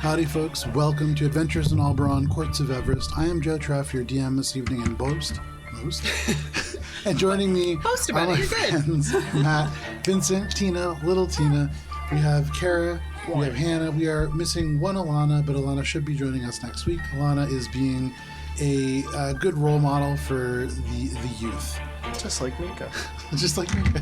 Howdy folks, welcome to Adventures in Oberon, Courts of Everest. I am Joe Treff, your DM this evening and most. And joining me are my friends, Matt, Vincent, Tina, Little Tina. We have Kara, we have Hannah. We are missing one Alana, but Alana should be joining us next week. Alana is being a good role model for the youth. Just like Minka. Just like Minka.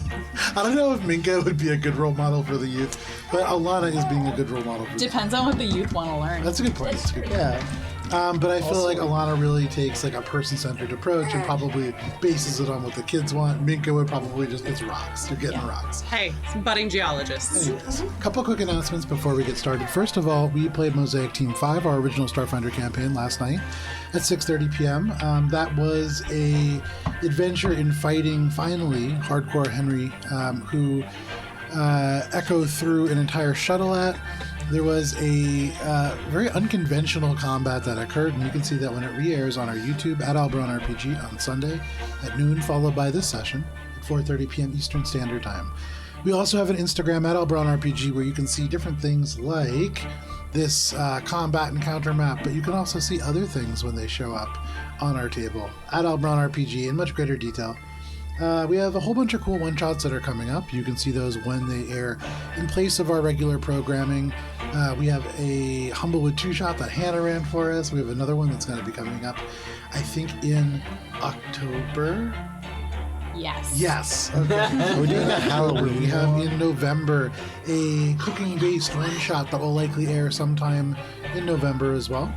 I don't know if Minka would be a good role model for the youth, but Alana is being a good role model for Depends on what the youth want to learn. That's a good point. That's a good point. Yeah. But I feel like Alana really takes like a person-centered approach and probably bases it on what the kids want. Minka would probably just, it's rocks. You're getting rocks. Hey, some budding geologists. Anyways, a couple quick announcements before we get started. First of all, we played Mosaic Team 5, our original Starfinder campaign, last night at 6:30 p.m. That was a adventure in fighting, finally, Hardcore Henry, who echoed through an entire shuttle at. There was a very unconventional combat that occurred, and you can see that when it re-airs on our YouTube at Oberon RPG on Sunday at noon, followed by this session at 4:30 p.m. Eastern Standard Time. We also have an Instagram at Oberon RPG where you can see different things like this combat encounter map, but you can also see other things when they show up on our table at Oberon RPG in much greater detail. We have a whole bunch of cool one-shots that are coming up. You can see those when they air in place of our regular programming. We have a Humblewood 2-shot that Hannah ran for us. We have another one that's going to be coming up, I think, in October. Yes. Okay. We're doing a Halloween. We have in November a cooking-based one-shot that will likely air sometime in November as well.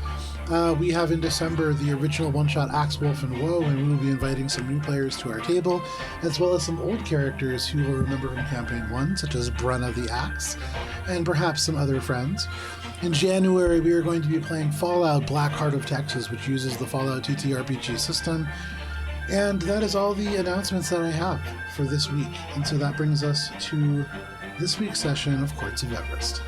We have in December the original one-shot Axe, Wolf, and Woe, and we will be inviting some new players to our table, as well as some old characters who will remember from Campaign 1, such as Brenna the Axe, and perhaps some other friends. In January, we are going to be playing Fallout Black Heart of Texas, which uses the Fallout TTRPG system. And that is all the announcements that I have for this week. And so that brings us to this week's session of Courts of Everest.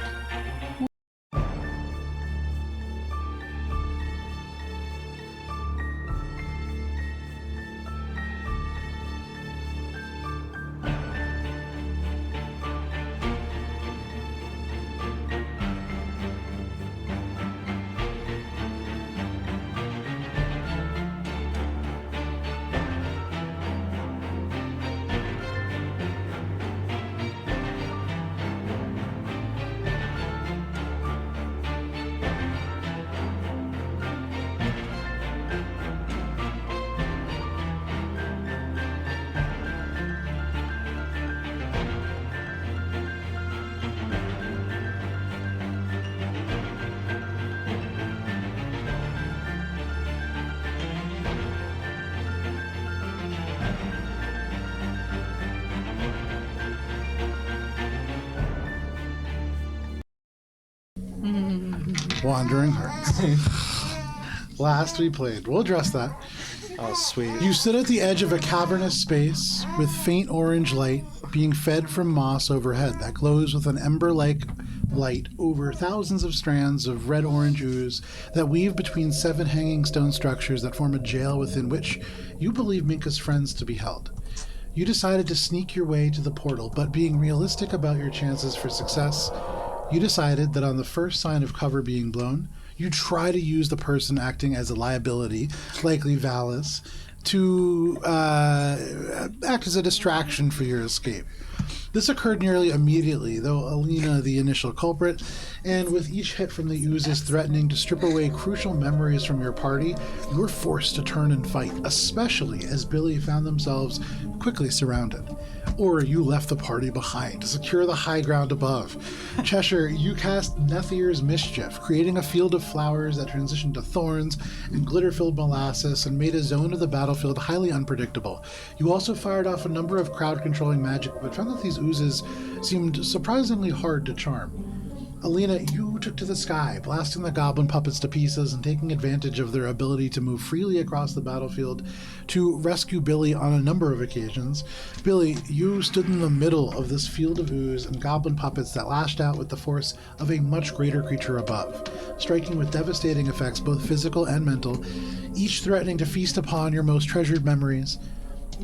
Wandering Hearts. Last we played. We'll address that. Oh, sweet. You sit at the edge of a cavernous space with faint orange light being fed from moss overhead that glows with an ember-like light over thousands of strands of red-orange ooze that weave between 7 hanging stone structures that form a jail within which you believe Minka's friends to be held. You decided to sneak your way to the portal, but being realistic about your chances for success, you decided that on the first sign of cover being blown, you'd try to use the person acting as a liability, likely Valis, to act as a distraction for your escape. This occurred nearly immediately, though Alina the initial culprit, and with each hit from the oozes threatening to strip away crucial memories from your party, you were forced to turn and fight, especially as Billy found themselves quickly surrounded. Or you left the party behind to secure the high ground above. Cheshire, you cast Nethir's Mischief, creating a field of flowers that transitioned to thorns and glitter-filled molasses and made a zone of the battlefield highly unpredictable. You also fired off a number of crowd-controlling magic, but found that these oozes seemed surprisingly hard to charm. Alina, you took to the sky, blasting the goblin puppets to pieces and taking advantage of their ability to move freely across the battlefield to rescue Billy on a number of occasions. Billy, you stood in the middle of this field of ooze and goblin puppets that lashed out with the force of a much greater creature above, striking with devastating effects both physical and mental, each threatening to feast upon your most treasured memories.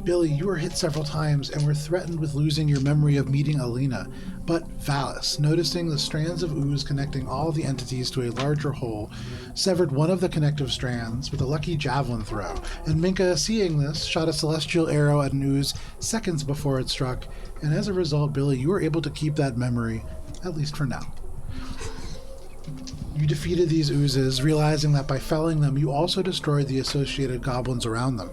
Billy, you were hit several times and were threatened with losing your memory of meeting Alina. But Valis, noticing the strands of ooze connecting all the entities to a larger whole, severed one of the connective strands with a lucky javelin throw. And Minka, seeing this, shot a celestial arrow at an ooze seconds before it struck. And as a result, Billy, you were able to keep that memory, at least for now. You defeated these oozes, realizing that by felling them, you also destroyed the associated goblins around them.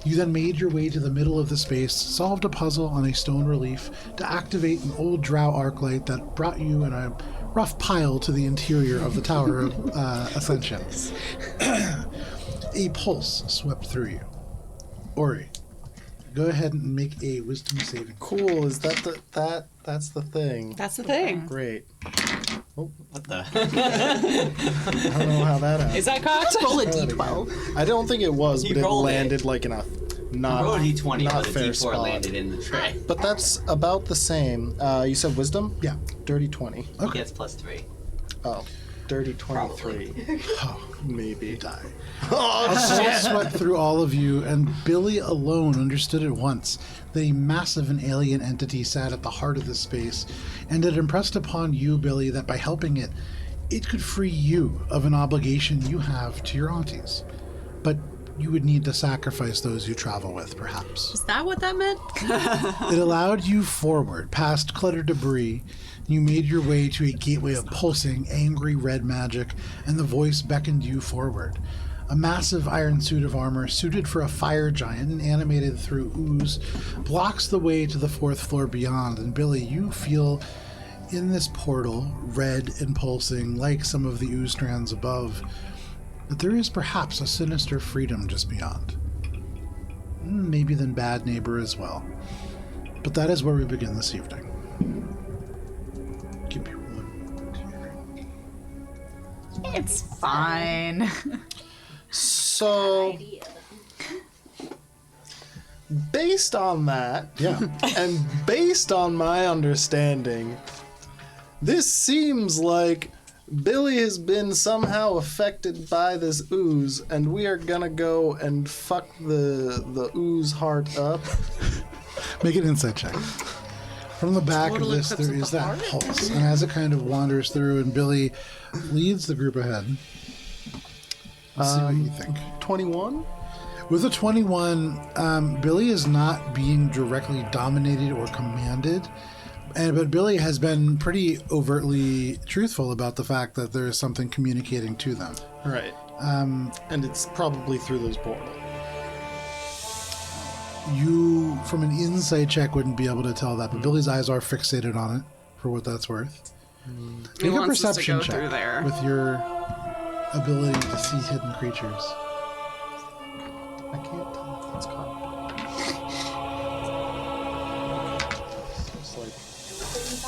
You then made your way to the middle of the space, solved a puzzle on a stone relief to activate an old drow arc light that brought you in a rough pile to the interior of the Tower of Ascension. A pulse swept through you. Ori, go ahead and make a wisdom saving. Cool. Is that that's the thing? That's the thing. Great. What the? I don't know how that happened. Is that cocked? Roll a d12. I don't think it was, You but it rolled it. landed like in a not, Roll a d20, not but a fair d4 spot. landed in the tray. But that's about the same. You said wisdom? Yeah. Dirty 20. He Okay. gets +3. Oh. Dirty 23. Oh, Maybe. die. Oh, A pulse swept through all of you, and Billy alone understood at once that a massive and alien entity sat at the heart of this space, and it impressed upon you, Billy, that by helping it, it could free you of an obligation you have to your aunties. But you would need to sacrifice those you travel with, perhaps. Is that what that meant? It allowed you forward, past cluttered debris. You made your way to a gateway of pulsing, angry red magic, and the voice beckoned you forward. A massive iron suit of armor, suited for a fire giant and animated through ooze, blocks the way to the fourth floor beyond. And Billy, you feel in this portal, red and pulsing, like some of the ooze strands above, that there is perhaps a sinister freedom just beyond. Maybe then Bad Neighbor as well. But that is where we begin this evening. Give me 1, 2. It's fine. So, based on that, Yeah. and based on my understanding, this seems like Billy has been somehow affected by this ooze, and we are gonna go and fuck the ooze heart up. Make an insight check. From the back Total of this, eclipse there of is the that heart? pulse, and as it kind of wanders through, and Billy leads the group ahead. Let's see what you think. 21? With a 21, Billy is not being directly dominated or commanded, but Billy has been pretty overtly truthful about the fact that there is something communicating to them. Right. And it's probably through those portals. You, from an insight check, wouldn't be able to tell that, but Billy's eyes are fixated on it, for what that's worth. He Make a wants us to perception go through check there. with your ability to see hidden creatures. I can't tell if it's caught.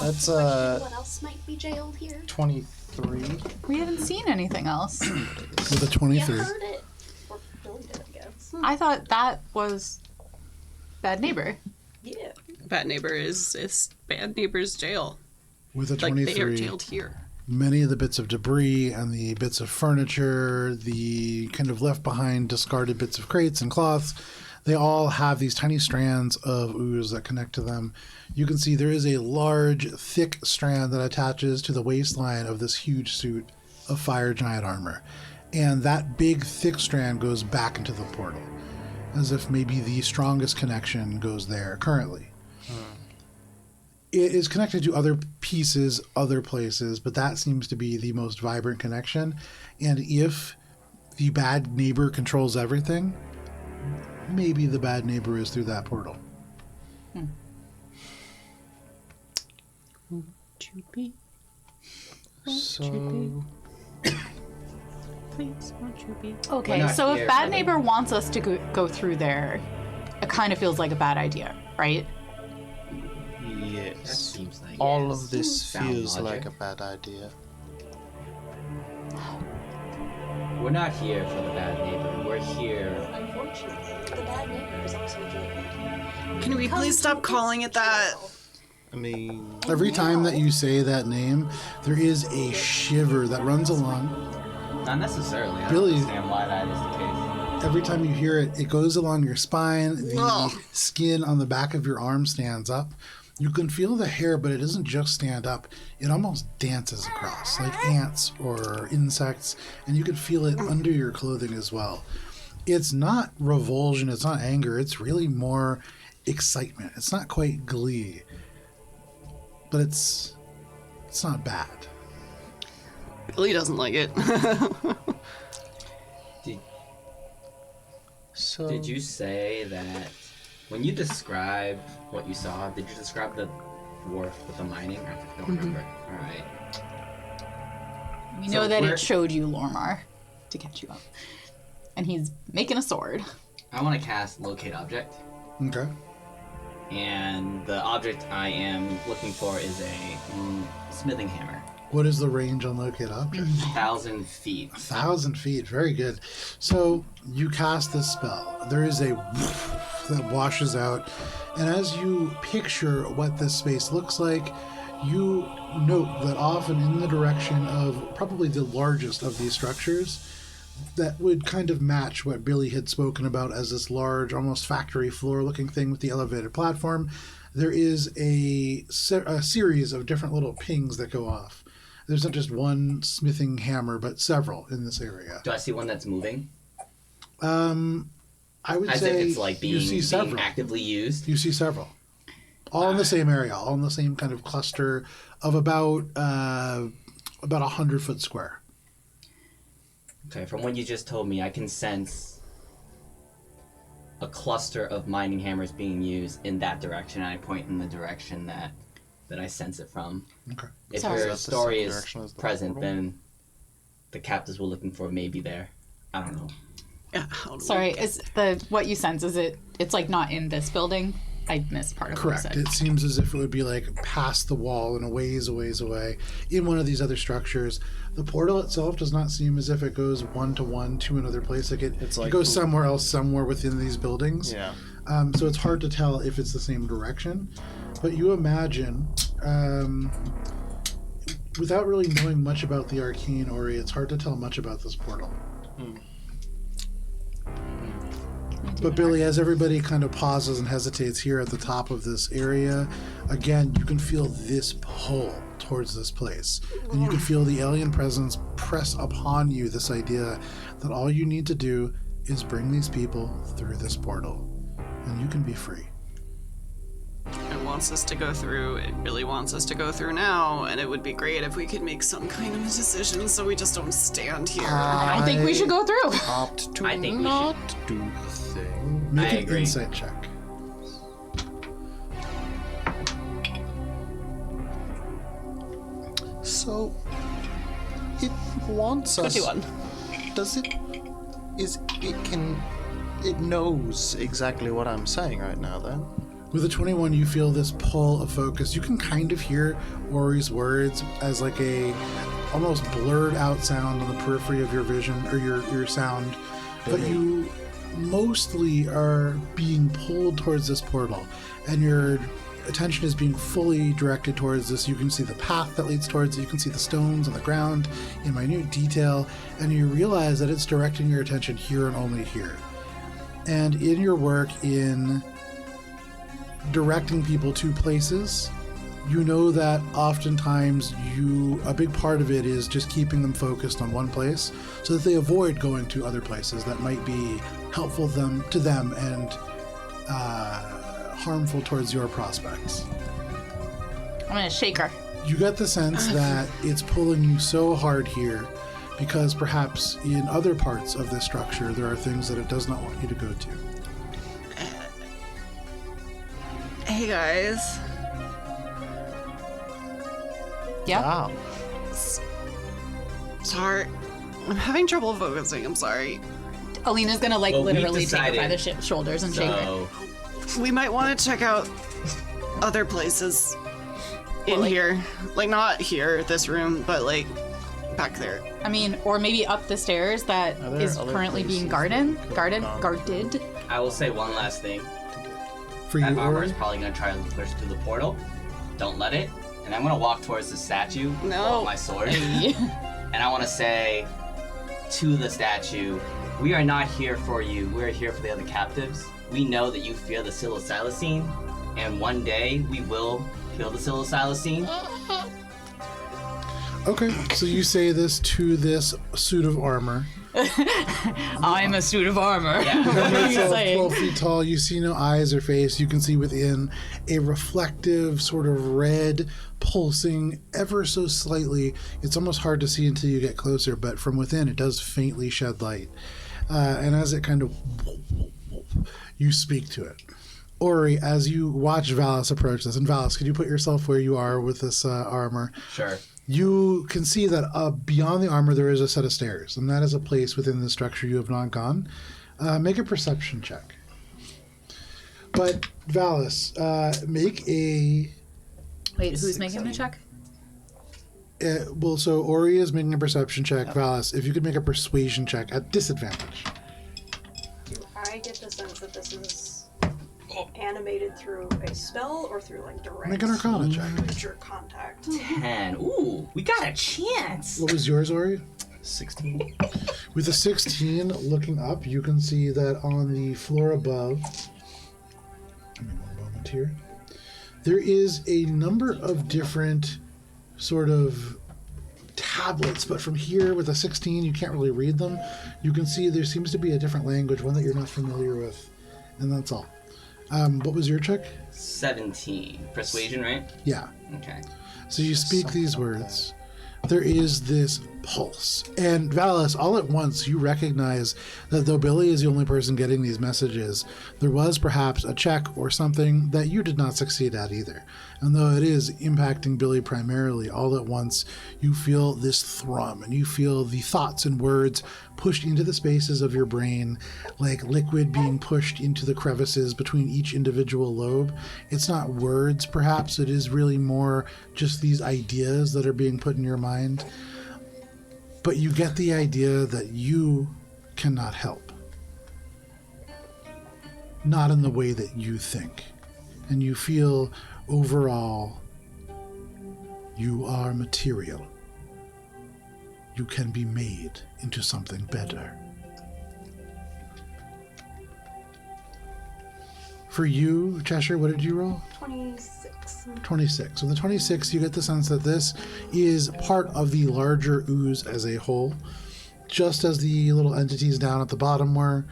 That's What else might be jailed here? 23. We haven't seen anything else. With a You 23. heard it. Or Billy did, I guess. I thought that was Bad Neighbor. Yeah. Bad Neighbor is Bad Neighbor's jail. With a Like, they are 23. jailed here. Many of the bits of debris and the bits of furniture, the kind of left behind discarded bits of crates and cloths, they all have these tiny strands of ooze that connect to them. You can see there is a large, thick strand that attaches to the waistline of this huge suit of fire giant armor. And that big, thick strand goes back into the portal, as if maybe the strongest connection goes there currently. It is connected to other pieces, other places, but that seems to be the most vibrant connection. And if the bad neighbor controls everything, maybe the bad neighbor is through that portal. So, Please, won't you be? Okay, We're not so here if Bad for the- Neighbor wants us to go through there, it kind of feels like a bad idea, right? That yes. seems like All yes. of this Sound feels logic. like a bad idea. We're not here for the bad neighbor. We're here. Unfortunately, the bad neighbor is also jailed. Can we please stop calling it that? I mean, Every time that you say that name, there is a shiver that runs along. Not necessarily. I Billy- don't understand why that is the case. every time you hear it, it goes along your spine. The skin on the back of your arm stands up. You can feel the hair, but it doesn't just stand up. It almost dances across, like ants or insects, and you can feel it under your clothing as well. It's not revulsion, it's not anger, it's really more excitement. It's not quite glee, but it's not bad. Billy doesn't like it. Did you say that when you described what you saw, did you describe the dwarf with the mining? I don't remember. All right. We So know that where- it showed you Lormar to catch you up. And he's making a sword. I want to cast Locate Object, Okay. and the object I am looking for is a smithing hammer. What is the range on locate object? 1,000 feet. 1,000 feet. Very good. So you cast this spell. There is a that washes out, and as you picture what this space looks like, you note that often in the direction of probably the largest of these structures that would kind of match what Billy had spoken about as this large, almost factory floor looking thing with the elevated platform, there is a series of different little pings that go off. There's not just one smithing hammer, but several in this area. Do I see one that's moving? I would As say if it's like you see being several. actively used? You see several. All in the same area, all in the same kind of cluster of about 100-foot square. Okay, from what you just told me, I can sense a cluster of mining hammers being used in that direction, and I point in the direction that I sense it from. Okay. If Sorry. your Is that the story same is direction as the present, portal? then the captives we're looking for may be there. I don't know. Yeah, how do we Sorry, get- is what you sense, it's like not in this building? I missed part of Correct. what you It said. seems as if it would be like past the wall and a ways away in one of these other structures. The portal itself does not seem as if it goes one-to-one to another place. Like It's it like- goes somewhere else, somewhere within these buildings. Yeah. So it's hard to tell if it's the same direction. But you imagine, without really knowing much about the arcane Ori, it's hard to tell much about this portal. But Billy, as everybody kind of pauses and hesitates here at the top of this area, again, you can feel this pull towards this place. And you can feel the alien presence press upon you this idea that all you need to do is bring these people through this portal. And you can be free. It wants us to go through. It really wants us to go through now, and it would be great if we could make some kind of a decision so we just don't stand here. I don't think we should go through. Opt to I think we not do the thing. Make I an agree. insight check. So, it wants us. 21. Does it? It knows exactly what I'm saying right now. Then. With a 21, you feel this pull of focus. You can kind of hear Ori's words as like a almost blurred out sound on the periphery of your vision or your sound, but you mostly are being pulled towards this portal, and your attention is being fully directed towards this. You can see the path that leads towards it. You can see the stones on the ground in minute detail, and you realize that it's directing your attention here and only here. And in your work in directing people to places, you know that oftentimes a big part of it is just keeping them focused on one place so that they avoid going to other places that might be helpful to them and harmful towards your prospects. I'm gonna shake her. You get the sense that it's pulling you so hard here because perhaps in other parts of this structure there are things that it does not want you to go to. Hey guys. Yeah. Wow. Sorry. I'm having trouble focusing. I'm sorry. Alina's gonna Well, we've literally take her by the decided- shoulders and shake her. So, We might want to check out other places in Well, like- here. Like, not here, this room, but like back there. I mean, or maybe up the stairs that Are there is other currently being places that we could have guarded. I will say one last thing. For That you, armor Ori? is probably going to try to push through the portal. Don't let it. And I'm going to walk towards the statue No. with my sword. Hey. And I want to say to the statue, we are not here for you. We're here for the other captives. We know that you fear the psilocybin, and one day we will kill the psilocybin. Okay, so you say this to this suit of armor. I'm a suit of armor. Yeah. What are you It's saying? 12 feet tall. You see no eyes or face. You can see within a reflective, sort of red, pulsing ever so slightly. It's almost hard to see until you get closer, but from within it does faintly shed light. And as it kind of... you speak to it. Ori, as you watch Valis approach this, and Valis, could you put yourself where you are with this armor? Sure. You can see that beyond the armor there is a set of stairs, and that is a place within the structure you have not gone. Make a perception check. But Valis, make a... Wait, who's making the check? so Ori is making a perception check. Valis, if you could make a persuasion check at disadvantage. Do I get the sense that this is animated through a spell or through like direct Make an Arcana check. creature contact? 10. Ooh, we got a chance. What was yours, Ori? 16. With a 16, looking up, you can see that on the floor above... Give me one moment here. There is a number of different sort of tablets, but from here with a 16, you can't really read them. You can see there seems to be a different language, one that you're not familiar with, and that's all. What was your check? 17. Persuasion, right? Yeah. Okay. So you speak these words. There is this pulse. And Valis, all at once, you recognize that though Billy is the only person getting these messages, there was perhaps a check or something that you did not succeed at either. And though it is impacting Billy primarily, all at once, you feel this thrum, and you feel the thoughts and words pushed into the spaces of your brain, like liquid being pushed into the crevices between each individual lobe. It's not words, perhaps. It is really more just these ideas that are being put in your mind. But you get the idea that you cannot help. Not in the way that you think. And you feel overall you are material. You can be made into something better. For you, Cheshire, what did you roll? 26. 26. So the 26, you get the sense that this is part of the larger ooze as a whole. Just as the little entities down at the bottom were,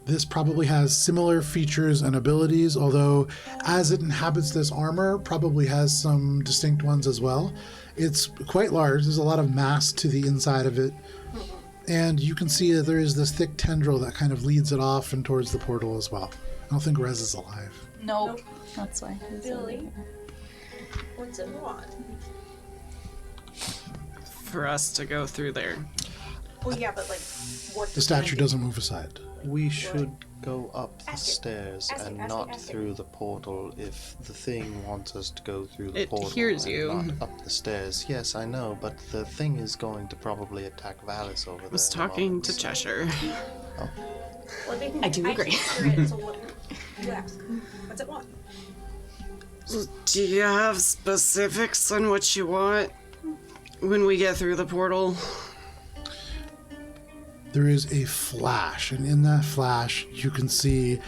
this probably has similar features and abilities, although as it inhabits this armor, probably has some distinct ones as well. It's quite large. There's a lot of mass to the inside of it. And you can see that there is this thick tendril that kind of leads it off and towards the portal as well. I don't think Rez is alive. Nope. That's why. Billy, what's it want? For us to go through there. Well, yeah, but like, what? The statue doesn't move aside. We should go up the Ask it. stairs Ask it, and ask it, not ask it. through the portal if the thing wants us to go through the It portal hears and you. not up the stairs. Yes, I know, but the thing is going to probably attack Valis over there. I was in a talking moment, to so- Cheshire. Well, they can, I do agree. can hear it, so what? You ask. What's it want? Do you have specifics on what you want when we get through the portal? There is a flash, and in that flash, you can see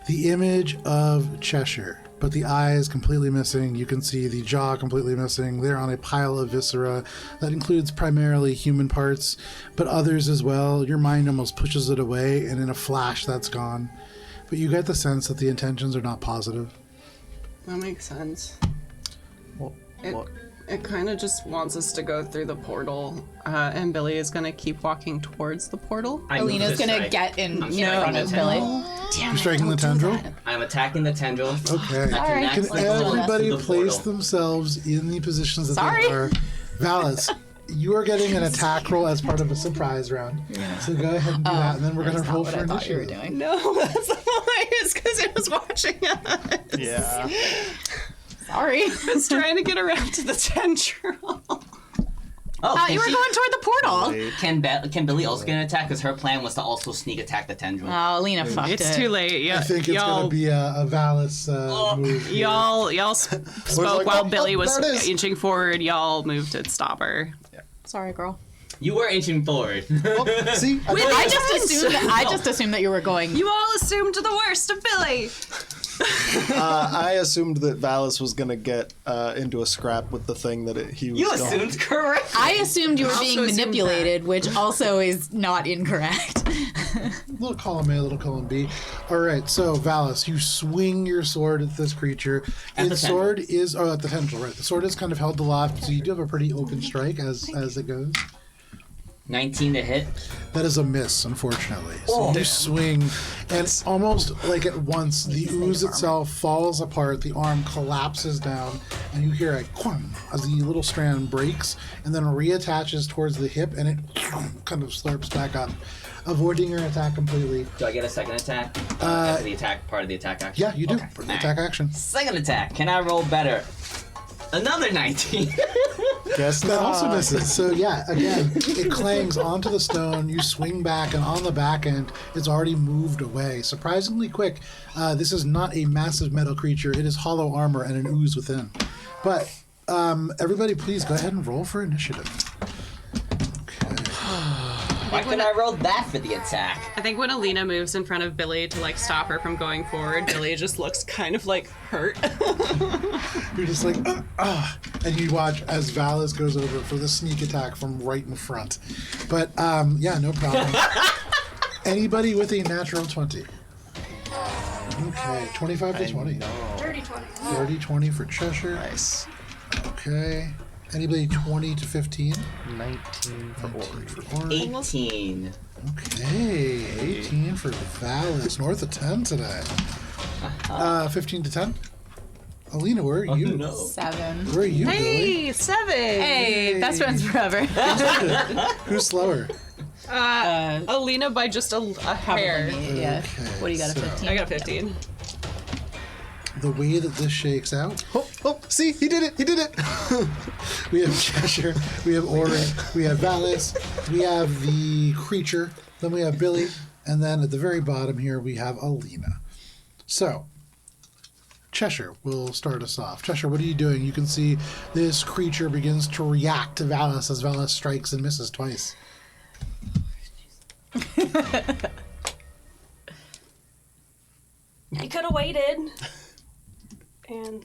the image of Cheshire, but the eye is completely missing. You can see the jaw completely missing. They're on a pile of viscera that includes primarily human parts, but others as well. Your mind almost pushes it away, and in a flash, that's gone. But you get the sense that the intentions are not positive. That makes sense. What? It, what? it kind of just wants us to go through the portal, and Billy is going to keep walking towards the portal. I move Alina's to gonna strike. get in I'm front striking of the Billy. tendril. Damn You're it, striking the don't do tendril? that. I'm attacking the tendril. Okay. At your Sorry. next Can level, everybody to the place portal. themselves in the positions that Sorry. they are? Valis, you are getting an attack roll as part of a surprise round. So go ahead and do that, and then we're going That's to not roll what for I thought you were initiative. doing. No, that's hilarious because it was watching us. Yeah. Sorry. I was trying to get around to the tendril. Oh, Thought can, you were she- going toward the portal. Wait. can Billy also get an attack? Because her plan was to also sneak attack the tendril. Oh, Alina fucked It's it. too late. Yeah, I think it's going to be a Valis move. here. Y'all spoke like, while "Oh, Billy oh, was there it is." inching forward. Y'all moved to stop her. Sorry, girl. You were inching forward. See, I just assumed that you were going. You all assumed the worst of Billy. I assumed that Valis was gonna get into a scrap with the thing that he was. You going. assumed correct. I assumed you were I being also assumed manipulated, which also is not incorrect. Little column A, little column B. All right, so Valis, you swing your sword at this creature. At the Its sword is at the tendril, right? The sword is kind of held aloft, so you do have a pretty open strike as it goes. 19 to hit. That is a miss, unfortunately. So you swing, and almost like at once, the ooze itself falls apart, the arm collapses down, and you hear a quang as the little strand breaks and then reattaches towards the hip, and it kind of slurps back up, avoiding your attack completely. Do I get a second attack? After the attack, part of the attack action? Yeah, you do. Okay. Attack action. Second attack. Can I roll better? Another 19. Guess That not. also misses. So yeah, again, it clangs onto the stone. You swing back, and on the back end, it's already moved away. Surprisingly quick. This is not a massive metal creature. It is hollow armor and an ooze within. But everybody, please go ahead and roll for initiative. Okay. Why couldn't I roll that for the attack? I think when Alina moves in front of Billy to like stop her from going forward, Billy just looks kind of like hurt. You're just like, and you watch as Valis goes over for the sneak attack from right in front. But yeah, no problem. Anybody with a natural 20? Okay, 25 to 20. Dirty 20. 30-20 for Cheshire. Nice. Okay. Anybody 20 to 15? 19 for 19 Ori. for Ori. 18. Okay, 18 for Valis. North of 10 today. 15 to 10? Alina, where are you? No. 7. Where are you, Billy? Hey, 7. Hey, best friends forever. Who's slower? Alina by just a hair. Yeah. Okay, What do you got? A so- 15? I got a 15. The way that this shakes out, Oh, see, he did it. He did it. we have Cheshire, we have Ori, we have Valis, we have the creature, then we have Billy, and then at the very bottom here we have Alina. So, Cheshire will start us off. Cheshire, what are you doing? You can see this creature begins to react to Valis as Valis strikes and misses twice. You could have waited. And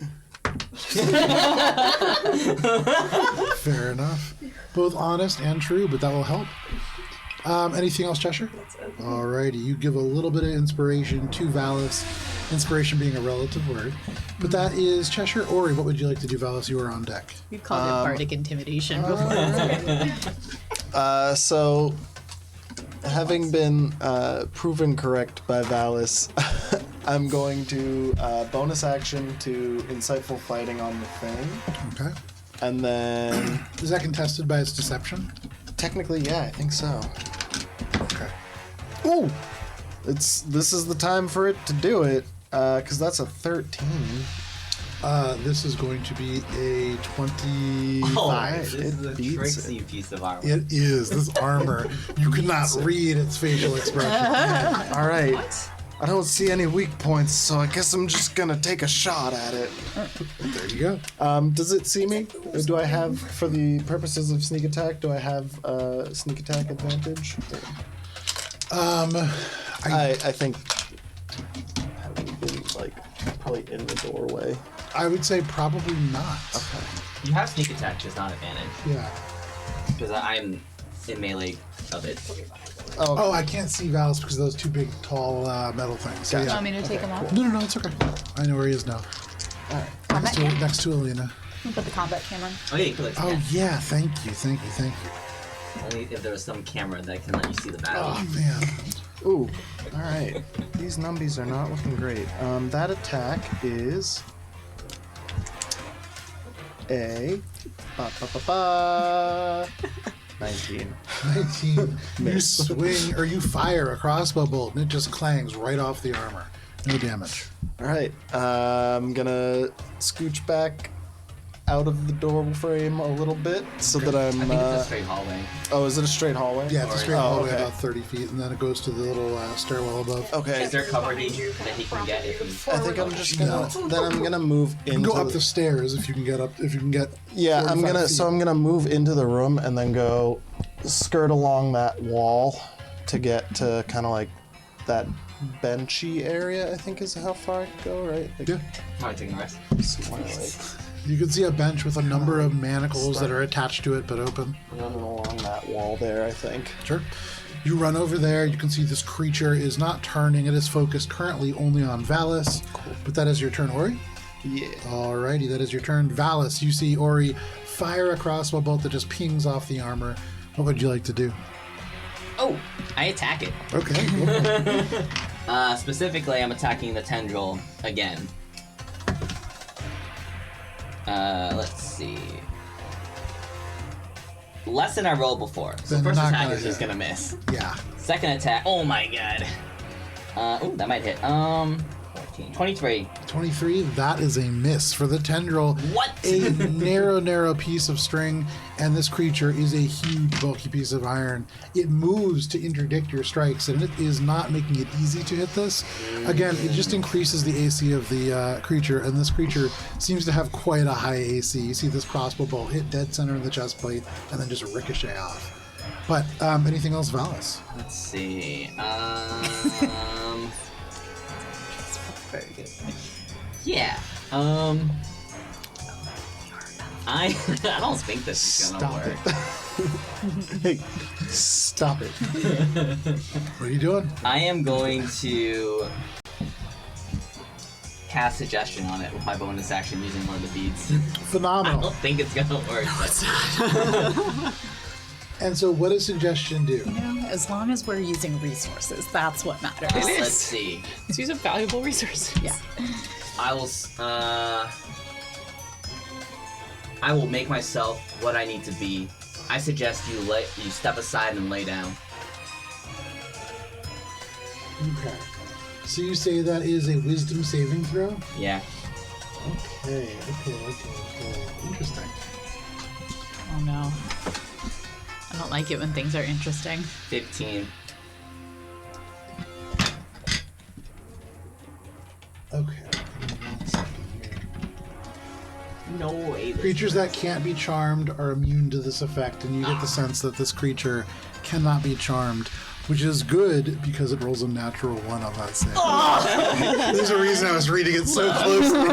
Fair enough. Both honest and true, but that will help. Anything else, Cheshire? that's it. Alrighty, you give a little bit of inspiration to Valis. Inspiration being a relative word. But that is Cheshire. Ori, what would you like to do, Valis? You are on deck. You called it bardic intimidation before. So, having been proven correct by Valis, I'm going to bonus action to insightful fighting on the thing, Okay. and then Is that contested by its deception? technically, yeah, I think so. Okay. Ooh, this is the time for it to do it, because that's a 13. This is going to be a 25. Oh, this is a beats tricksy piece of armor. It is. This armor. You cannot read its facial expression. All right. I don't see any weak points, so I guess I'm just gonna take a shot at it. There you go. Does it see me? Or do I have, for the purposes of sneak attack, do I have sneak attack advantage? I think having been like probably in the doorway. I would say probably not. Okay. You have sneak attack, just not advantage. Yeah. Because I'm in melee of it. Oh, I can't see Valis because of those two big, tall metal things. So, You yeah. want me to take him off? No, it's okay. I know where he is now. Combat cam? Next to Alina. Put the combat cam on. Oh yeah, you could like Oh, yeah. Thank you. only if there was some camera that can let you see the battle. Oh, man. Ooh. All right. These numbies are not looking great. That attack is a 19. 19. You swing or you fire a crossbow bolt and it just clangs right off the armor. No damage. All right. I'm gonna scooch back out of the door frame a little bit so that I'm. I think it's a straight hallway. Oh, is it a straight hallway? Yeah, it's a straight Oh, hallway okay. about 30 feet, and then it goes to the little stairwell above. Okay. Is there cover that he can get if he... I think I'm just gonna. Then I'm gonna move You into. can go up the stairs if you can get up. If you can get. Yeah, I'm 45 gonna. feet. So I'm gonna move into the room and then go skirt along that wall to get to kind of like that benchy area, I think is how far I could go, right? Like, Yeah. Probably taking a rest. somewhere like You can see a bench with a number of manacles that are attached to it but open. running along that wall there, I think. Sure. You run over there. You can see this creature is not turning. It is focused currently only on Valis. But that is your turn, Ori. Yeah. Alrighty, that is your turn. Valis, you see Ori fire a crossbow bolt that just pings off the armor. What would you like to do? Oh, I attack it. Okay. Specifically, I'm attacking the tendril again. Let's see. Less than I rolled before. So Then first not attack gonna is just hit. gonna miss. Yeah. Second attack. Oh my god. Oh, that might hit. 14, 23. 23, that is a miss for the tendril. What? A narrow piece of string, and this creature is a huge, bulky piece of iron. It moves to interdict your strikes, and it is not making it easy to hit this. Again, it just increases the AC of the creature, and this creature seems to have quite a high AC. You see this crossbow bolt hit dead center of the chest plate, and then just ricochet off. But anything else, Valis? Let's see. Very good. Yeah. I don't think this is gonna Stop work. it. Hey, stop it. What are you doing? I am going to cast suggestion on it with my bonus action using one of the beads. I Phenomenal. don't think it's gonna work. But And so what does suggestion do? You know, as long as we're using resources, that's what matters. let's see. Let's use a valuable resource. Yeah. I will make myself what I need to be. I suggest you step aside and lay down. Okay. So you say that is a wisdom saving throw? Yeah. Okay. Interesting. Oh no. I don't like it when things are interesting. 15. Okay. Give me 1 second here. No way. Creatures that can't be charmed are immune to this effect, and you get the sense that this creature cannot be charmed, which is good because it rolls a natural 1 on that save. There's a reason I was reading it so closely.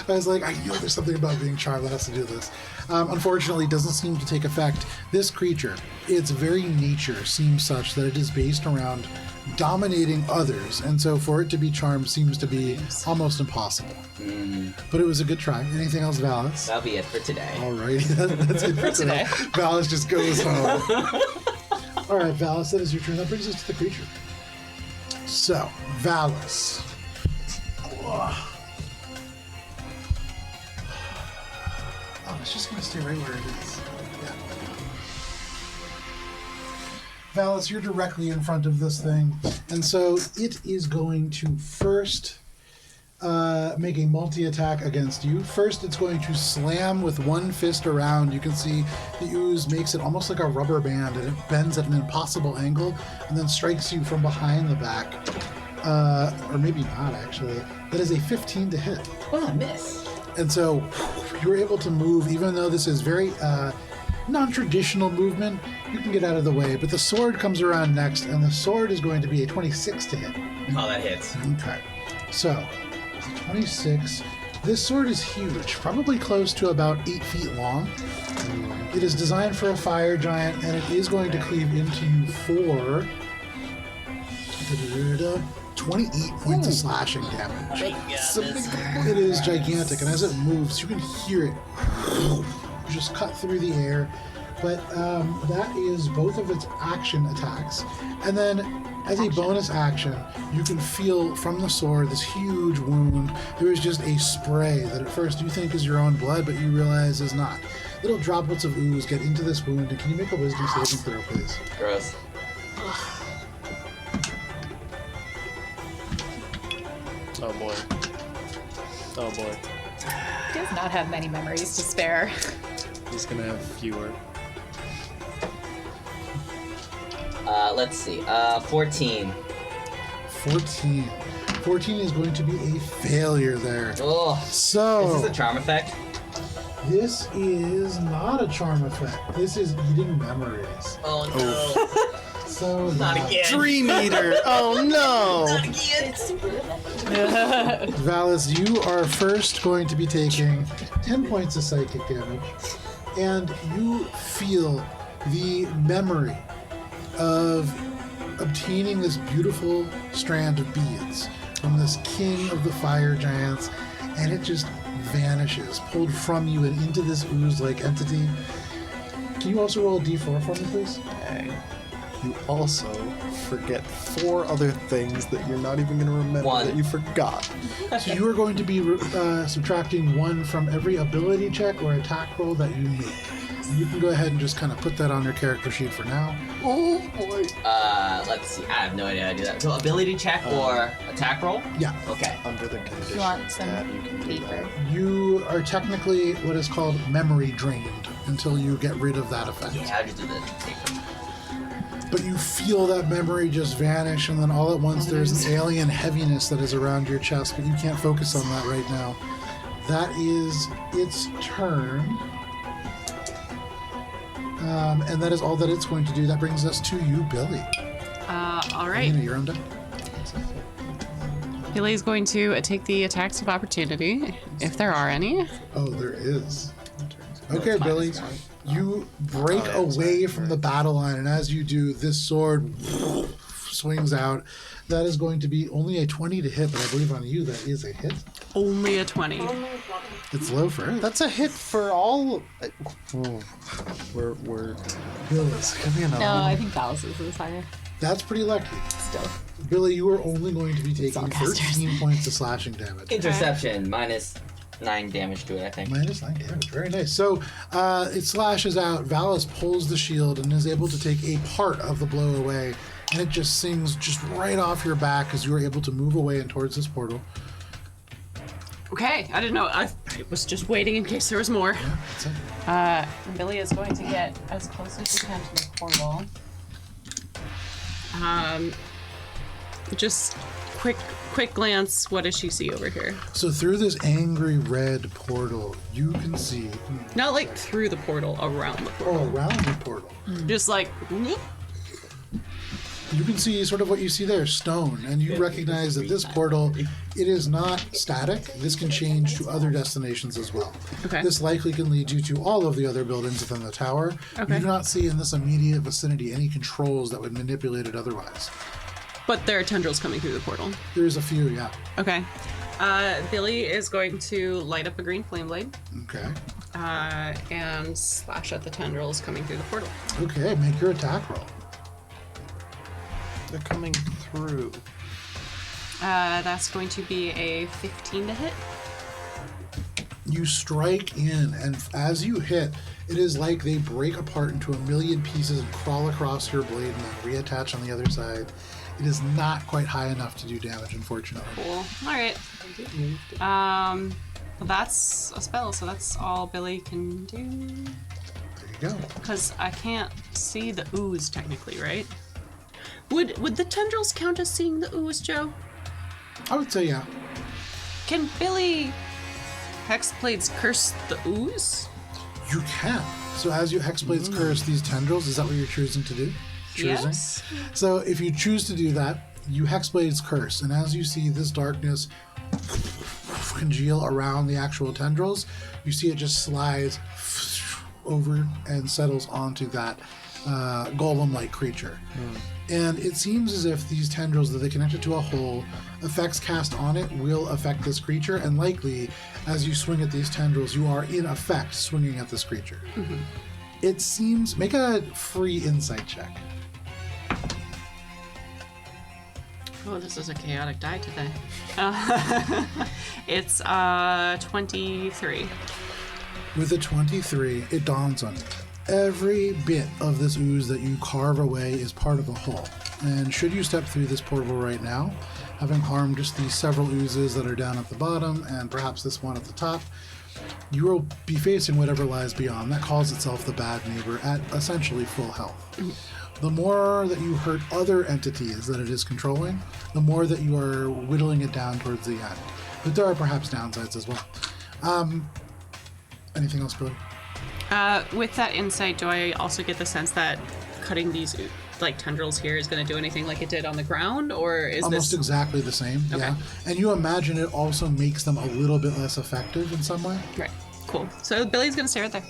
I was like, I know there's something about being charmed that has to do with this. Unfortunately, it doesn't seem to take effect. This creature, its very nature seems such that it is based around dominating others, and so for it to be charmed seems to be almost impossible. But it was a good try. Anything else, Valis? That'll be it for today. Alrighty, that's it for today. Valis just goes home. Alright, Valis, that is your turn. That brings us to the creature. So, Valis. Oh, it's just going to stay right where it is. Yeah. Valis, you're directly in front of this thing, and so it is going to first make a multi-attack against you. First, it's going to slam with one fist around. You can see the ooze makes it almost like a rubber band, and it bends at an impossible angle, and then strikes you from behind the back. Or maybe not, actually. That is a 15 to hit. Oh, miss. And so you were able to move, even though this is very non-traditional movement, you can get out of the way. But the sword comes around next, and the sword is going to be a 26 to hit. Oh, that hits. Okay. So, 26. This sword is huge, probably close to about 8 feet long. It is designed for a fire giant, and it is going to cleave into you for 28 points of slashing damage. It is gigantic, and as it moves, you can hear it just cut through the air. But that is both of its action attacks. And then, as a bonus action, you can feel from the sword this huge wound. There is just a spray that at first you think is your own blood, but you realize is not. Little droplets of ooze get into this wound, and can you make a wisdom saving throw, please? Gross. Oh boy. Oh boy. He does not have many memories to spare. He's gonna have fewer. Let's see. 14. 14. 14 is going to be a failure there. Oh. So, Is this a charm effect? This is not a charm effect. This is eating memories. Oh no! So Not again. Dream Eater! Oh no! Not again! Valis, you are first going to be taking 10 points of psychic damage, and you feel the memory of obtaining this beautiful strand of beads from this king of the fire giants, and it just vanishes, pulled from you and into this ooze-like entity. Can you also roll a d4 for me, please? You also forget 4 other things that you're not even going to remember 1. that you forgot. So you are going to be subtracting 1 from every ability check or attack roll that you make. You can go ahead and just kind of put that on your character sheet for now. Oh boy. Let's see. I have no idea how to do that. So ability check or attack roll? Yeah. Okay. Under the conditions You want some that you can do paper? that. You are technically what is called memory drained until you get rid of that effect. Yeah, I'll just do the paper. But you feel that memory just vanish, and then all at once there's an alien heaviness that is around your chest, but you can't focus on that right now. That is its turn. And that is all that it's going to do. That brings us to you, Billy. All right. Nina, you're on deck. Billy's going to take the attacks of opportunity, if there are any. Oh, there is. Okay, Billy. You break away from the battle line, and as you do, this sword swings out. That is going to be only a 20 to hit, but I believe on you that is a hit. Only a 20. It's low for it. That's a hit for all. We're Billis. give me another No, one. I think Valis is higher. That's pretty lucky. Still. Billy, you are only going to be taking Spellcasters. 13 points of slashing damage. Interception minus 9 damage to it, I think. Minus 9 damage. Very nice. So it slashes out. Valis pulls the shield and is able to take a part of the blow away. And it just sings just right off your back as you are able to move away and towards this portal. Okay, I didn't know. I was just waiting in case there was more. That's it. Billy is going to get as close as he can to the portal. Just quick glance. What does she see over here? So through this angry red portal, you can see Not like through the portal, around the portal. around the portal. Just like, You can see sort of what you see there, stone, and you recognize that this portal, it is not static. This can change to other destinations as well. Okay. This likely can lead you to all of the other buildings within the tower. Okay. You do not see in this immediate vicinity any controls that would manipulate it otherwise. but there are tendrils coming through the portal. There's a few, yeah. Okay. Billy is going to light up a green flame blade Okay. and slash at the tendrils coming through the portal. Okay, make your attack roll. They're coming through. That's going to be a 15 to hit. You strike in, and as you hit, it is like they break apart into a million pieces and crawl across your blade and then reattach on the other side. It is not quite high enough to do damage, unfortunately. Cool. All right. Well, that's a spell, so that's all Billy can do. There you go. Because I can't see the ooze technically, right? Would the tendrils count as seeing the ooze, Joe? I would say yeah. Can Billy Hexblades curse the ooze? You can. So as you Hexblade's curse these tendrils, is that what you're choosing to do? Choosing? Yes. So if you choose to do that, you Hexblade's curse, and as you see this darkness congeal around the actual tendrils, you see it just slides over and settles onto that golem-like creature. And it seems as if these tendrils, that they connected to a hole, effects cast on it will affect this creature, and likely, as you swing at these tendrils, you are in effect swinging at this creature. It seems... Make a free insight check. Oh, this is a chaotic die today. It's 23. With a 23, it dawns on you. Every bit of this ooze that you carve away is part of a whole. And should you step through this portal right now, having harmed just these several oozes that are down at the bottom and perhaps this one at the top, you will be facing whatever lies beyond. That calls itself the bad neighbor at essentially full health. The more that you hurt other entities that it is controlling, the more that you are whittling it down towards the end. But there are perhaps downsides as well. Anything else, Billy? With that insight, do I also get the sense that cutting these like tendrils here is going to do anything like it did on the ground, or is Almost this exactly the same, Okay. yeah. And you imagine it also makes them a little bit less effective in some way? right? Cool. So Billy's going to stay right there.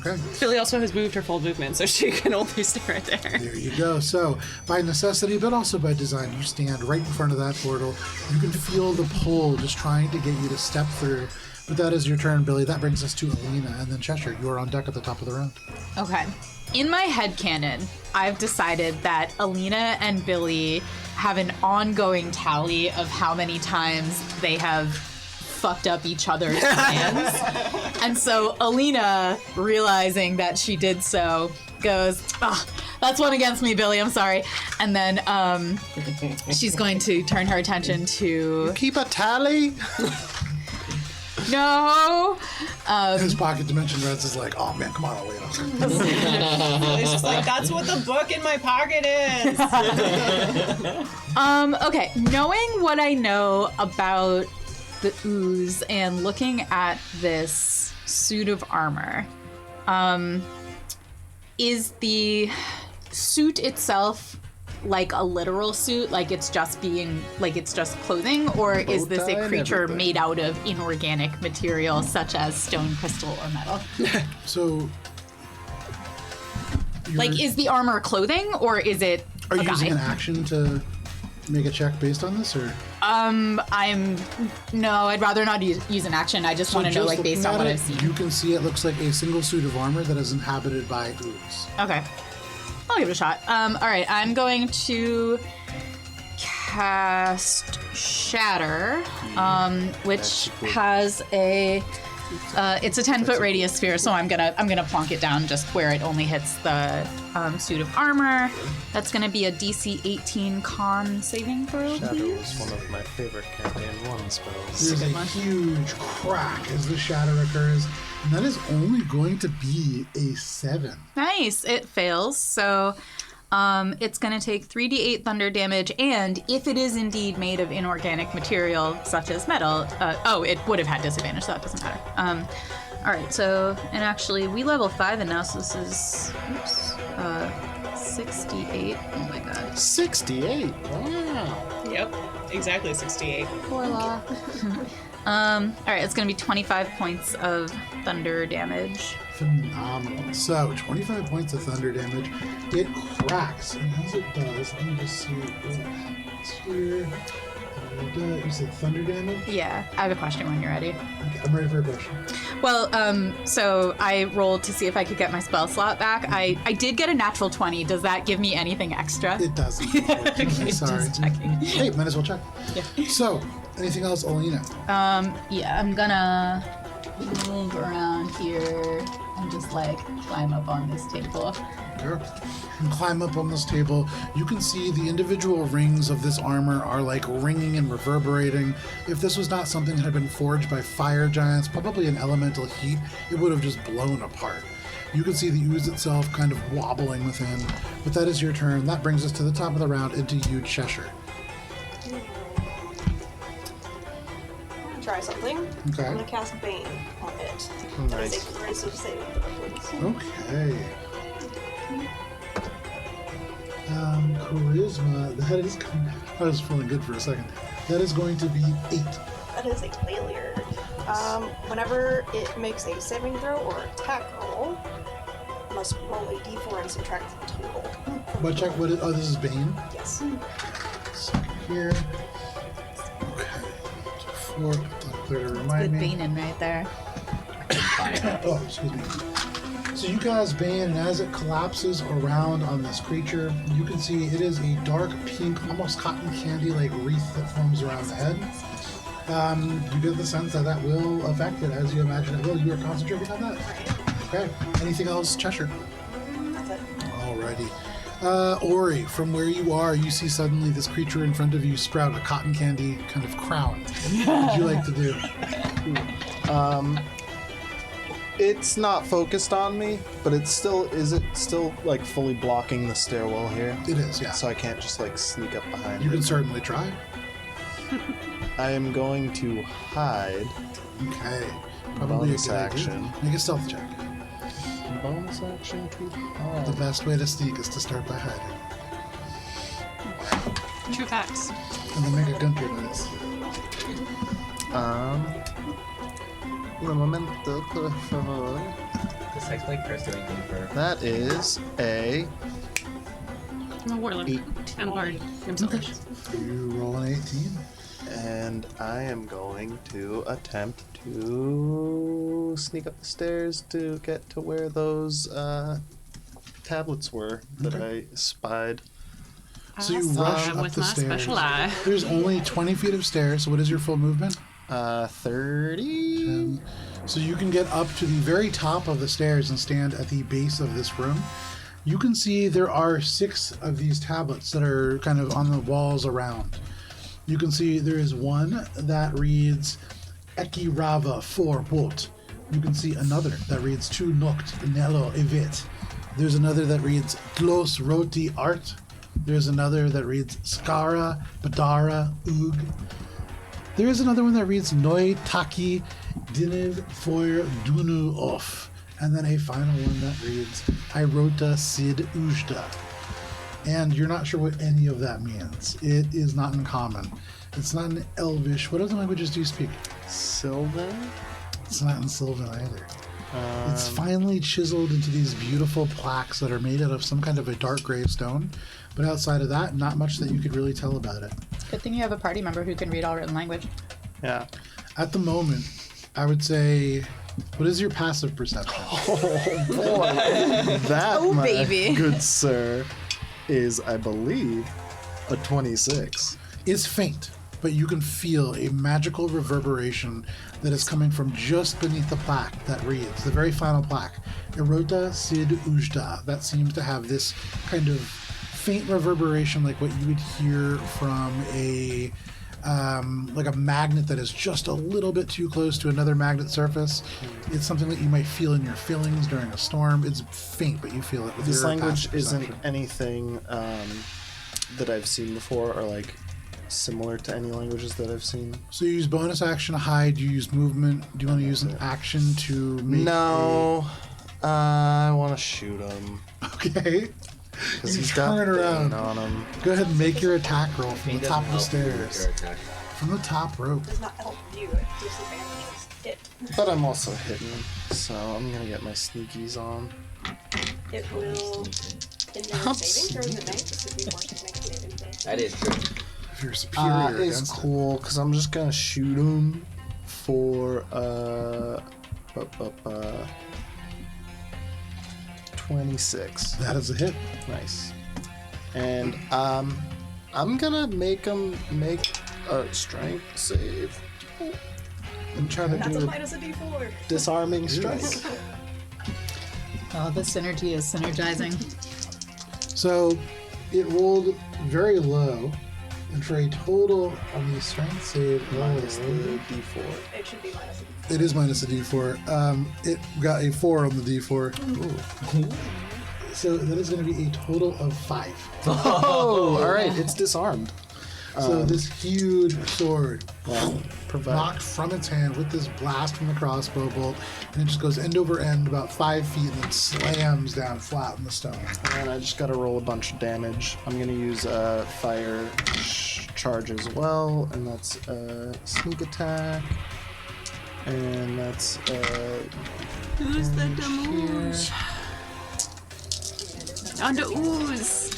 Okay. Billy also has moved her full movement, so she can only stay right there. There you go. So, by necessity, but also by design, you stand right in front of that portal. You can feel the pull just trying to get you to step through. But that is your turn, Billy. That brings us to Alina, and then Cheshire. You are on deck at the top of the round. Okay. In my headcanon, I've decided that Alina and Billy have an ongoing tally of how many times they have fucked up each other's plans. And so Alina, realizing that she did so, goes, "Oh, that's one against me, Billy, I'm sorry." And then she's going to turn her attention to... Keep a tally? No! His pocket dimension Reds is like, oh man, come on, Alina. It's just like, that's what the book in my pocket is. Okay, knowing what I know about the ooze and looking at this suit of armor, is the suit itself like a literal suit, like it's just clothing, or is this tie a and creature everything. made out of inorganic material such as stone, crystal, or metal? So, Like, is the armor clothing, or is it are a you using guy? an action to make a check based on this, or? No, I'd rather not use an action. I just want to know, like, based on what I've seen. You can see it looks like a single suit of armor that is inhabited by ooze. Okay. I'll give it a shot. All right, I'm going to cast Shatter, which has a it's a 10-foot radius sphere, so I'm gonna plonk it down just where it only hits the suit of armor. That's gonna be a DC 18 Con saving throw. Shadow Please. is one of my favorite campaign 1 spells. There's a huge crack as the shatter occurs, and that is only going to be a 7. Nice. It fails. So it's going to take 3d8 thunder damage, and if it is indeed made of inorganic material such as metal, it would have had disadvantage, so that doesn't matter. All right. So, and actually, we level 5 and now, so this is 68. Oh my god. 68. Wow. Yep, exactly 68. Warlock. All right. It's going to be 25 points of thunder damage. Phenomenal. So, 25 points of thunder damage. It cracks, and as it does, let me just see what happens here. You said thunder damage? Yeah. I have a question when you're ready. Okay, I'm ready for a question. Well, so I rolled to see if I could get my spell slot back. I did get a natural 20. Does that give me anything extra? It doesn't. unfortunately. Sorry. Just checking. Hey, might as well check. Yeah. So, anything else, Alina? Yeah, I'm gonna move around here and just like climb up on this table. Sure. And climb up on this table. You can see the individual rings of this armor are like ringing and reverberating. If this was not something that had been forged by fire giants, probably an elemental heat, it would have just blown apart. You can see the ooze itself kind of wobbling within. But that is your turn. That brings us to the top of the round into you, Cheshire. Try something. Okay. I'm gonna cast Bane on it. Nice. It's a persuasive saving throw, please. Okay. Charisma. That is. I was feeling good for a second. That is going to be 8. That is a failure. Whenever it makes a saving throw or attack roll, it must roll a d4 and subtract the total. But check what it. Oh, this is Bane. Yes. Second here. Okay. So 4. Clear to remind Good me. Banin right there. Oh, excuse me. So you cast Bane, and as it collapses around on this creature, you can see it is a dark pink, almost cotton candy-like wreath that forms around the head. You get the sense that that will affect it, as you imagine it will. You are concentrating on that? Okay. Anything else, Cheshire? That's it. Alrighty. Ori, from where you are, you see suddenly this creature in front of you sprout a cotton candy kind of crown. What would you like to do? It's not focused on me, but it's still, is it still like fully blocking the stairwell here? It is, yeah. So I can't just like sneak up behind You it. can certainly try. I am going to hide. Okay. Probably Bonus a good action. idea. Make a stealth check. Bonus action to The hide. best way to sneak is to start by hiding. True facts. And then make a gunter dice. Un momento, por favor. Does Hexblade Curse do anything for... That is a I'm a warlock. Eight. And bard himself. You roll an 18. and I am going to attempt to sneak up the stairs to get to where those tablets were that I spied. So you rush up with the my stairs. special eye. There's only 20 feet of stairs. So what is your full movement? 30. So you can get up to the very top of the stairs and stand at the base of this room. You can see there are 6 of these tablets that are kind of on the walls around. You can see there is one that reads Eki Rava 4 Bot. You can see another that reads Tu Noct Nello Evit. There's another that reads Glos Roti Art. There's another that reads Skara Badara Ug. There is another one that reads Noi Taki Diniv Foir Dunu Off. And then a final one that reads Hirota Sid Ujda. And you're not sure what any of that means. It is not in common. It's not in Elvish. What other languages do you speak? Sylvan? It's not in Sylvan either. It's finely chiseled into these beautiful plaques that are made out of some kind of a dark gray stone. But outside of that, not much that you could really tell about it. Good thing you have a party member who can read all written language. Yeah. At the moment, I would say, what is your passive perception? Oh boy. That, Oh, my baby. good sir, is, I believe, a 26. It's faint, but you can feel a magical reverberation that is coming from just beneath the plaque that reads, the very final plaque, Erota Sid Ujda. That seems to have this kind of faint reverberation like what you would hear from a like a magnet that is just a little bit too close to another magnet surface. It's something that you might feel in your fillings during a storm. It's faint, but you feel it with This your language passive isn't perception. anything that I've seen before or like similar to any languages that I've seen. So you use bonus action to hide, you use movement. Do you want to use an action to make No, I want to shoot him Okay. because You he's got turn the around. thing on him. Go ahead and make your attack roll from Fiend the top of the doesn't help you with stairs. your attack. From the top rope. Does not help you. It disadvantages it. But I'm also hidden, so I'm gonna get my sneakies on. It will. In their I'm saving throws at night, this would be forced to make a saving throw. That is true. If you're superior It's against cool because I'm just gonna shoot him for 26. it. That is a hit. Nice. And I'm gonna make him make a strength save and try to That's a do a minus a d4. disarming strike. Oh, the synergy is synergizing. So it rolled very low, and for a total on the strength save, Minus the roll, d4. It should be minus a d4. it is minus a d4. It got a 4 on the d4. So that is going to be a total of 5. Oh, all right, it's disarmed. So this huge sword Provide. knocked from its hand with this blast from the crossbow bolt, and it just goes end over end about 5 feet and then slams down flat in the stone. And I just gotta roll a bunch of damage. I'm gonna use a fire charge as well, and that's a sneak attack. And that's Who's the here. damage? On the ooze.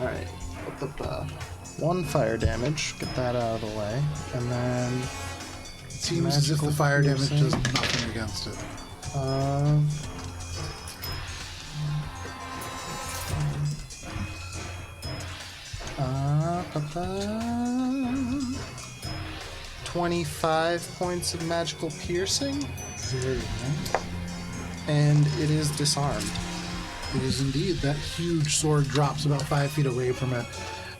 Alright. 1 fire damage. Get that out of the way. And then It seems as if the Magical fire damage piercing. does nothing against it. uh, uh, 25 points of magical piercing, Very nice. and it is disarmed. It is indeed. That huge sword drops about 5 feet away from it.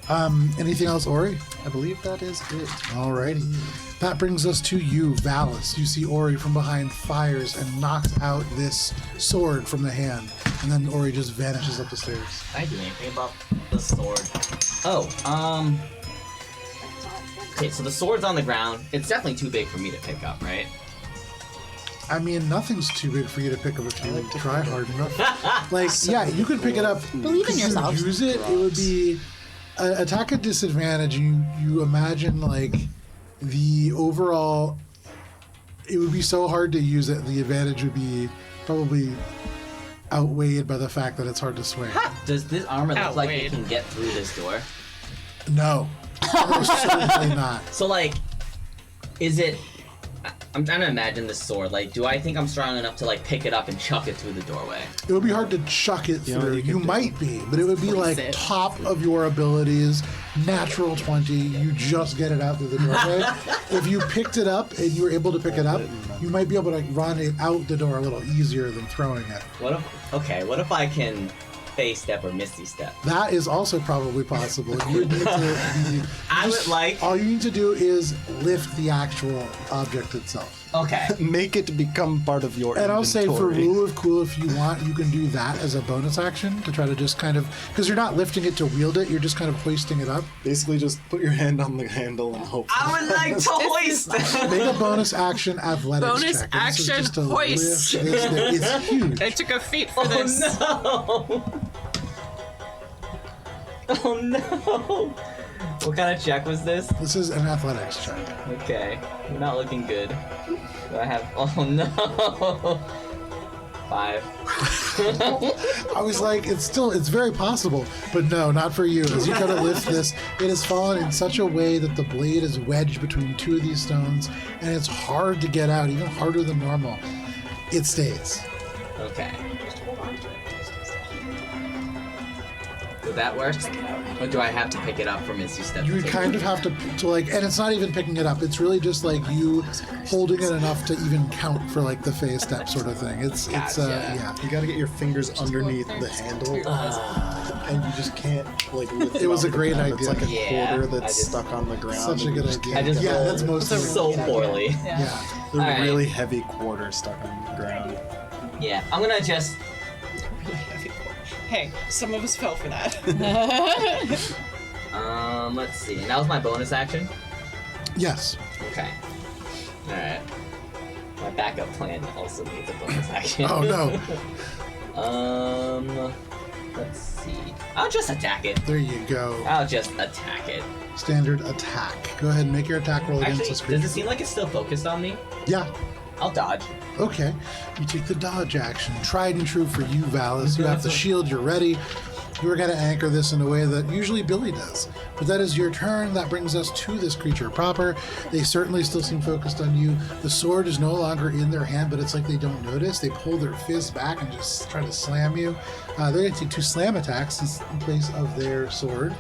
Anything else, Ori? I believe that is it. Alrighty. That brings us to you, Valis. You see Ori from behind fires and knocks out this sword from the hand. And then Ori just vanishes up the stairs. Can I do anything about the sword? Oh, okay, so the sword's on the ground. It's definitely too big for me to pick up, right? I mean, nothing's too big for you to pick up if you try hard enough. Like, yeah, you could pick it up. Believe in If you yourself. use it, it would be attack at disadvantage. You imagine like the overall. It would be so hard to use it. The advantage would be probably outweighed by the fact that it's hard to swing. Does this armor look like it Outweighed. can get through this door? No, certainly not. So, like, is it... I'm trying to imagine this sword. Like, do I think I'm strong enough to, like, pick it up and chuck it through the doorway? It would be hard to chuck it You know what through. you could You do? might be, but it would be like it. top of your abilities, natural 20. You just get it out through the doorway. If you picked it up and you were able to pick it up, you might be able to run it out the door a little easier than throwing it. What if I can phase step or misty step? That is also probably possible. You would need to be, I would like... all you need to do is lift the actual object itself. Okay. Make it become part of your And I'll say for inventory. rule of cool, if you want, you can do that as a bonus action to try to just kind of, because you're not lifting it to wield it, you're just kind of hoisting it up. Basically, just put your hand on the handle and hope. I would like to hoist. Make a bonus action athletics Bonus check. And this is action just to hoist. lift this thing. It's huge. I took a feat for Oh this. no! Oh no! What kind of check was this? This is an athletics check. Okay, we're not looking good. Do I have? Oh no! 5. I was like, it's very possible, but no, not for you. As you try to lift this, it has fallen in such a way that the blade is wedged between two of these stones, and it's hard to get out, even harder than normal. It stays. Okay. Just hold on to it. Would that work? Or do I have to pick it up from Misty Step? You would kind of have to like, and it's not even picking it up. It's really just like you holding it enough to even count for like the phase step sort of thing. It's Gotcha. yeah. You gotta get your fingers underneath the handle, and you just can't like lift It was off a the great ground. It's idea. like a Yeah, quarter I that's just- stuck on the ground. Such a and good you just idea. I just Yeah, rolled that's most of so poorly. Yeah. The Alright. really heavy quarter stuck on the ground. Yeah, I'm gonna just. Hey, some of us fell for that. Let's see. And that was my bonus action. Yes. Okay. All right. My backup plan also needs a bonus action. Oh no. Let's see. I'll just attack it. There you go. I'll just attack it. Standard attack. Go ahead and make your attack roll against Actually, this creature. does it seem like it's still focused on me? Yeah. I'll dodge. Okay. You take the dodge action. Tried and true for you, Valis. You have the shield. You're ready. You were going to anchor this in a way that usually Billy does. But that is your turn. That brings us to this creature proper. They certainly still seem focused on you. The sword is no longer in their hand, but it's like they don't notice. They pull their fist back and just try to slam you. They're going to take 2 slam attacks in place of their sword.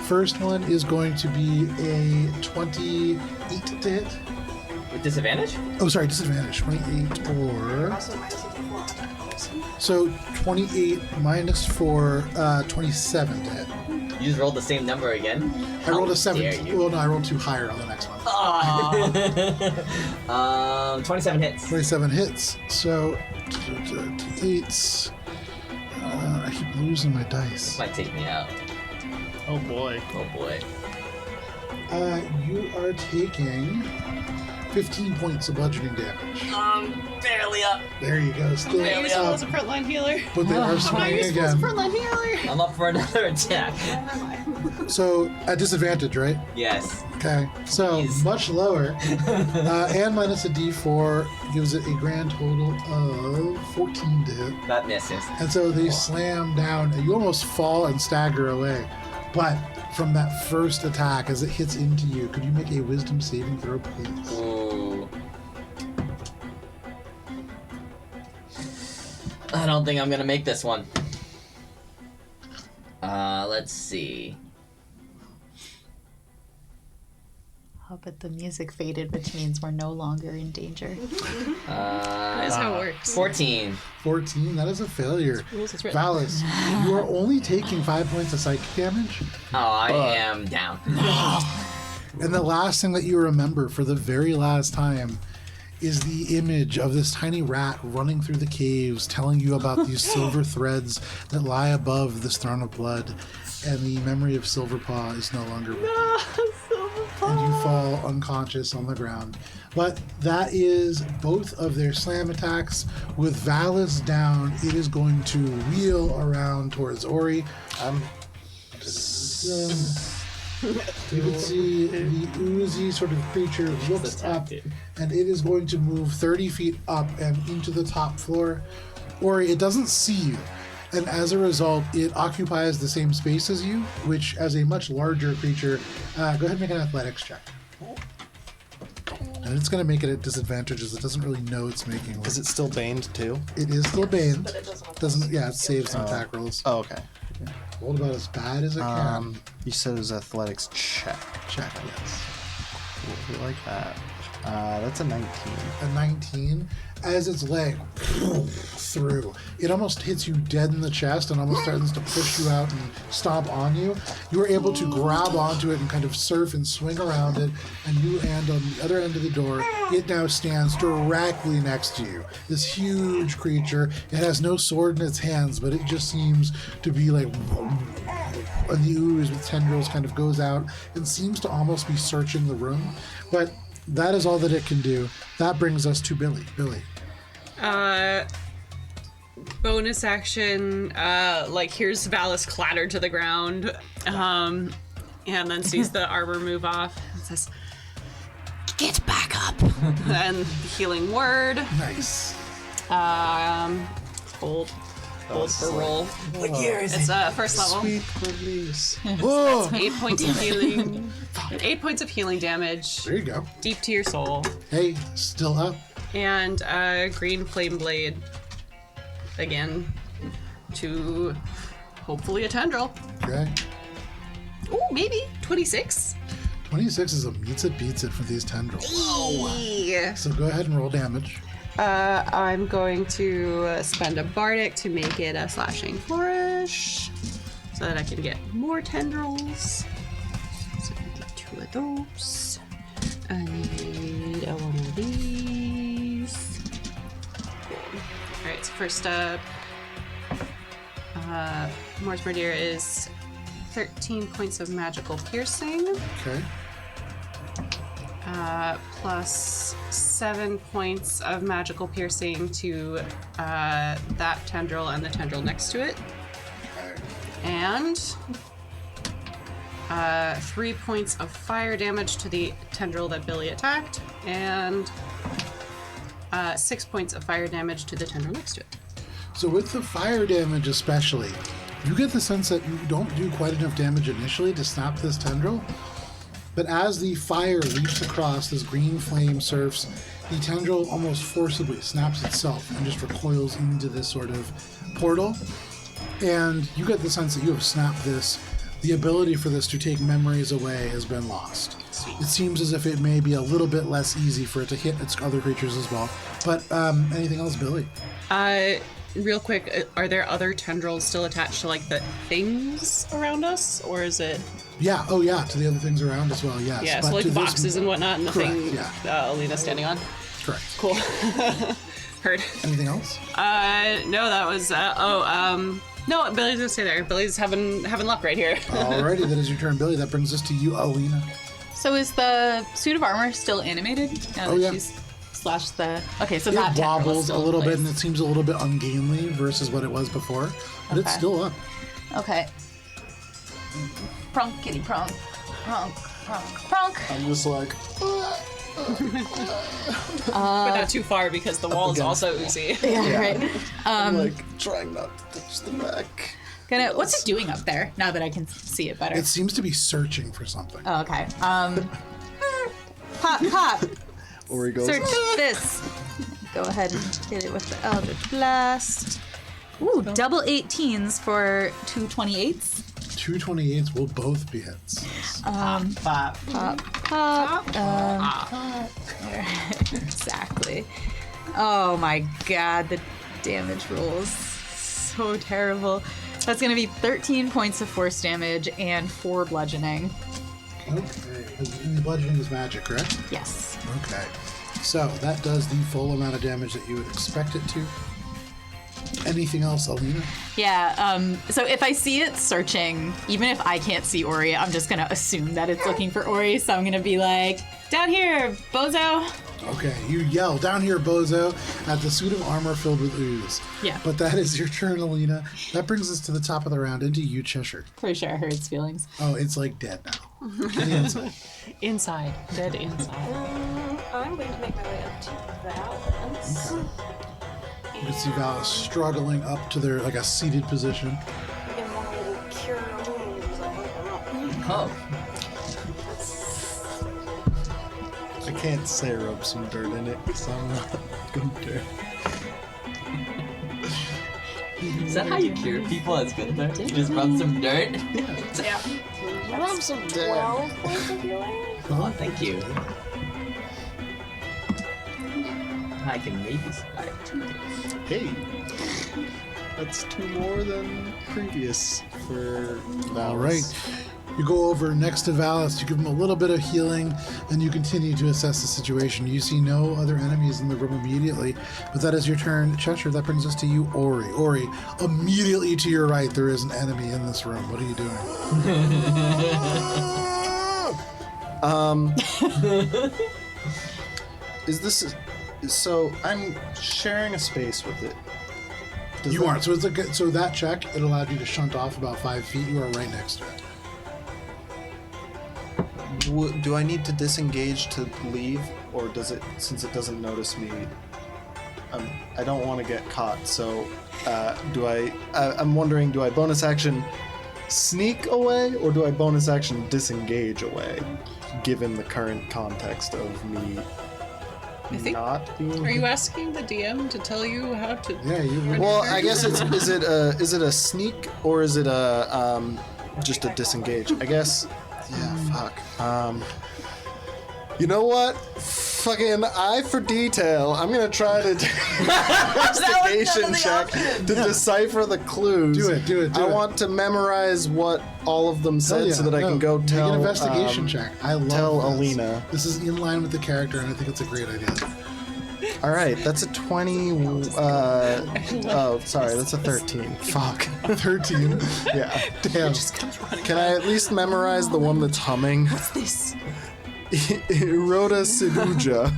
First one is going to be a 28 to hit. With disadvantage? Oh, sorry, disadvantage. 28 or... Also minus a d4 on attack rolls. So 28 minus 4, 27 to hit. You just rolled the same number again? I rolled a How dare 7. you. Well, no, I rolled 2 higher on the next one. Aw. 27 hits. 27 hits. So 8. I keep losing my dice. Might take me out. Oh boy. Oh boy. You are taking 15 points of bludgeoning damage. Barely up. There you go. Still Barely Useful up, as a frontline healer. but they are swinging again. Frontline healer. I'm up for another attack. So at disadvantage, right? Yes. Okay, so Jeez. much lower. And minus a d4 gives it a grand total of 14 to hit. That misses. And so they slam down, and you almost fall and stagger away. But from that first attack, as it hits into you, could you make a wisdom saving throw, please? Ooh. I don't think I'm gonna make this one. Let's see. Oh, but the music faded, which means we're no longer in danger. That's how it works. 14. 14, that is a failure. Rules is written. Valis, you are only taking 5 points of psychic damage. Oh, I am down. And the last thing that you remember for the very last time is the image of this tiny rat running through the caves, telling you about these silver threads that lie above this throne of blood. And the memory of Silverpaw is no longer with you. And you fall unconscious on the ground. But that is both of their slam attacks. With Valis down, it is going to wheel around towards Ori. You can see the oozy sort of creature looks up, and it is going to move 30 feet up and into the top floor. Ori, it doesn't see you. And as a result, it occupies the same space as you, which, as a much larger creature, go ahead and make an athletics check. And it's going to make it at disadvantage as it doesn't really know it's making one. Is it still baned too? It is still baned. But it doesn't. Doesn't, yeah, it saves some attack rolls. Oh, okay. Rolled about as bad as it can. You said it was athletics check. Check, yes. Cool. We like that. That's a 19. A 19. As its leg through, it almost hits you dead in the chest and almost starts to push you out and stomp on you. You are able to grab onto it and kind of surf and swing around it, and you land on the other end of the door. It now stands directly next to you. This huge creature. It has no sword in its hands, but it just seems to be like, and the ooze with tendrils kind of goes out and seems to almost be searching the room. But that is all that it can do. That brings us to Billy. Billy. Bonus action, here's Valis clattered to the ground, and then sees the armor move off and says, "Get back up!" And the healing word. Nice. Hold for roll. What year is it? It's first level. Sweet release. Whoa! 8 points of healing. 8 points of healing damage. There you go. Deep to your soul. Hey, still up. And green flame blade. Again. To hopefully a tendril. Okay. Ooh, maybe. 26. 26 is a meets it, beats it for these tendrils. Yeah. So go ahead and roll damage. I'm going to spend a bardic to make it a slashing flourish. So that I can get more tendrils. So I can get 2 of those. I need one of these. Alright, so first up, Morse Murder is 13 points of magical piercing, Okay. plus 7 points of magical piercing to that tendril and the tendril next to it, and 3 points of fire damage to the tendril that Billy attacked, and 6 points of fire damage to the tendril next to it. So with the fire damage especially, you get the sense that you don't do quite enough damage initially to snap this tendril. But as the fire leaps across, this green flame surfs, the tendril almost forcibly snaps itself and just recoils into this sort of portal. And you get the sense that you have snapped this. The ability for this to take memories away has been lost. It seems as if it may be a little bit less easy for it to hit its other creatures as well. But anything else, Billy? Real quick, are there other tendrils still attached to like the things around us, or is it? Yeah, oh yeah, to the other things around as well, yes. Yeah, But so like to this- boxes and whatnot, and the Correct, thing Alina's standing on. Correct. Cool. Heard. Anything else? No, that was. No, Billy's gonna stay there. Billy's having luck right here. Alrighty, that is your turn, Billy. That brings us to you, Alina. So is the suit of armor still animated? Now that yeah. she's slashed the. Okay, so that It tendril is wobbles still a in little bit place. and it seems a little bit ungainly versus what it was before, but it's Okay. still up. Okay. Prunk, kitty, prunk. Prunk, prunk, prunk. I'm just like, But not too far because the wall is also oozy. Yeah, right. like trying not to touch the back. What's it doing up there? Now that I can see it better. It seems to be searching for something. Oh, okay. Pop. Or he goes, Search this. Go ahead and hit it with the Eldritch Blast. Ooh, double 18s for 2 28s. 2 28s will both be hits. Pop. Exactly. Oh my god, the damage rolls. So terrible. That's gonna be 13 points of force damage and 4 bludgeoning. Okay. And the bludgeoning is magic, correct? Yes. Okay. So that does the full amount of damage that you would expect it to. Anything else, Alina? Yeah, so if I see it searching, even if I can't see Ori, I'm just gonna assume that it's looking for Ori, so I'm gonna be like, down here, bozo! Okay, you yell, down here, bozo, at the suit of armor filled with ooze. Yeah. But that is your turn, Alina. That brings us to the top of the round, into you, Cheshire. Pretty sure I hurt its feelings. Oh, it's like dead now. Get the inside. Inside. Dead inside. I'm going to make my way up to Valence. You can see Val is struggling up to their, like, a seated position. Again, want a little cure wounds. I hope. Oh. I can't say rub some dirt in it because I'm not good dirt. Is that how you cure people as good dirt? You just rub some dirt? Rub some dirt. 12 points of healing. Oh, thank you. I can maybe survive 2 days. Hey, that's 2 more than previous for Valence. All right. You go over next to Valus, you give him a little bit of healing, and you continue to assess the situation. You see no other enemies in the room immediately, but that is your turn. Cheshire, that brings us to you, Ori. Ori, immediately to your right, there is an enemy in this room. What are you doing? Is this... So, I'm sharing a space with it. Does You that- aren't. So it's like, so that check, it allowed you to shunt off about 5 feet. You are right next to it. Do I need to disengage to leave, or does it, since it doesn't notice me, I don't want to get caught, so I'm wondering, do I bonus action sneak away, or do I bonus action disengage away, given the current context of me think- not being... Are you asking the DM to tell you how to? Yeah, you. Well, I guess is it a sneak, or is it a just a disengage? I guess. Yeah, fuck. You know what? Fucking eye for detail. I'm gonna try to do an investigation check to decipher the clues. Do it. I want to memorize what all of them said so that I can go tell. Make an investigation check. I love tell this. Alina. This is in line with the character, and I think it's a great idea. All right, that's a 20. Oh, sorry, that's a 13. Fuck. 13. Yeah. Damn. Can I at least memorize the one that's humming? What's this? Rhoda Siduja.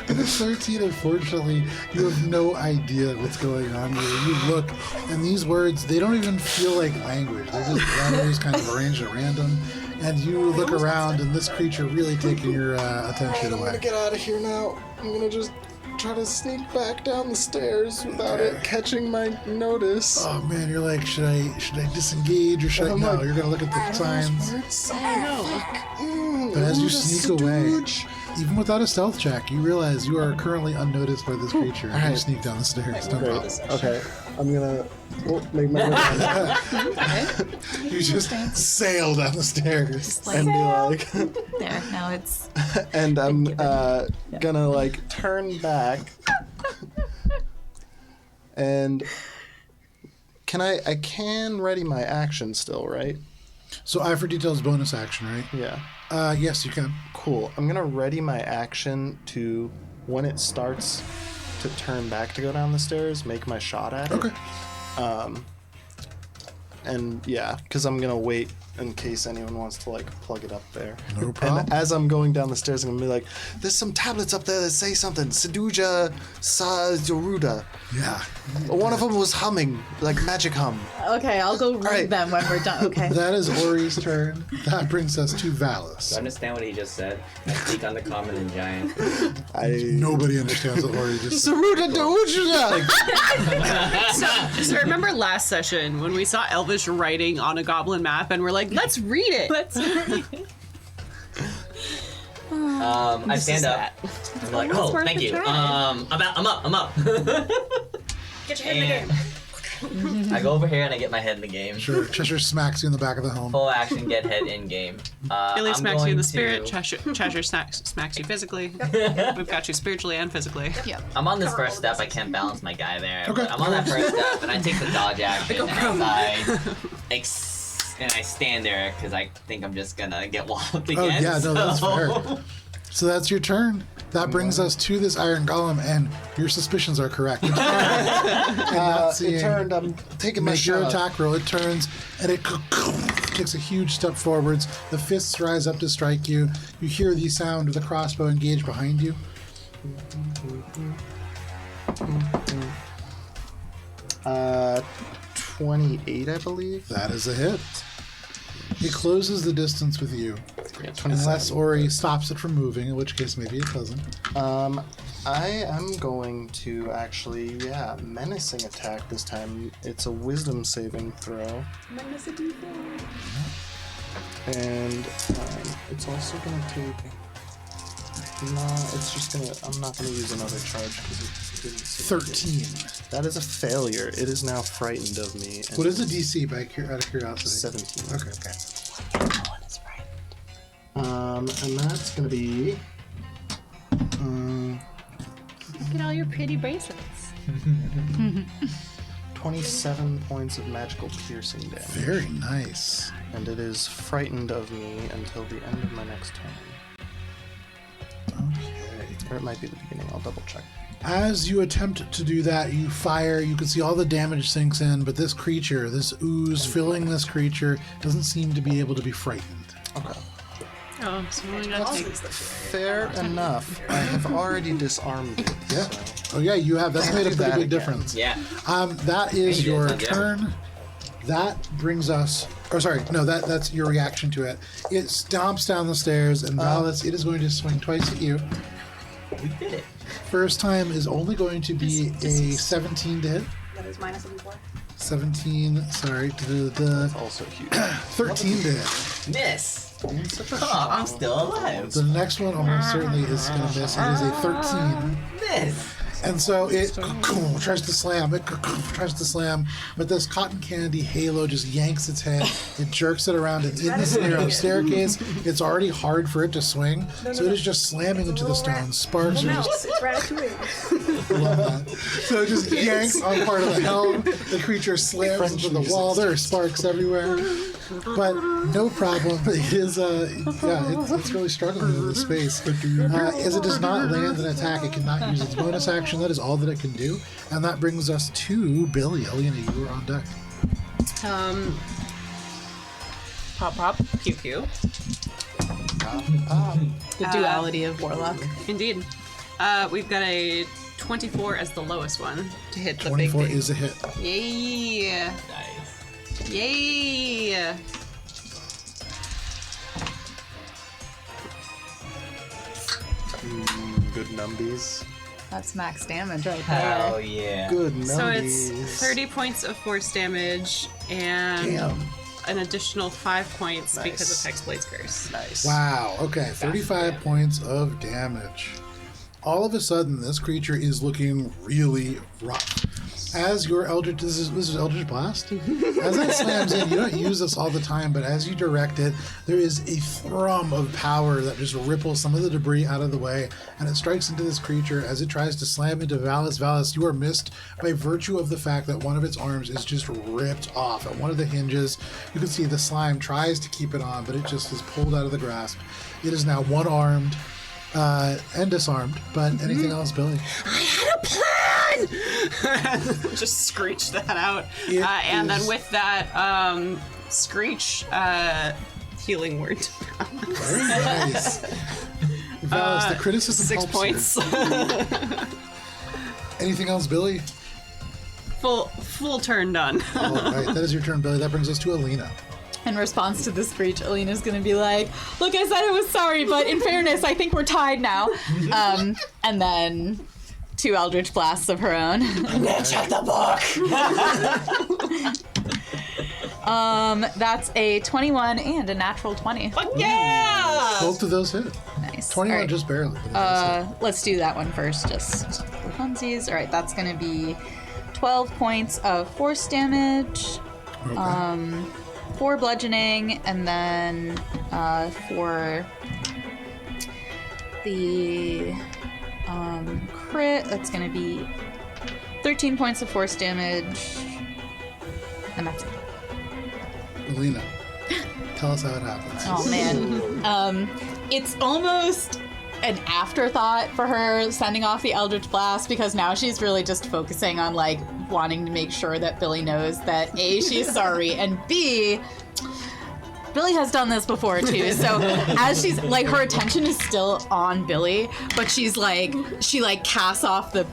At 13, unfortunately, you have no idea what's going on here. You look, and these words, they don't even feel like language. They're just letters kind of arranged at random. And you look around, and this creature really taking your attention I'm away. gonna get out of here now. I'm gonna just try to sneak back down the stairs without it catching my notice. Oh man, you're like, should I disengage or should I? I'm No, like, you're gonna look at the signs. Mm, But as you Rhoda sneak away, Siduja. even without a stealth check, you realize you are currently unnoticed by this creature. And you Alright. sneak down the stairs. No Great. problem. Okay, I'm gonna make my way down You just sail down the stairs. and be like, There, now it's... and I'm gonna like turn back and I can ready my action still, right? So eye for detail is bonus action, right? Yeah. Yes, you can. Cool. I'm gonna ready my action to, when it starts to turn back to go down the stairs, make my shot at Okay. it. And yeah, because I'm gonna wait in case anyone wants to like plug it up there. No problem. And as I'm going down the stairs, I'm gonna be like, "There's some tablets up there that say something. Siduja Sa Zoruda. Yeah. One of them was humming, like magic hum." Okay, I'll go read right. them when we're done, okay? That is Ori's turn. That brings us to Do Valus. I understand what he just said? I speak on the common and giant. Nobody understands what Ori just said. Saruda Doja. So remember last session when we saw Elvish writing on a goblin map and we're like, let's read it. Let's read it. I stand up. I'm like, oh, worth thank a you. try. I'm up. Get your head in the game. I go over here and I get my head in the game. Sure. Cheshire smacks you in the back of the helm. Full action, get head in game. Billy I'm smacks you in going the spirit. to- Cheshire smacks you physically. We've got you spiritually and physically. Yep. I'm on this first step. I can't balance my guy there. Okay. But I'm on that first step, and I take the dodge action, and I stand there because I think I'm just gonna get walloped again. Oh yeah, no, that's so- fair. So that's your turn. That brings us to this iron golem, and your suspicions are correct. It turned. I'm taking my Make your shot. attack roll. It turns, and it takes a huge step forwards. The fists rise up to strike you. You hear the sound of the crossbow engaged behind you. 28, I believe. That is a hit. It closes the distance with you, unless Ori stops it from moving, in which case maybe it doesn't. I am going to actually, menacing attack this time. It's a wisdom saving throw. And it's also going to take. No, it's just going to. I'm not going to use another charge because it didn't seem to 13. That is a failure. It is now frightened of me. And What is the DC out of curiosity? 17. Okay. And that's going to be. Look at all your pretty bracelets. 27 points of magical piercing damage. Very nice. And it is frightened of me until the end of my next turn. Okay. Or it might be the beginning. I'll double check. As you attempt to do that, you fire. You can see all the damage sinks in, but this creature, this ooze filling this creature, doesn't seem to be able to be frightened. Okay. Oh, so we're gonna take. Fair enough. I have already disarmed it. Yeah. So. Oh yeah, you have. That's made a Do pretty that big again. difference. Yeah. That is You your did, yeah. turn. That brings us. Or sorry, no, that's your reaction to it. It stomps down the stairs, and Valis, it is going to swing twice at you. We did it. First time is only going to be a 17 to hit. That is minus 74. 17. Sorry, the Also huge. 13 to hit. Miss. Oh, I'm still alive. The next one almost certainly is going to miss. It is a 13. Miss. And so it tries to slam. It tries to slam, but this cotton candy halo just yanks its head. It jerks it around, and in this narrow staircase, it's already hard for it to swing. So it is just slamming into the stone. Sparks are just Mouse, it's Ratatouille. love that. So it just yanks on part of the helm. The creature slams into the wall. There are sparks everywhere. But no problem. It is, it's really struggling in this space. As it does not land an attack, it cannot use its bonus action. That is all that it can do. And that brings us to Billy. Elena, you are on deck. Pop, pop, pew, pew. The duality of Warlock. Indeed. We've got a 24 as the lowest one to hit the big 24 thing. is a hit. Yay! Nice. Yay! Good numbies. That's max damage right Hell there. yeah. Good So numbies. it's 30 points of force damage and Damn. an additional 5 points Nice. because of Hexblade's Curse. Nice. Wow. Okay. 35 points of damage. All of a sudden, this creature is looking really rough. As your Eldritch, this is Eldritch Blast. As that slams in, you don't use this all the time, but as you direct it, there is a thrum of power that just ripples some of the debris out of the way, and it strikes into this creature as it tries to slam into Valis. Valis, you are missed by virtue of the fact that one of its arms is just ripped off at one of the hinges. You can see the slime tries to keep it on, but it just is pulled out of the grasp. It is now one-armed and disarmed, but anything else, Billy? Just screech that out. It And then is- with that, screech healing word. Very nice. Valis, the criticism 6 helps points. you. Anything else, Billy? full turn done. All right, that is your turn, Billy. That brings us to Alina. In response to the screech, Alina's gonna be like, "Look, I said I was sorry, but in fairness, I think we're tied now." And then 2 Eldritch Blasts of her own. Check the book. That's a 21 and a natural 20. Fuck yeah! Both of those hit. Nice. 21 All right. just barely. But it does hit. Let's do that one first, just for funsies. All right, that's gonna be 12 points of force damage, Okay. 4 bludgeoning, and then for the crit, that's going to be 13 points of force damage, and that's it. Alina, tell us how it happens. Oh man. It's almost an afterthought for her sending off the Eldritch Blast because now she's really just focusing on like wanting to make sure that Billy knows that A, she's sorry, and B, Billy has done this before too. So as she's like, her attention is still on Billy, but she's like, she like casts off the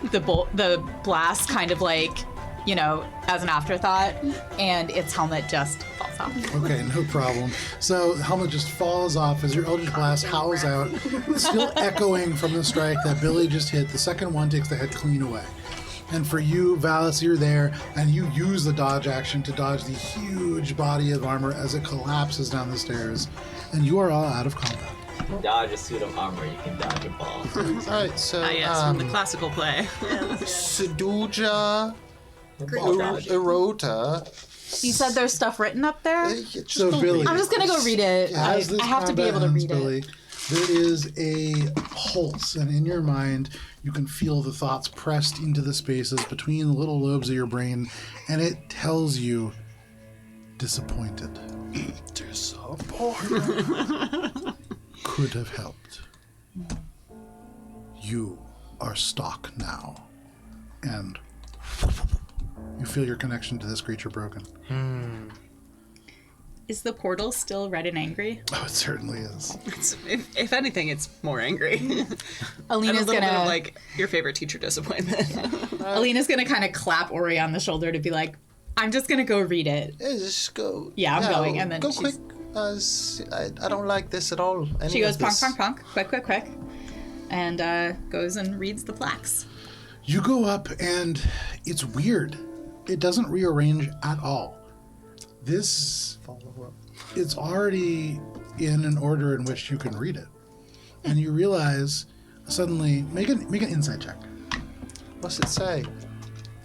blast kind of like, you know, as an afterthought, and its helmet just falls off. Okay, no problem. So the helmet just falls off as your Eldritch Blast howls out, still echoing from the strike that Billy just hit. The second one takes the head clean away. And for you, Valis, you're there, and you use the dodge action to dodge the huge body of armor as it collapses down the stairs, and you are all out of combat. Dodge a suit of armor, you can dodge a ball. Alright, so Ah, yes, from the classical play. Suduja, Ball dodge. Erota. You said there's stuff written up there? So Billy, I'm just gonna go read it. as this I have to be able combat to ends, read Billy, it. there is a pulse, and in your mind, you can feel the thoughts pressed into the spaces between the little lobes of your brain, and it tells you, disappointed. Could have helped. You are stock now. And you feel your connection to this creature broken. Is the portal still red and angry? Oh, it certainly is. If anything, it's more angry. And a Alina's little bit gonna of like your favorite teacher disappointment. Alina's gonna kind of clap Ori on the shoulder to be like, I'm just gonna go read it. Yeah, just go. Yeah, I'm going, and then go she's- quick. I don't like this at all. She goes punk, quick, and goes and reads the plaques. You go up and it's weird. It doesn't rearrange at all. This, it's already in an order in which you can read it. And you realize suddenly, make an insight check. What's it say?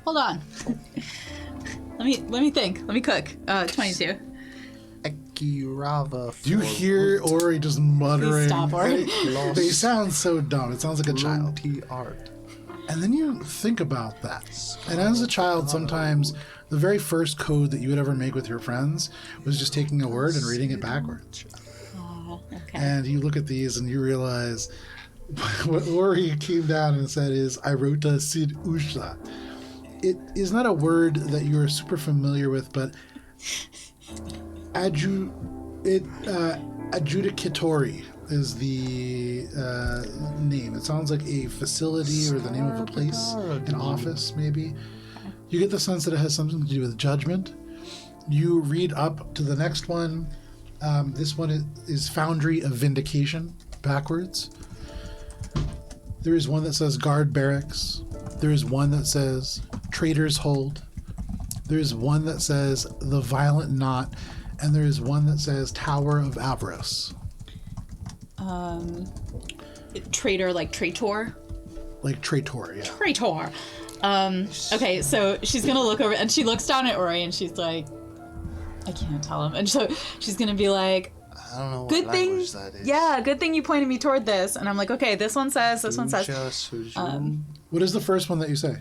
Hold on. Let me think. Let me cook. 22. Ekirava. Do you hear Ori just muttering? Please stop, Ori. They sound so dumb. It sounds like a child. art. And then you think about that. And as a child, sometimes the very first code that you would ever make with your friends was just taking a word and reading it backwards. Okay. And you look at these and you realize what Ori came down and said is Irota Sid Ushla. It is not a word that you are super familiar with, but adjudicatori is the name. It sounds like a facility or the name of a place, an office maybe. You get the sense that it has something to do with judgment. You read up to the next one. This one is Foundry of Vindication, backwards. There is one that says Guard Barracks. There is one that says Trader's Hold. There is one that says The Violent Knot. And there is one that says Tower of Avarice. Traitor, like traitor? Like Traitor, yeah. Traitor. Okay, so she's gonna look over, and she looks down at Ori, and she's like, I can't tell him. And so she's gonna be like, I don't know what good thing, language that is. yeah, good thing you pointed me toward this. And I'm like, okay, this one says. What is the first one that you say?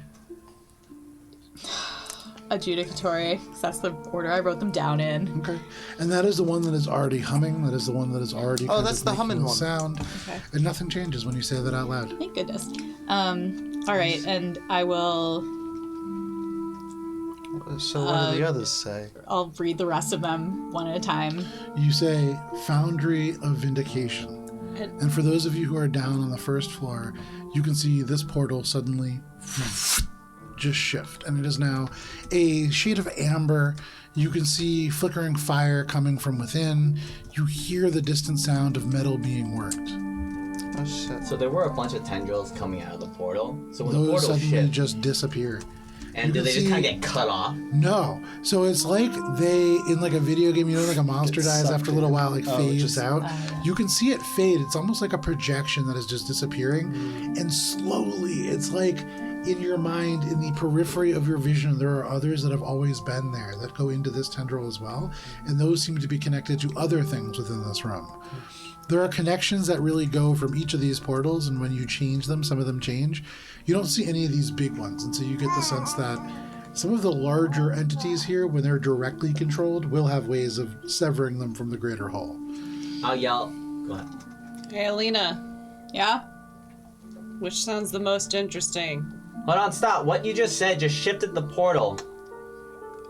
Adjudicatory, 'cause that's the order I wrote them down in. Okay. And that is the one that is already humming. That is the one that is already kind that's of the making humming a one. sound. Okay. And nothing changes when you say that out loud. Thank goodness. All right, and I will. So what do the others say? I'll read the rest of them one at a time. You say Foundry of Vindication. And for those of you who are down on the first floor, you can see this portal suddenly just shift. And it is now a shade of amber. You can see flickering fire coming from within. You hear the distant sound of metal being worked. Oh shit. So there were a bunch of tendrils coming out of the portal. So when the Those portal suddenly shifts, just disappear. and you do can they just kind see- of get cut off? No. So it's like they, in like a video game, you know, like a monster Gets dies sucked after a little in. while, like Oh, fades just- out. You can see it fade. It's almost like a projection that is just disappearing. And slowly, it's like in your mind, in the periphery of your vision, there are others that have always been there that go into this tendril as well, and those seem to be connected to other things within this room. There are connections that really go from each of these portals, and when you change them, some of them change. You don't see any of these big ones, and so you get the sense that some of the larger entities here, when they're directly controlled, will have ways of severing them from the greater whole. I'll yell. Go ahead. Hey, Alina, Yeah? which sounds the most interesting? Hold on, stop. What you just said just shifted the portal.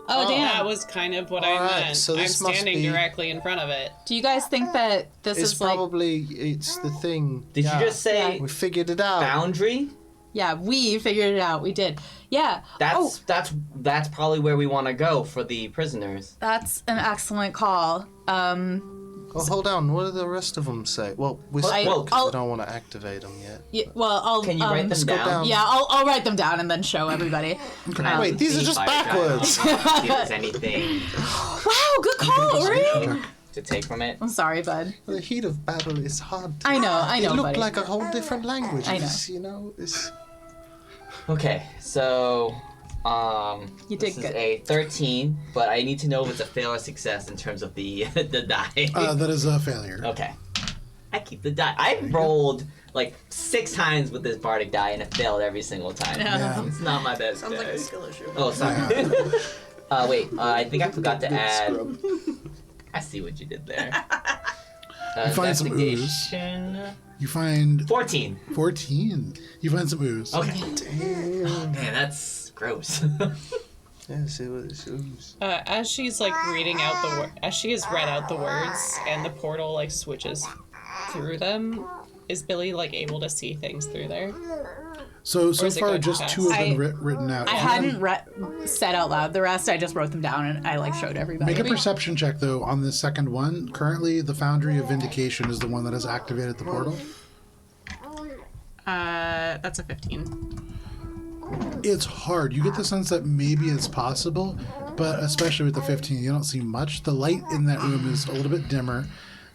Oh, damn. That was kind of what I Alright, meant. so I'm this must standing be- directly in front of it. Do you guys think that this It's is like... probably it's the thing. Did Yeah. you just say We figured it out. boundary? Yeah, we figured it out. We did. Yeah. Oh, That's probably where we want to go for the prisoners. that's an excellent call. Oh, hold on. What do the rest of them say? Well, we Well, I don't want to activate them yet. Yeah, well, I'll... Can you write them go down? down. Yeah, I'll write them down and then show everybody. Can I Wait, these are see just fire giant backwards. See if there's anything Wow, good call, Ori! to take from it. I'm sorry, bud. The heat of battle is hard. I know, It looked buddy. like a whole different language. I know. It's, you know, it's... Okay, so You this did is good. a 13, but I need to know if it's a fail or success in terms of the the die. That is a failure. Okay. I keep the die. I rolled like 6 times with this bardic die and it failed every single time. Yeah. It's not my best Sounds like die. a skill issue. Oh, sorry. Wait, I think I forgot to add. I see what you did there. You find some ooze. Investigation. You find 14. 14. You find some ooze. Okay. Man, that's gross. Yes, it was. As she's like reading out as she has read out the words and the portal like switches through them, is Billy like able to see things through there? So Or is it far, going just fast? 2 have been I- written out. I hadn't said out loud. The rest, I just wrote them down and I like showed everybody. Make a perception check, though, on the second one. Currently, the Foundry of Vindication is the one that has activated the portal. That's a 15. It's hard. You get the sense that maybe it's possible, but especially with the 15, you don't see much. The light in that room is a little bit dimmer.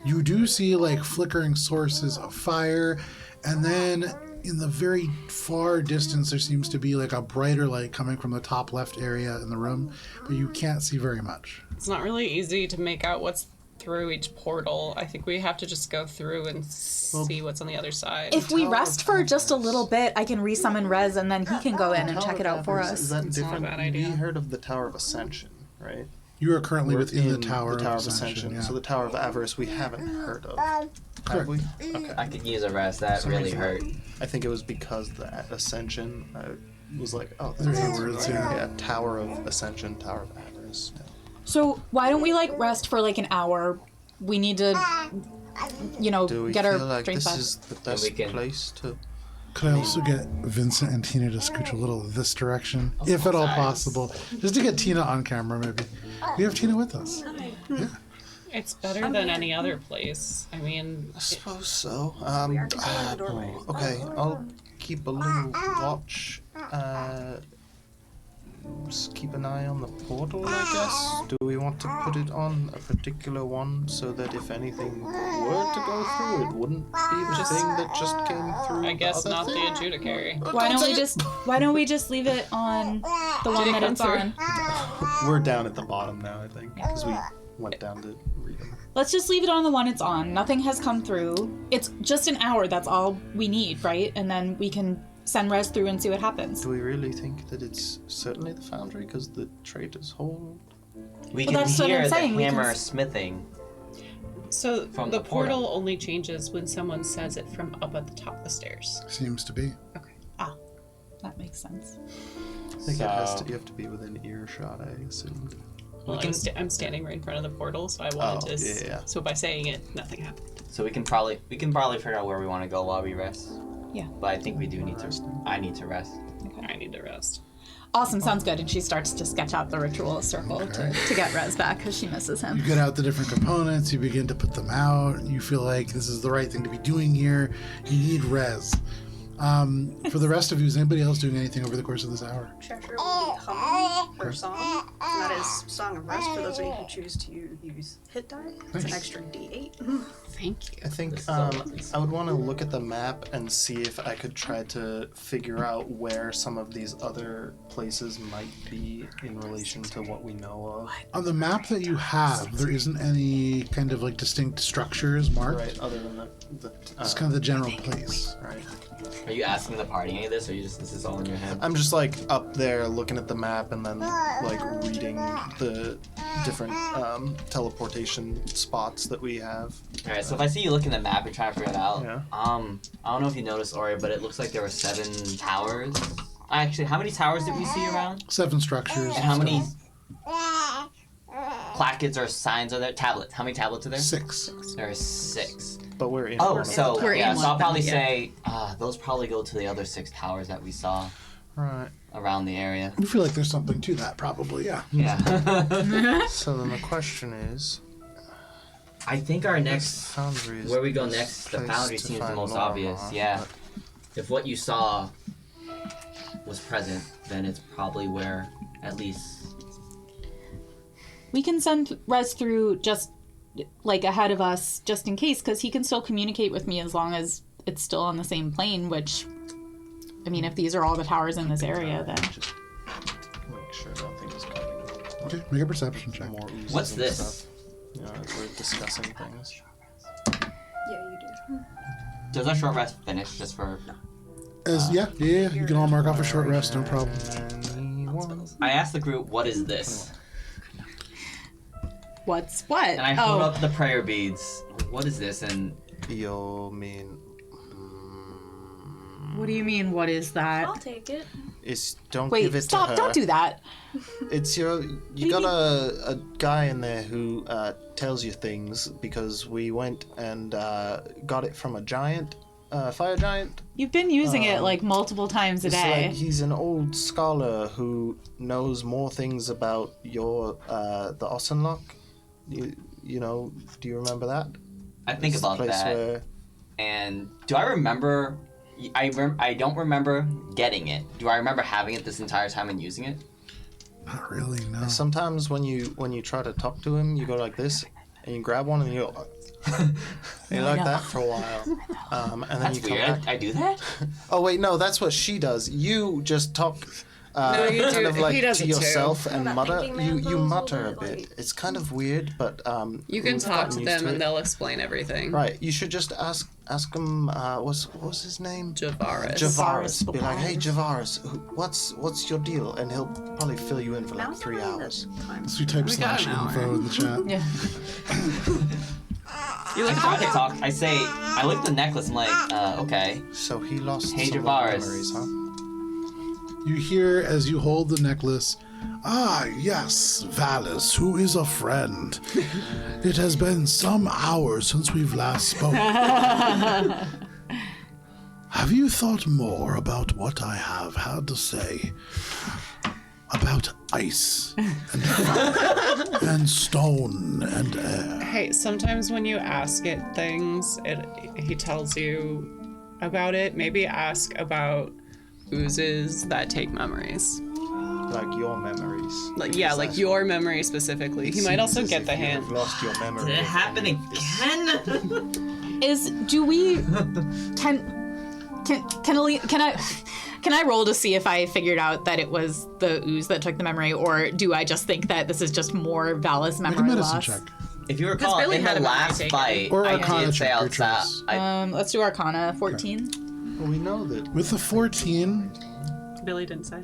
You do see, like, flickering sources of fire, and then in the very far distance, there seems to be, like, a brighter light coming from the top left area in the room, but you can't see very much. It's not really easy to make out what's through each portal. I think we have to just go through and see what's on the other side. If we rest for just a little bit, I can resummon Rez and then he can go in and check it out for Is us. that It's not a different? bad idea. We heard of the Tower of Ascension, right? You are currently We're within the in Tower of of Ascension. Yeah. So the Tower of Avarice we haven't heard of. Have we? Okay. I could use a rest. That Some really reason. hurt. I think it was because the Ascension was like, oh, They're that's words, right. yeah. Tower of Ascension, Tower of Avarice. So why don't we like rest for like an hour? We need to, Do we get feel our like drinks this back. is the best we can- place to? Could I also get Vincent and Tina to scooch a little this direction, if at all possible? Just to get Tina on camera, maybe. We have Tina with us. Yeah. It's better than any other place. I mean, I suppose so. are just in the doorway. Okay, I'll keep a little watch. Just keep an eye on the portal, I guess. Do we want to put it on a particular one so that if anything were to go through, it wouldn't be the thing that just came through? I guess the other not the thing? adjudicary. Why don't we just leave it on the one that it's on? We're down at the bottom now, I think, because we went down to read them. Let's just leave it on the one it's on. Nothing has come through. It's just an hour. That's all we need, right? And then we can send Rez through and see what happens. Do we really think that it's certainly the Foundry because the traders hold? We Well, can that's what I'm hear the saying, we can hammer s- smithing. So From the the portal. portal only changes when someone says it from up at the top of the stairs. Seems to be. Okay. That makes sense. I think it has to. You have to be within earshot, I assume. Well, I'm standing right in front of the portal, so I wanted Oh, to. yeah. So by saying it, nothing happened. So we can probably figure out where we want to go while we rest. Yeah. But I think we do need to. I need to rest. I need to rest. Awesome, sounds good. And she starts to sketch out the ritual circle to get Rez back because she misses him. You get out the different components, you begin to put them out, you feel like this is the right thing to be doing here. You need res. For the rest of you, is anybody else doing anything over the course of this hour? Cheshire will be humming her song. Isn't that is Song of Rest for those of you who choose to use hit die. It's an extra D8. Thank you. I think This is a lovely I would want to look at the map and see if I could try to figure out where some of these other places might be in relation to what we know of. On the map that you have, there isn't any kind of like distinct structures marked. Right, other than the It's kind of the general place. right. Are you asking the party any of this, or this is all in your head? I'm just like up there looking at the map and then like reading the different teleportation spots that we have. All right, so if I see you looking at the map, you're trying to figure it out. Yeah. I don't know if you noticed, Ori, but it looks like there were 7 towers. Actually, how many towers did we see around? 7 structures. And how many plackets or signs are there? Tablets. How many tablets are there? 6. There are 6. But we're in. Oh, one of so them. We're in yeah, one so I'll of them, probably yeah. say those probably go to the other 6 towers that we saw Right. around the area. I feel like there's something to that, probably, yeah. Yeah. So then the question is, I think our next Foundry is where we go the next, the place foundry to seems the find most more, obvious. huh? Yeah. But If what you saw was present, then it's probably where at least. We can send Rez through just like ahead of us just in case, because he can still communicate with me as long as it's still on the same plane, which, I mean, if these are all the towers in this area, then... Just make sure nothing is coming. Okay, make a perception check. More oozes What's and this? Stuff. Yeah, we're discussing things. Yeah, you do. Does our short rest finish just for? Yeah, you can all mark off a short rest, no problem. I asked the group, "What is this?" What's what? And I hold up the prayer beads. What is this? And You mean What do you mean, what is that? I'll take it. it's don't Wait, give it stop, to her. don't do that. It's you got a guy in there who tells you things because we went and got it from a giant, fire giant. You've been using it like multiple times a It's day. like he's an old scholar who knows more things about your the Ossenlock. You know, do you remember that? I think It's the about place that. where- And do I remember? I don't remember getting it. Do I remember having it this entire time and using it? Not really, no. Sometimes when you try to talk to him, you go like this, and you grab one, and you go, you like that for a while, and then That's you come weird. back. I do that. Oh wait, no, that's what she does. You just talk. you kind do- of like he does to it too. yourself and That mutter. thinking man You goes a mutter a little bit. bit, like- It's kind of weird, but You can we've talk gotten to used them it. and they'll explain everything. Right, you should just ask them. What's his name? Javaris. Javaris. the Be like, hey, Javaris. Javaris, what's your deal? And he'll probably fill you in for like Now's 3 not really the hours. time. So you type We got slash an hour. info in the chat. Yeah. You like I talk. I say. I look at the necklace. I'm like, okay. So he lost Hey, some Javaris. memories, huh? You hear as you hold the necklace, "Ah, yes, Valis, who is a friend. It has been some hours since we've last spoken. Have you thought more about what I have had to say about ice and fire and stone and air?" Hey, sometimes when you ask it things, he tells you about it. Maybe ask about oozes that take memories. Like your memories. Like yeah, like your memory specifically. He might also get the hint. You've lost your memory. Did it of happen any of this. again? Can I roll to see if I figured out that it was the ooze that took the memory, or do I just think that this is just more Valis Make a memory medicine loss? check. If you recall, Billy in had the a memory last taken. fight, Or I Arcana did say check, your outside. choice. Let's do Arcana 14. Well, we know that. With the 14, Billy didn't say.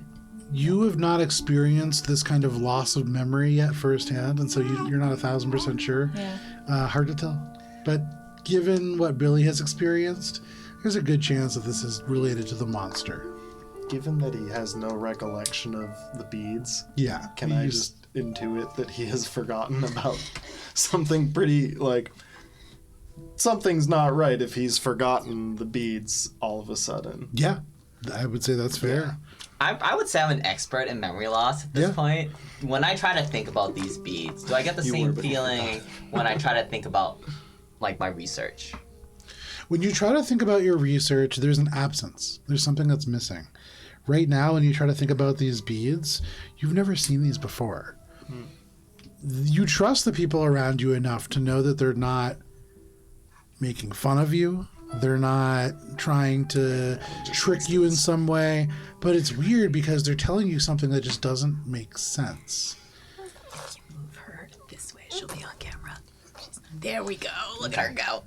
you have not experienced this kind of loss of memory yet firsthand, and so you're not 1,000% sure. Yeah. Hard to tell. But given what Billy has experienced, there's a good chance that this is related to the monster. Given that he has no recollection of the beads, Yeah. can you I just intuit that he has forgotten about something pretty, like, something's not right if he's forgotten the beads all of a sudden. Yeah, I would say that's fair. I would say I'm an expert in memory loss at this Yeah. point. When I try to think about these beads, do I get the You same were, but you feeling when I try to think about like my research? When you try to think about your research, there's an absence. There's something that's missing. Right now, when you try to think about these beads, you've never seen these before. you trust the people around you enough to know that they're not making fun of you. They're not trying to trick you in some way. But it's weird because they're telling you something that just doesn't make sense. Move her this way. She'll be on camera. There we go. Look at her go.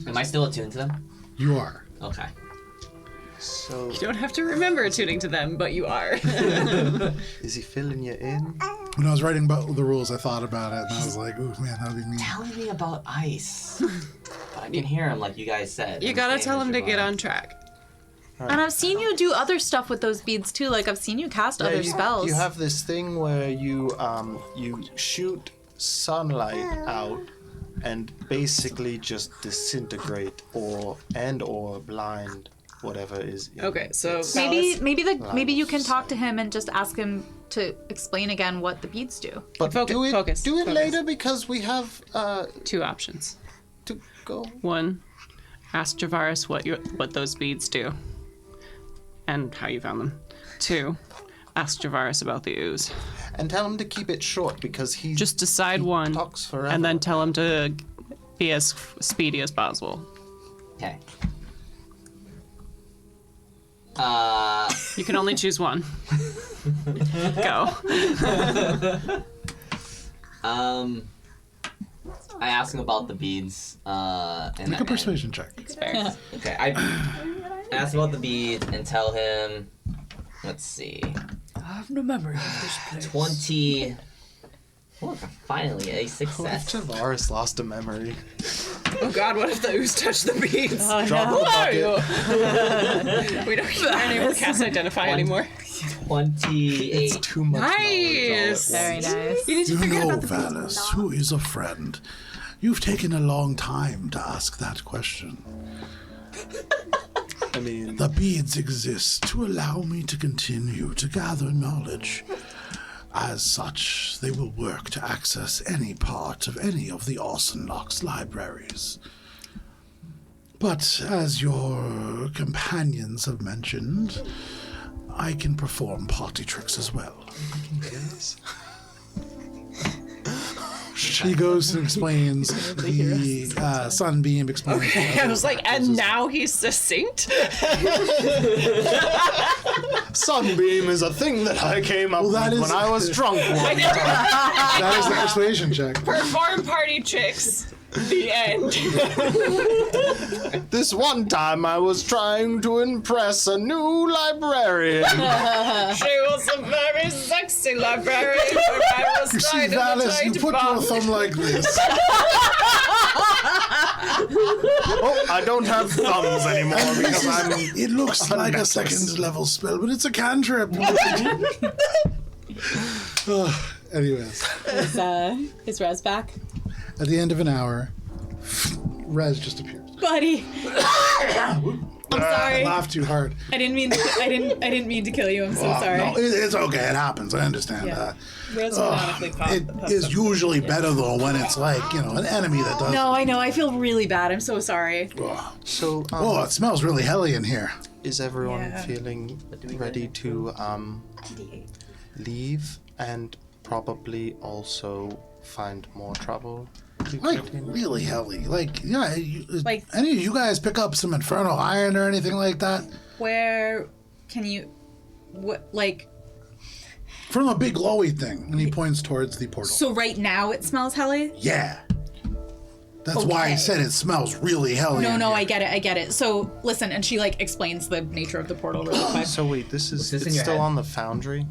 Am I still attuned to them? You are. Okay. So, You don't have to remember attuning to them, but you are. is he filling you in? When I was writing about the rules, I thought about it, and I was like, ooh, man, that would be mean. Telling me about ice. But I can hear him, like you guys said. You His gotta name tell is him to get Javon. on track. And I've seen you do other stuff with those beads too. Like I've seen you cast other spells. You have this thing where you shoot sunlight out and basically just disintegrate or blind whatever is in Okay, so its maybe you can talk to him and just ask him to explain again what the beads do. But Focus, do it focus. later because we have 2 options. to go. 1, ask Javaris what those beads do and how you found them. 2, ask Javaris about the ooze. And tell him to keep it short because he Just decide he one talks forever. and then tell him to be as speedy as possible. Okay. You can only choose one. Go. I asked him about the beads. And Make a persuasion check. Okay, I asked about the beads and tell him. Let's see. I have no memory of this place. 20. Oh, finally a success. Tavares lost a memory. Oh god, what if the ooze touched the beads? Drop the bucket. We don't aren't able to cast Identify anymore. 28. Too much Nice. Very nice. You need to You figure know, out the Valis, who is a friend? You've taken a long time to ask that question. I mean, The beads exist to allow me to continue to gather knowledge. As such, they will work to access any part of any of the Orsenlock's libraries. But as your companions have mentioned, I can perform party tricks as well. He goes and explains the Sunbeam explains. Okay, I was like, and now he's succinct? Sunbeam is a thing that I came up Well, that with is- when I was drunk one time. That is the persuasion check. Perform party tricks. The end. This one time I was trying to impress a new librarian. She was a very sexy librarian. But I was You see, trying to Valis, you put your thumb like this. Oh, I don't have thumbs anymore because I'm. It looks like a necklace. second level spell, but it's a cantrip. Anyways, Is Rez back? at the end of an hour, Rez just appears. Buddy. I'm sorry. I laughed too hard. I didn't mean to kill you. I'm so sorry. No, it's okay. It happens. I understand Yeah. that. Rez canonically It is usually better though when it's like an enemy that does. No, I know. I feel really bad. I'm so sorry. So, Oh, it smells really helly in here. is everyone Yeah. feeling ready to leave and probably also find more trouble? to Like get in? really helly. Like yeah. Like- any of you guys pick up some infernal iron or anything like that Where can you? What like? from a big glowy thing? And he points towards the portal. So right now it smells helly. Yeah. That's why I Okay. said it smells really helly. No, in no, here. I get it. So listen, and she like explains the nature of the portal really quick. So wait, this is this in it's your still head? on the foundry.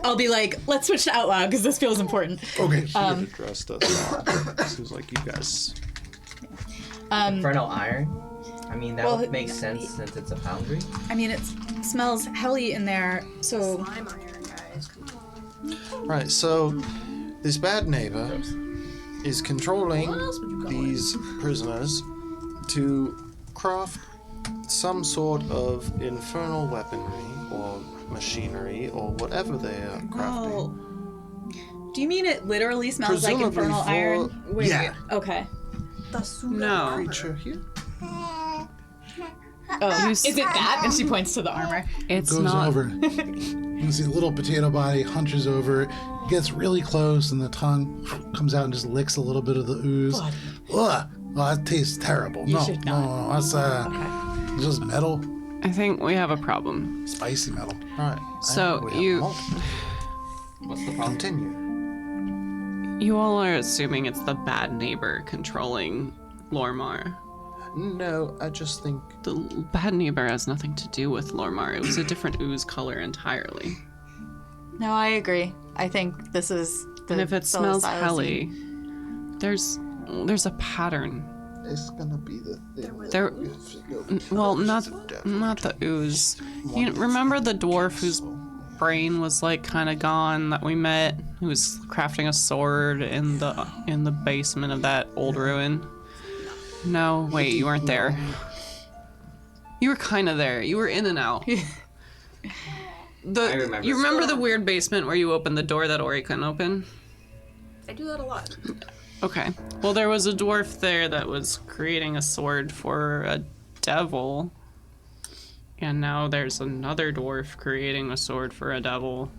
I'll be like, let's switch to out loud because this feels important. Okay. He had addressed us. Seems like you guys. Infernal iron? I mean, that Well, would make sense since it's a foundry. I mean, it smells helly in there. So Slime iron, guys. Come on. Right, so this bad neighbor is controlling these prisoners to craft some sort of infernal weaponry or machinery or whatever they are crafting. oh, do you mean it literally smells like Presumably infernal for- iron? Wait, Yeah. Okay. No. Creature here. Oh, is it that? And she points to the armor. It's Goes not. over. You can see the little potato body hunches over, it gets really close, and the tongue comes out and just licks a little bit of the ooze. Ugh! Oh, that tastes terrible. No, should no, that's just metal, I think we have a problem. spicy metal. All right. So we have you- multiple. What's the problem? Continue. You all are assuming it's the bad neighbor controlling Lormar. No, I just think The bad neighbor has nothing to do with Lormar. It was a different ooze color entirely. No, I agree. I think this is the And if it smells psilocybin. helly, there's a pattern. it's gonna be the thing. There, well, not the ooze. You remember the dwarf whose brain was like kind of gone that we met, who was crafting a sword in the basement of that old ruin? No, wait, you weren't there. You were kind of there. You were in and out. I remember. You remember the weird basement where you opened the door that Ori couldn't open? I do that a lot. Okay. Well, there was a dwarf there that was creating a sword for a devil. And now there's another dwarf creating a sword for a devil.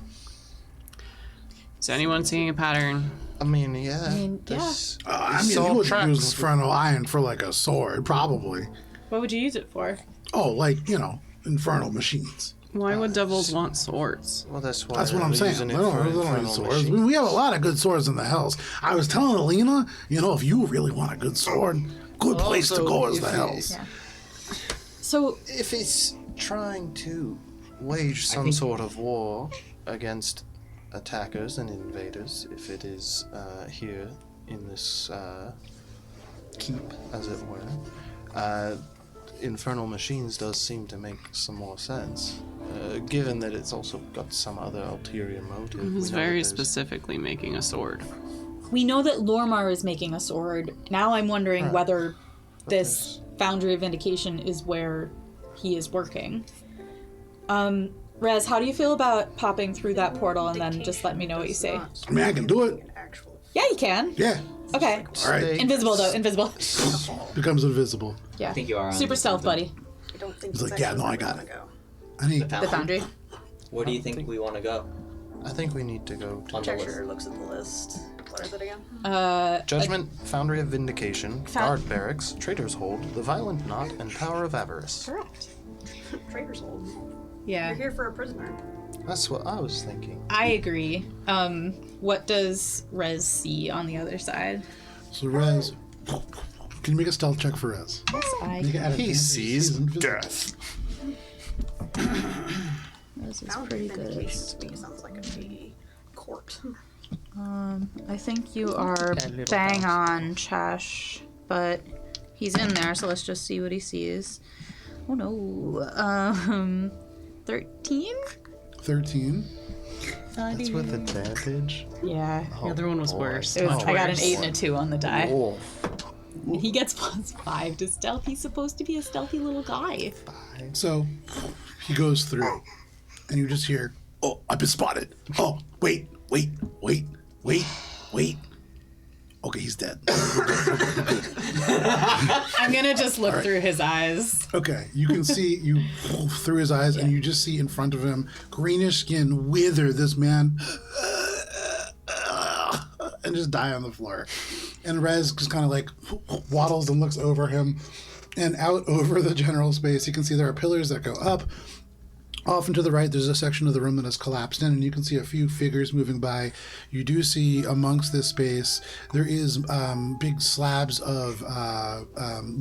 Is anyone seeing a pattern? I mean, yeah. yeah. I mean, you wouldn't use infernal iron for like a sword, probably. What would you use it for? Oh, like, infernal machines. Why would devils want swords? Well, that's why. That's what I'm they're saying. using They it don't, for they don't infernal need swords. I machines. mean, we have a lot of good swords in the Hells. I was telling Alina, if you really want a good sword, good place to Also, go is if the it- Hells. Yeah. So If it's trying to wage some think- sort of war against attackers and invaders, if it is here in this keep, as it were, infernal machines does seem to make some more sense, given that it's also got some other ulterior motive. We He's know that very there's- specifically making a sword. we know that Lormar is making a sword. Now I'm wondering whether this Foundry of Vindication is where he is working. Rez, how do you feel about popping through that portal and then just let me know what you say? I mean, I can do it. Yeah, you can. Yeah. Okay. All right. Stay- Invisible though, invisible. Becomes invisible. Yeah. I think you are on Super stealth, buddy. I don't think He's it's like, yeah, actually no, I where got we it. wanna go. I need. The Foundry. Where do you think we want to go? I think we need to go to On the list. Checker looks at the list. What is it again? Judgment, Foundry of Vindication, Guard Barracks, Trader's Hold, The Violent Knot, and Tower of Avarice. Correct. Trader's Hold. Yeah. You're here for a prisoner. That's what I was thinking. I agree. What does Rez see on the other side? So, Rez, can you make a stealth check for Rez? I Make it at He advantage. sees He's invisible. death. Rez is Found pretty good. vindication to me sounds like a court. I think you are bang on, Chash, but he's in there, so let's just see what he sees. Oh no. 13? 13. That's with advantage. Yeah. The other one was boy. worse. It was, Much I got an worse. 8 and a 2 on the die. Oh, He gets +5 to stealth. He's supposed to be a stealthy little guy. So, he goes through, and you just hear, oh, I've been spotted. Oh, wait. Okay, he's dead. I'm gonna just look through his eyes. Okay, you can see you through his eyes, and you just see in front of him greenish skin wither this man, and just die on the floor. And Rez just kind of like waddles and looks over him, and out over the general space, you can see there are pillars that go up. Off and to the right, there's a section of the room that has collapsed in, and you can see a few figures moving by. You do see amongst this space, there is big slabs of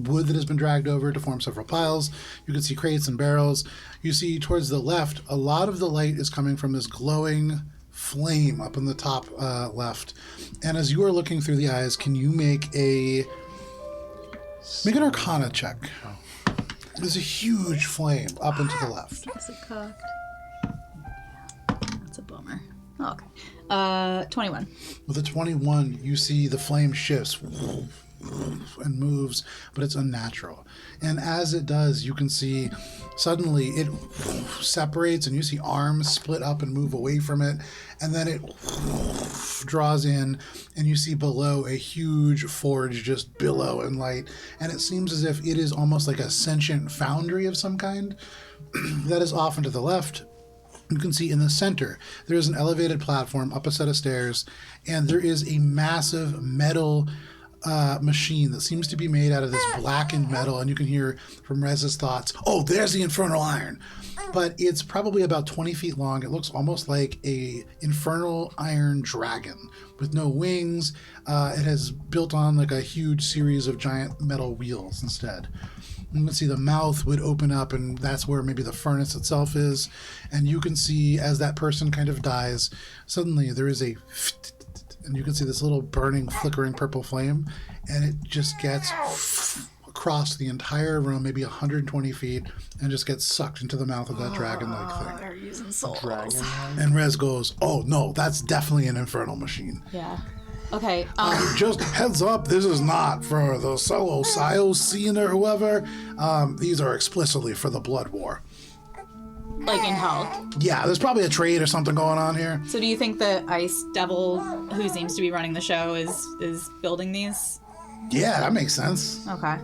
wood that has been dragged over to form several piles. You can see crates and barrels. You see towards the left, a lot of the light is coming from this glowing flame up in the top left. And as you are looking through the eyes, can you make an Arcana check? There's a huge flame up and to the left. Is it cocked? That's a bummer. Oh, okay. 21. With a 21, you see the flame shifts and moves, but it's unnatural. And as it does, you can see suddenly it separates, and you see arms split up and move away from it. And then it draws in, and you see below a huge forge just billow in light. And it seems as if it is almost like a sentient foundry of some kind that is off and to the left. You can see in the center, there is an elevated platform up a set of stairs, and there is a massive metal machine that seems to be made out of this blackened metal, and you can hear from Rez's thoughts, oh, there's the infernal iron. But it's probably about 20 feet long. It looks almost like a infernal iron dragon with no wings. It has built on like a huge series of giant metal wheels instead. You can see the mouth would open up, and that's where maybe the furnace itself is. And you can see as that person kind of dies, suddenly there is a and you can see this little burning, flickering purple flame, and it just gets across the entire room, maybe 120 feet, and just gets sucked into the mouth of that dragon-like thing. They're using souls. And Rez goes, oh no, that's definitely an infernal machine. Yeah. Okay. Just heads up, this is not for the solo Siocene or whoever. These are explicitly for the Blood War. Like in hell. Yeah, there's probably a trade or something going on here. So do you think the Ice Devil, who seems to be running the show, is building these? Yeah, that makes sense. Okay.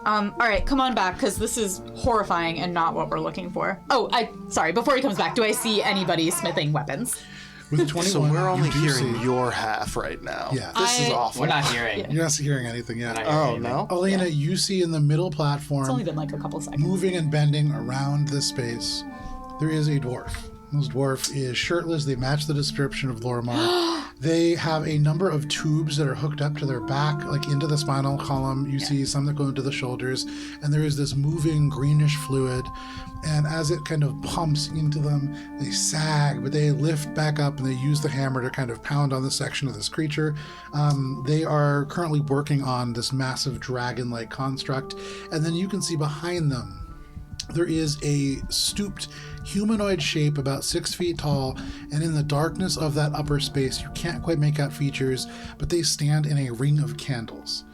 All right, come on back, because this is horrifying and not what we're looking for. Oh, sorry, before he comes back, do I see anybody smithing weapons? With 21, So we're only you do hearing see- your half right now. Yeah. This is awful. We're not hearing. You're not hearing anything yet. Oh, no? Elena, you see in the middle It's only platform, been like a couple seconds. moving and bending around this space, there is a dwarf. This dwarf is shirtless. They match the description of Lorimar. They have a number of tubes that are hooked up to their back, like into the spinal column. You see some that go into the shoulders, and there is this moving greenish fluid. And as it kind of pumps into them, they sag, but they lift back up, and they use the hammer to kind of pound on the section of this creature. They are currently working on this massive dragon-like construct, and then you can see behind them there is a stooped humanoid shape about 6 feet tall, and in the darkness of that upper space, you can't quite make out features, but they stand in a ring of candles.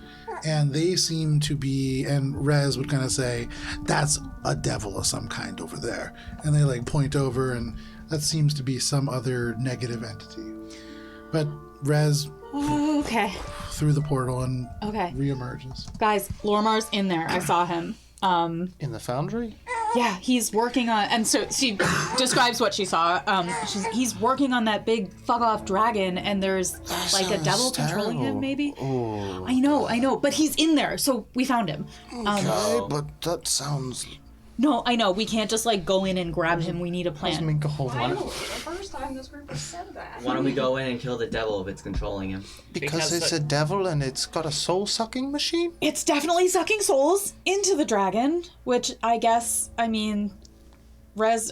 And they seem to be, and Rez would kind of say, that's a devil of some kind over there. And they like point over, and that seems to be some other negative entity. But Rez Okay. through the portal and Okay. reemerges. Guys, Lormar's in there. I saw him. In the foundry? Yeah, he's working on, and so she describes what she saw. He's working on that big fuck off dragon, and there's like a devil controlling him, maybe. Oh. I know, but he's in there, so we found him. Okay, but that sounds... No, I know, we can't just like go in and grab him. We need a plan. Minka, hold on. Finally, the first time this group has said that. Why don't we go in and kill the devil if it's controlling him? Because it's a devil and it's got a soul-sucking machine? It's definitely sucking souls into the dragon, which I guess, I mean,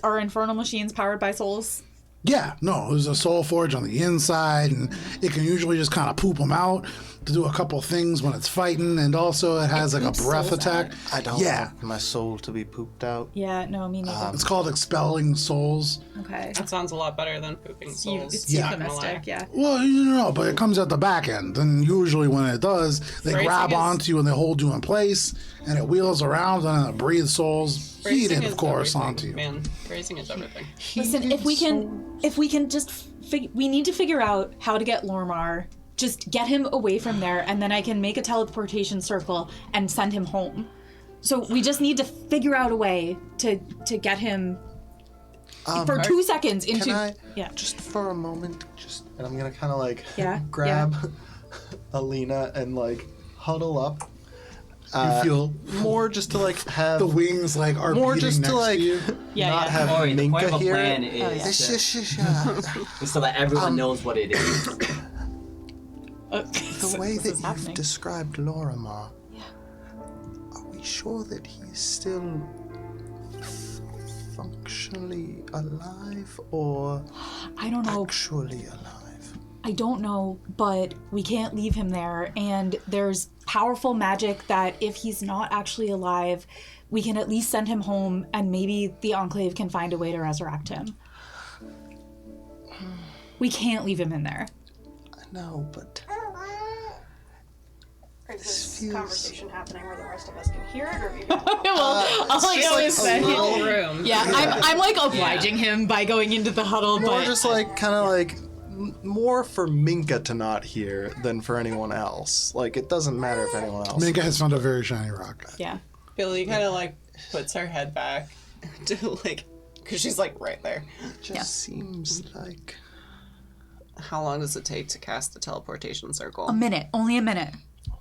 are infernal machines powered by souls? Yeah, no, there's a soul forge on the inside, and it can usually just kind of poop them out to do a couple things when it's fighting, and also it has like a poops breath souls attack. I don't Yeah, want my soul to be pooped out. Yeah, no, me neither. it's called expelling souls. Okay. That sounds a lot better than pooping souls. It's Yeah. euphemistic, yeah. Well, you know, but it comes at the back end, and usually when it does, they Phrasing grab is- onto you and they hold you in place, and it wheels around and it breathes souls, feed Phrasing it, of is course, everything, onto you. Man, phrasing is everything. Listen, if we can just we need to figure out how to get Lormar. Just get him away from there, and then I can make a teleportation circle and send him home. So we just need to figure out a way to get him for 2 seconds into. Can I, Yeah. just for a moment, and I'm gonna kind of like Yeah, grab Alina and like huddle up. You feel More just to like have the wings like are more beating just next to like to you. Yeah, not yeah. have Corey, the point Minka of a here. plan is The so that everyone knows what it is. way This that is you've happening. described Lorimar, are we sure that he's still functionally alive or I don't know. actually alive? I don't know, but we can't leave him there. And there's powerful magic that if he's not actually alive, we can at least send him home, and maybe the Enclave can find a way to resurrect him. We can't leave him in there. No, but Is this feels- conversation happening where the rest of us can hear it, or have you got Well, all I know is that Little room. yeah, I'm like obliging him by going into the huddle, more but just like kind of like more for Minka to not hear than for anyone else. Like it doesn't matter if anyone else. Minka has found a very shiny rock. yeah. Billy kind of like puts her head back to like because she's like right there. Just seems like How long does it take to cast the teleportation circle? A minute, only a minute.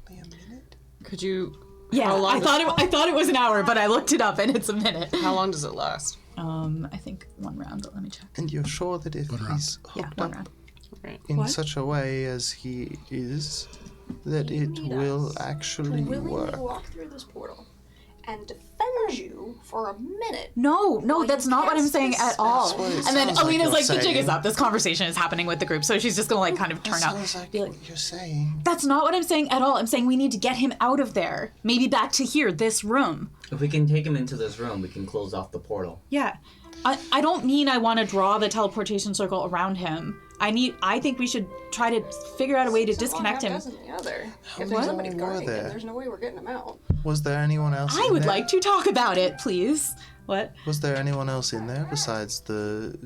only a minute. Could you? Yeah, How long I thought it was an hour, but I looked it up and it's a minute. How long does it last? I think 1 round, but let me check. And you're sure that if One round. he's Yeah, hooked 1 up round. in What? such a way as he is, that You it need will us actually to willingly work? walk through this portal and defend you for a minute. No, that's not what I'm cast saying this at all. what it And then sounds like Alina's you're like, the jig is saying. up. This conversation is happening with the group, so she's just gonna like kind of turn That up. sounds like Be like, what you're saying. that's not what I'm saying at all. I'm saying we need to get him out of there. Maybe back to here, this room. If we can take him into this room, we can close off the portal. Yeah. I don't mean I want to draw the teleportation circle around him. I think we should try to figure out a way to disconnect him. Doesn't the other. If many there's somebody were guarding there? him, there's no way we're getting him out. Was there anyone else? I in would there? like to talk about it, please. What? Was there anyone else in there besides the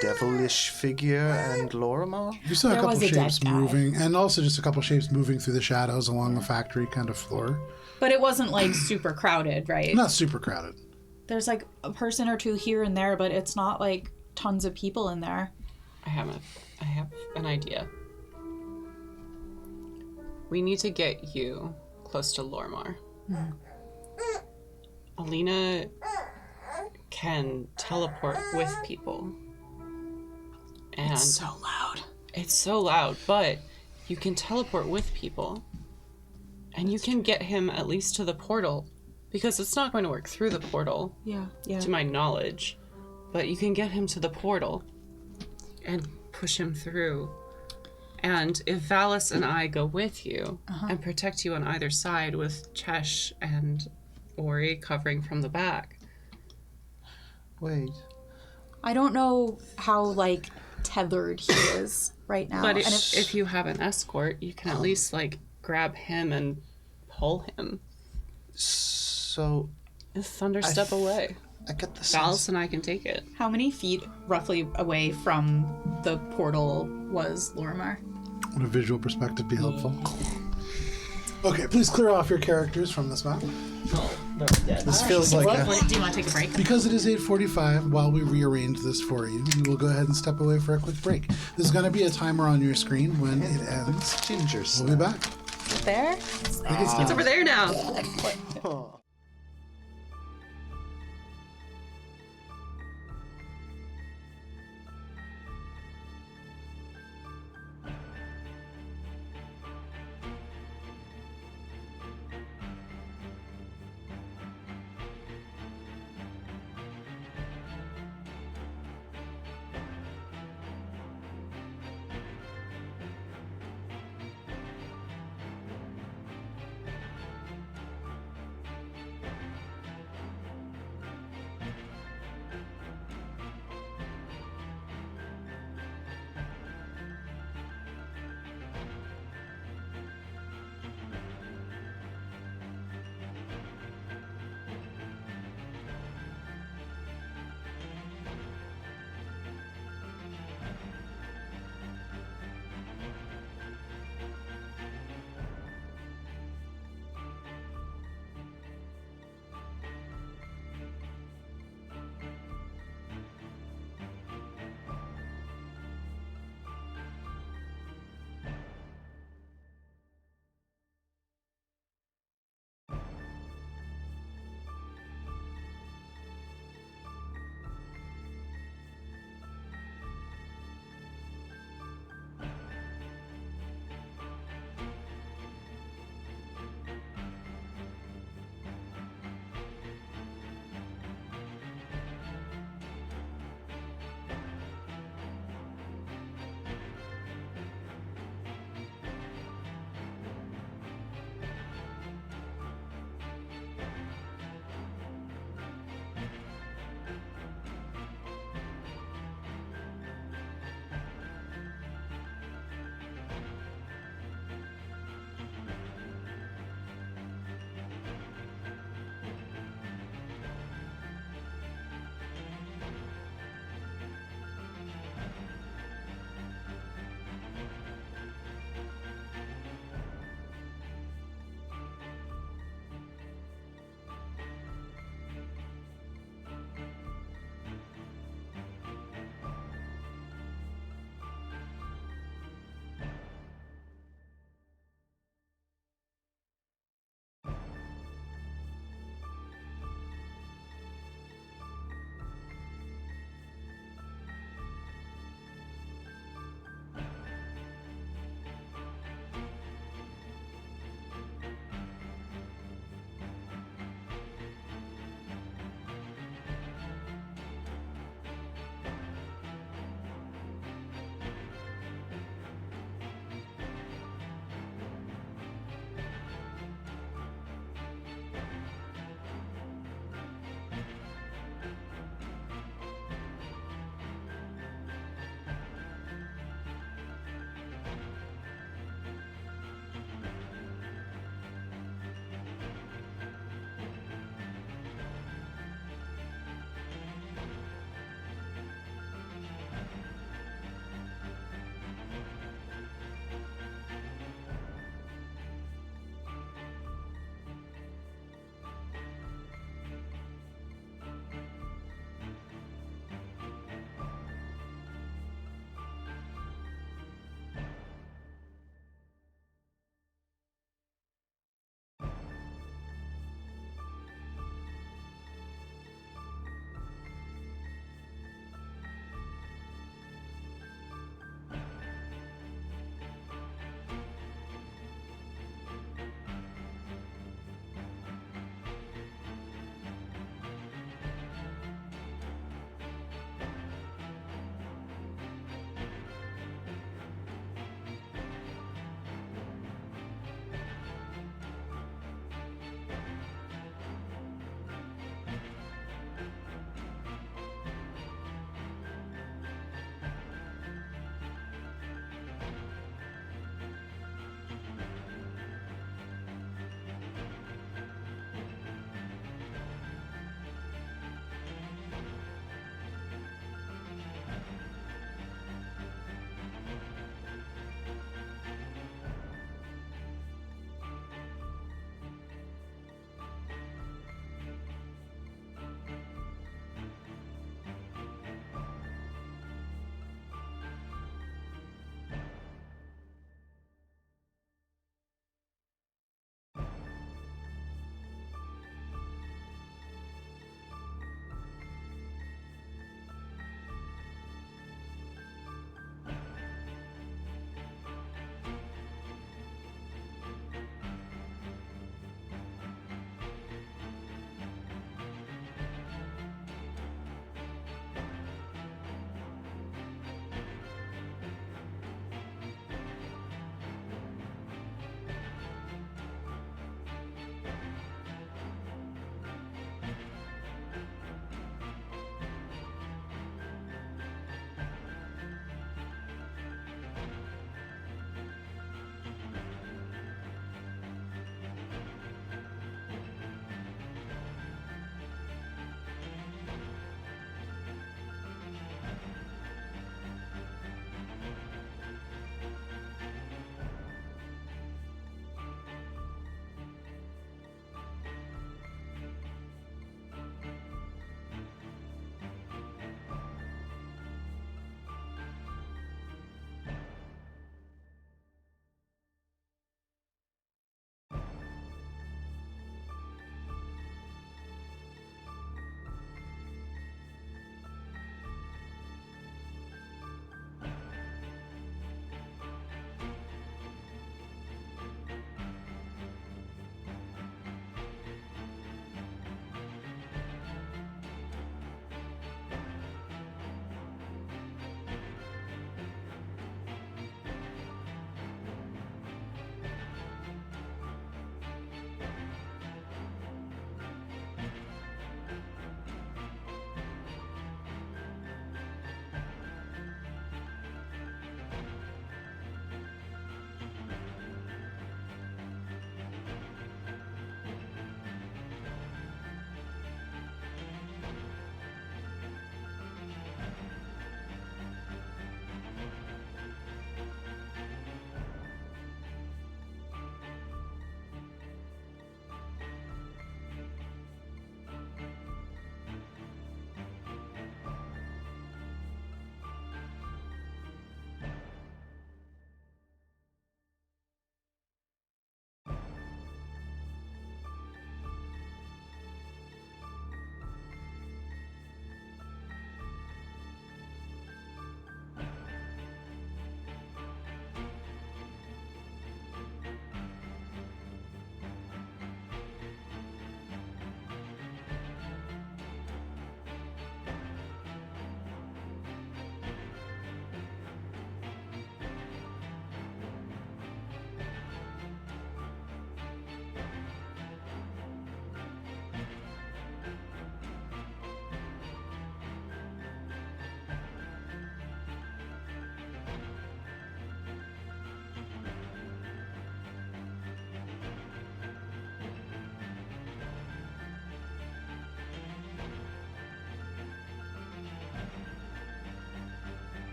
devilish figure and Lorimar? You saw a There couple was a dead shapes guy. moving, and also just a couple shapes moving through the shadows along the factory kind of floor. But it wasn't like super crowded, right? Not super crowded. There's like a person or two here and there, but it's not like tons of people in there. I have an idea. We need to get you close to Lormar. Alina can teleport with people. And It's so loud. it's so loud, but you can teleport with people. And you can get him at least to the portal. Because it's not going to work through the portal, Yeah. to my knowledge. But you can get him to the portal and push him through. And if Valis and I go with you and protect you on either side with Chesh and Ori covering from the back. Wait. I don't know how like tethered he is right now. But And if you have an escort, you can at least like grab him and pull him. So A thunder step away. I get the Valis sense. and I can take it. how many feet roughly away from the portal was Lormar? Would a visual perspective be helpful? Okay, please clear off your characters from this map. This feels like a, Do you want to take a break? Because it is 8:45, while we rearrange this for you, we will go ahead and step away for a quick break. There's going to be a timer on your screen when it ends. ginger We'll snap. be back. There? I think it's It's over there now.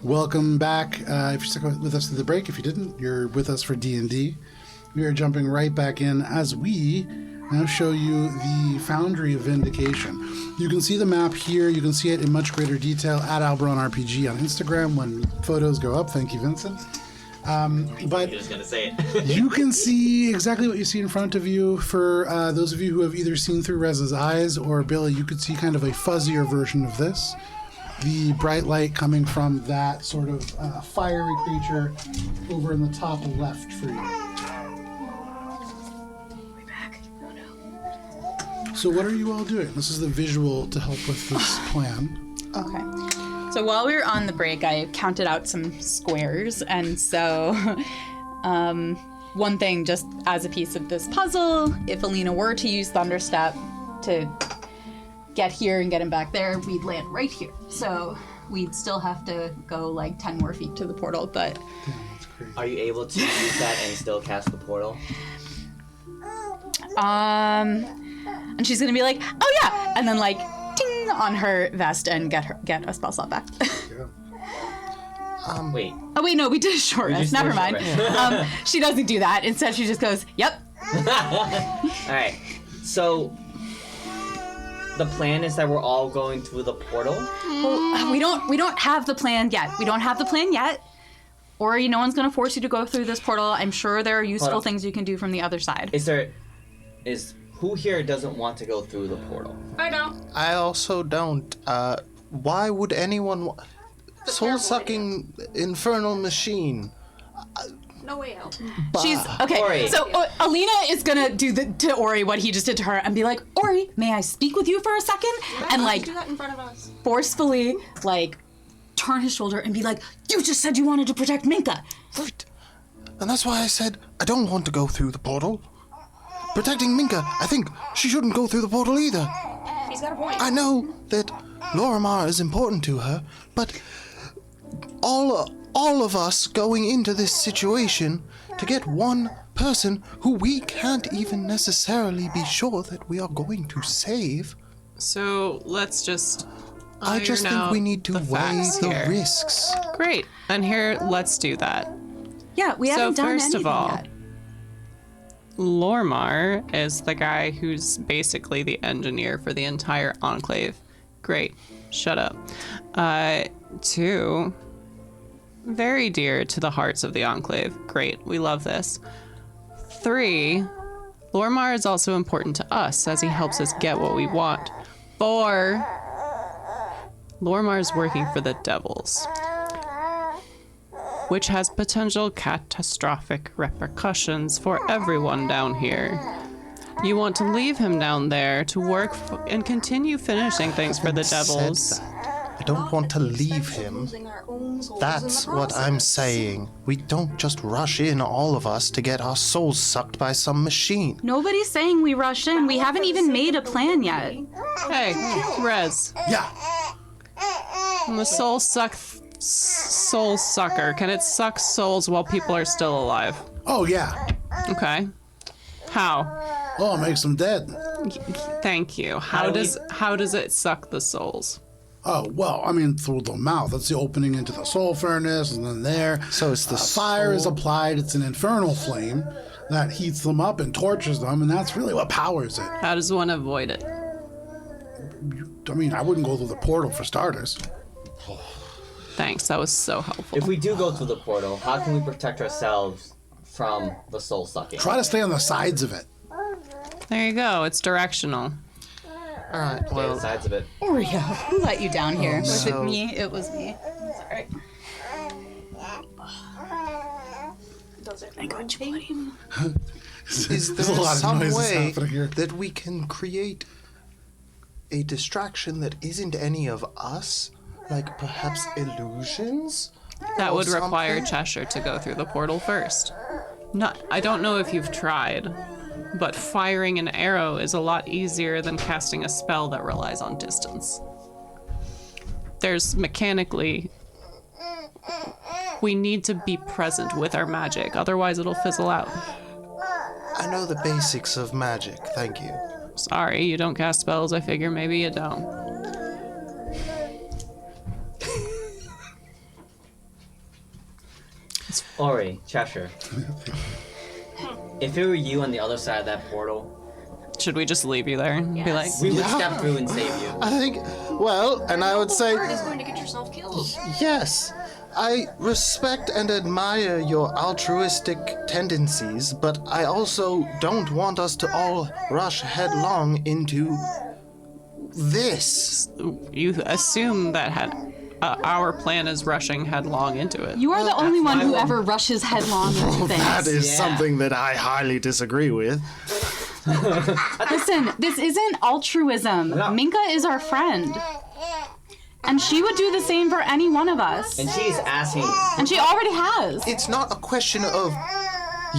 Welcome back. If you stuck with us through the break, if you didn't, you're with us for D&D. We are jumping right back in as we now show you the Foundry of Vindication. You can see the map here. You can see it in much greater detail at Alberon RPG on Instagram when photos go up. Thank you, Vincent. But You're just gonna say it. you can see exactly what you see in front of you. For those of you who have either seen through Rez's eyes or Billy, you could see kind of a fuzzier version of this. The bright light coming from that sort of fiery creature over in the top left for you. So what are you all doing? This is the visual to help with this plan. Okay. So while we were on the break, I counted out some squares, and so one thing, just as a piece of this puzzle, if Alina were to use Thunderstep to get here and get him back there, we'd land right here. So we'd still have to go like 10 more feet to the portal, but... Damn, that's crazy. Are you able to use that and still cast the portal? And she's gonna be like, oh yeah! And then like, ting on her vest and get a spell slot back. Wait. Oh wait, no, we did a short We rest. just did Never a short mind. rest. She doesn't do that. Instead, she just goes, yep. Alright. So the plan is that we're all going through the portal? Well, we don't have the plan yet. We don't have the plan yet. Or no one's gonna force you to go through this portal. I'm sure there are useful things you can do from the other side. Who here doesn't want to go through the portal? I don't. I also don't. Why would anyone... Soul-sucking infernal machine. No way out. She's okay. Ori. So Alina is gonna do to Ori what he just did to her and be like, Ori, may I speak with you for a second? And like do that in front of us. forcefully like turn his shoulder and be like, you just said you wanted to protect Minka. Right. And that's why I said I don't want to go through the portal. Protecting Minka, I think she shouldn't go through the portal either. He's got a point. I know that Lorimar is important to her, but all of us going into this situation to get one person who we can't even necessarily be sure that we are going to save. So let's just. I just iron think out we need to the weigh facts the here. risks. Great. And here, let's do that. Yeah, we So haven't done first anything of all, yet. Lormar is the guy who's basically the engineer for the entire Enclave. Great. Shut up. 2, very dear to the hearts of the Enclave. Great. We love this. 3, Lormar is also important to us as he helps us get what we want. 4, Lormar is working for the Devils, which has potential catastrophic repercussions for everyone down here. You want to leave him down there to work and continue finishing things for the Devils. Said that. I don't want to leave him. Losing our own souls That's in the what I'm process. saying. We don't just rush in, all of us, to get our souls sucked by some machine. Nobody's saying we rush in. We haven't even made a plan yet. Hey, Rez, Yeah. I'm a soul sucker. Can it suck souls while people are still alive? Oh, yeah. Okay. How? Oh, it makes them dead. Thank you. How does it suck the souls? Oh, well, I mean, through the mouth. That's the opening into the soul furnace, and then there. So it's the fire is soul- applied. It's an infernal flame that heats them up and tortures them, and that's really what powers it. How does one avoid it? I mean, I wouldn't go through the portal for starters. Thanks, that was so helpful. If we do go through the portal, how can we protect ourselves from the soul sucking? Try to stay on the sides of it. There you go, it's directional. All right, Stay on well, the sides of it. Oreo, who let you down here? Was it so- me? It was me. Sorry. Does it much pain? is There's there a lot of some noises way happening here. that we can create a distraction that isn't any of us? Like perhaps illusions? That Or would require something? Cheshire to go through the portal first. I don't know if you've tried, but firing an arrow is a lot easier than casting a spell that relies on distance. There's mechanically... We need to be present with our magic, otherwise it'll fizzle out. I know the basics of magic, thank you. Sorry, you don't cast spells, I figure maybe you don't. Ori, Cheshire. If it were you on the other side of that portal, Should we just leave you there and be like, we would step through and save you. I think, well, and I would say, Bird is going to get yourself killed. yes, I respect and admire your altruistic tendencies, but I also don't want us to all rush headlong into this. you assume that our plan is rushing headlong into it? You are the only one who ever rushes headlong into things. That is something that I highly disagree with. Listen, this isn't altruism. Minka is our friend. And she would do the same for any one of us. And she's asking. And she already has. It's not a question of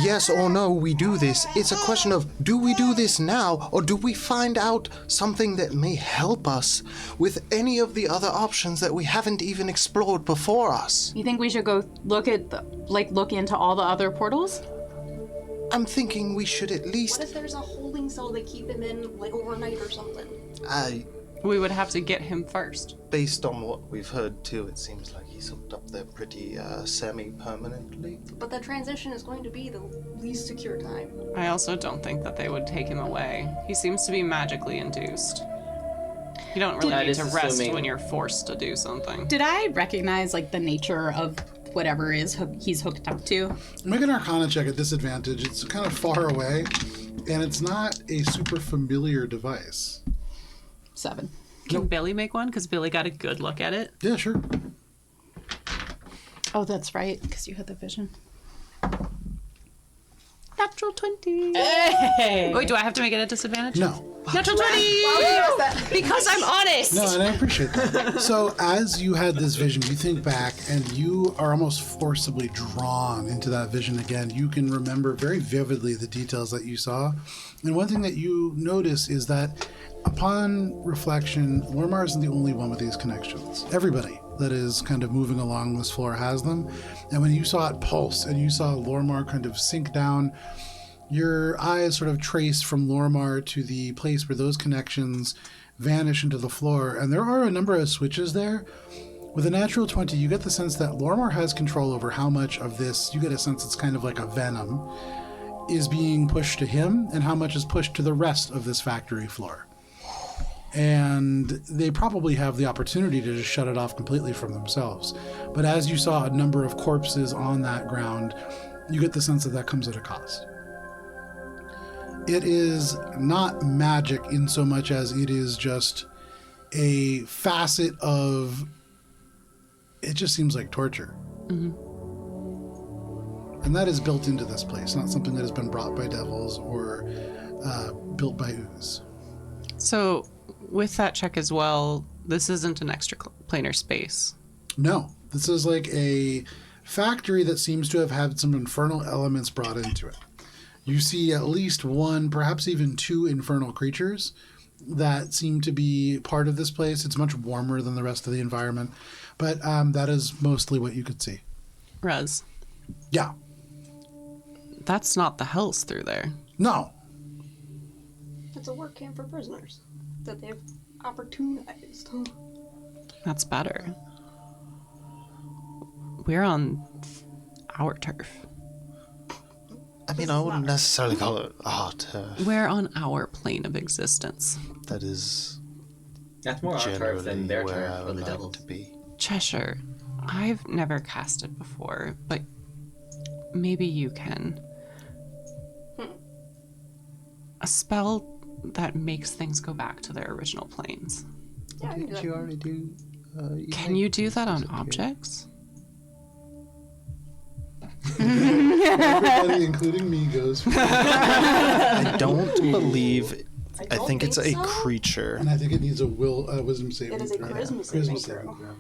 yes or no, we do this. It's a question of do we do this now, or do we find out something that may help us with any of the other options that we haven't even explored before us? You think we should go look into all the other portals? I'm thinking we should at least. What if there's a holding cell they keep him in, like, overnight or something? We would have to get him first. Based on what we've heard too, it seems like he's hooked up there pretty semi-permanently. But the transition is going to be the least secure time. I also don't think that they would take him away. He seems to be magically induced. You don't really That need is to rest assuming- when you're forced to do something. Did I recognize the nature of whatever he's hooked up to? Make an Arcana check at disadvantage. It's kind of far away, and it's not a super familiar device. 7. Can Billy make one? Because Billy got a good look at it. Yeah, sure. Oh, that's right, because you had the vision. Natural 20. Hey! Wait, do I have to make it a disadvantage? No. Natural 20! Because I'm honest! No, and I appreciate that. So, as you had this vision, you think back and you are almost forcibly drawn into that vision again. You can remember very vividly the details that you saw. And one thing that you notice is that upon reflection, Lormar isn't the only one with these connections. Everybody that is kind of moving along this floor has them. And when you saw it pulse and you saw Lormar kind of sink down, your eyes sort of trace from Lormar to the place where those connections vanish into the floor. And there are a number of switches there. With a natural 20, you get the sense that Lormar has control over how much of this, you get a sense it's kind of like a venom, is being pushed to him and how much is pushed to the rest of this factory floor. And they probably have the opportunity to just shut it off completely from themselves. But as you saw a number of corpses on that ground, you get the sense that that comes at a cost. It is not magic in so much as it is just a facet of, it just seems like torture. Mm-hmm. And that is built into this place, not something that has been brought by devils or built by ooze. So, with that check as well, this isn't an extra planar space. No, this is like a factory that seems to have had some infernal elements brought into it. You see at least one, perhaps even two infernal creatures that seem to be part of this place. It's much warmer than the rest of the environment, but that is mostly what you could see. Rez, Yeah. that's not the hells through there. No. It's a work camp for prisoners that they've opportunized. That's better. We're on our turf. I mean, I wouldn't necessarily call it art. We're on our plane of existence. That is That's more our turf generally than their where turf I or would the like devil's. to be. Cheshire, I've never casted before, but maybe you can. A spell that makes things go back to their original planes. Yeah, I can do Did that. you already do? Can you do that on objects? Everybody, including me, goes for it. I don't believe. I don't think it's a think so. creature. And I think it needs a wisdom saving. It is a throw. charisma saving throw. throw.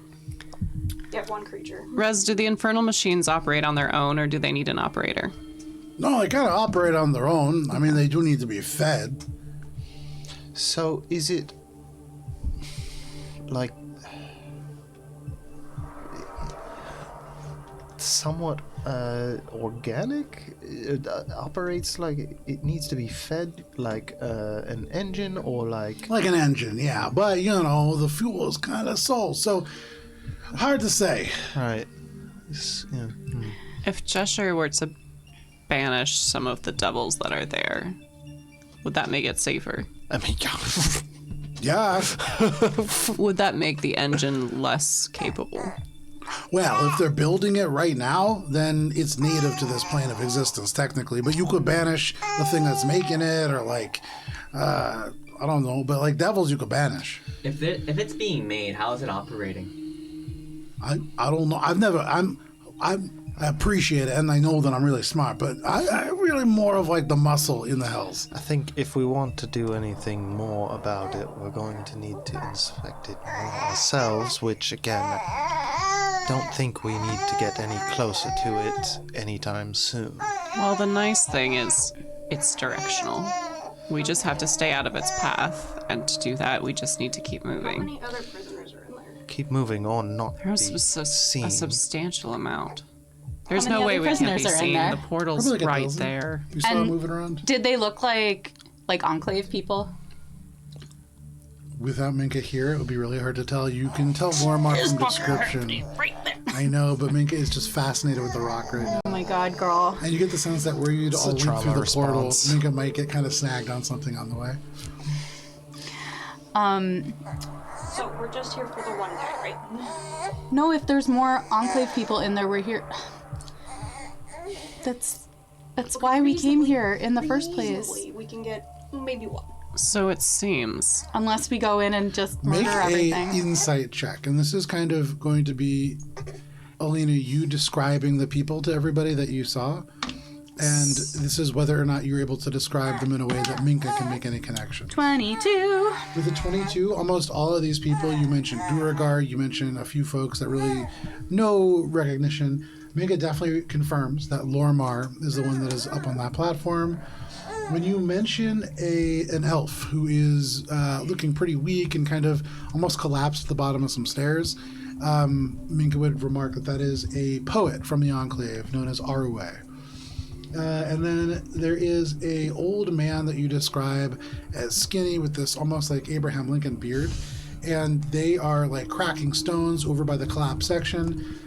Get one creature. Rez, do the infernal machines operate on their own, or do they need an operator? No, they kind of operate on their own. I mean, they do need to be fed. So is it like somewhat organic? It operates like it needs to be fed like an engine or like. Like an engine, yeah. But, you know, the fuel is kind of so hard to say. Right. Yeah. If Cheshire were to banish some of the devils that are there, would that make it safer? I mean, Yeah. Would that make the engine less capable? Well, if they're building it right now, then it's native to this plane of existence, technically. But you could banish the thing that's making it, or like, I don't know, but like devils you could banish. If it's being made, how is it operating? I don't know. I appreciate it, and I know that I'm really smart, but I really more of like the muscle in the hells. I think if we want to do anything more about it, we're going to need to inspect it more ourselves, which again, I don't think we need to get any closer to it anytime soon. Well, the nice thing is it's directional. We just have to stay out of its path, and to do that, we just need to keep How moving. many other prisoners are in there? Keep moving on, not There's be a seen. substantial amount. There's many no way other we can't be prisoners are in seen. there? The portal's Probably like a right dozen. there. You saw it And- moving around? Did they look like Enclave people? Without Minka here, it would be really hard to tell. You can tell Lormar from description. I know, but Minka is just fascinated with the rock right now. Oh my god, girl. And you get the sense that were you to It's all a link trauma through the portal, response. Minka might get kind of snagged on something on the way. So we're just here for the one guy, right? No, if there's more Enclave people in there, we're here. That's why we came here in the first place. Reasonably, we can get maybe one. So it seems. Unless we go in and just Make murder a everything. insight check, and this is kind of going to be, Alina, you describing the people to everybody that you saw, and this is whether or not you're able to describe them in a way that Minka can make any connection. 22. With a 22, almost all of these people, you mentioned Duragar, you mentioned a few folks that really no recognition. Minka definitely confirms that Lormar is the one that is up on that platform. When you mention an elf who is looking pretty weak and kind of almost collapsed at the bottom of some stairs, Minka would remark that that is a poet from the Enclave known as Arue. And then there is a old man that you describe as skinny with this almost like Abraham Lincoln beard, and they are like cracking stones over by the collapse section.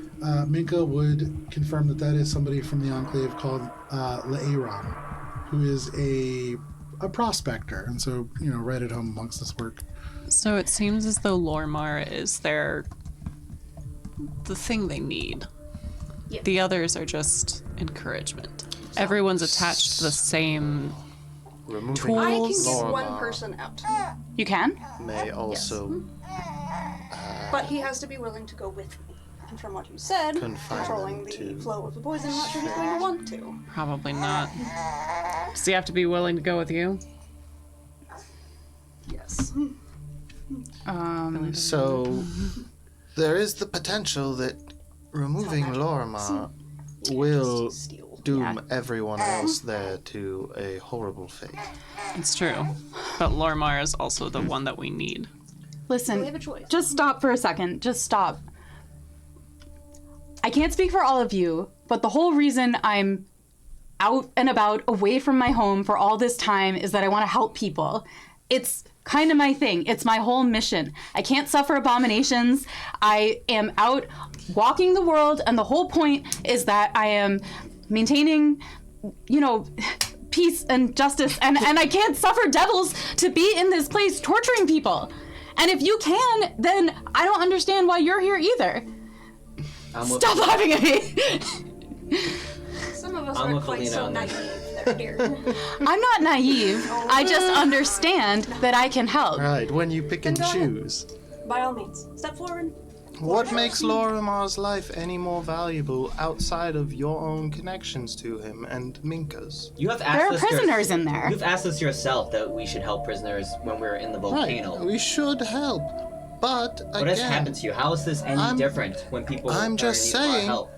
Minka would confirm that that is somebody from the Enclave called Laeron, who is a prospector, and so right at home amongst this work. So it seems as though Lormar is the thing they need. Yeah. The others are just encouragement. Everyone's attached to the same. Removing I can get Tools. one person out, You can? may also but he has to be willing to go with me. And from what you said, Confine controlling them the to- flow of the poison, I'm not sure he's going to want to. Probably not. Does he have to be willing to go with you? Yes. So, there is the potential that removing Lormar will Steal. doom everyone else there to a horrible fate. It's true. But Lormar is also the one that we need. Listen, We have a choice. just stop for a second. Just stop. I can't speak for all of you, but the whole reason I'm out and about away from my home for all this time is that I want to help people. It's kind of my thing. It's my whole mission. I can't suffer abominations. I am out walking the world, and the whole point is that I am maintaining, peace and justice, and I can't suffer devils to be in this place torturing people. And if you can, then I don't understand why you're here either. Stop laughing at me. Some of us I'm aren't with quite Alina so on this. naive there, dear. I'm not naive. I just understand that I can help. Right, when you pick and Then go ahead. choose. By all means, step forward. What makes Lorimar's life any more valuable outside of your own connections to him and Minka's? You have asked There are us prisoners in there. You've asked us yourself that we should help prisoners when we're in the volcano. Right, we should help. But What has again, happened to you? How is this any different when people I'm are just in need of our saying- help?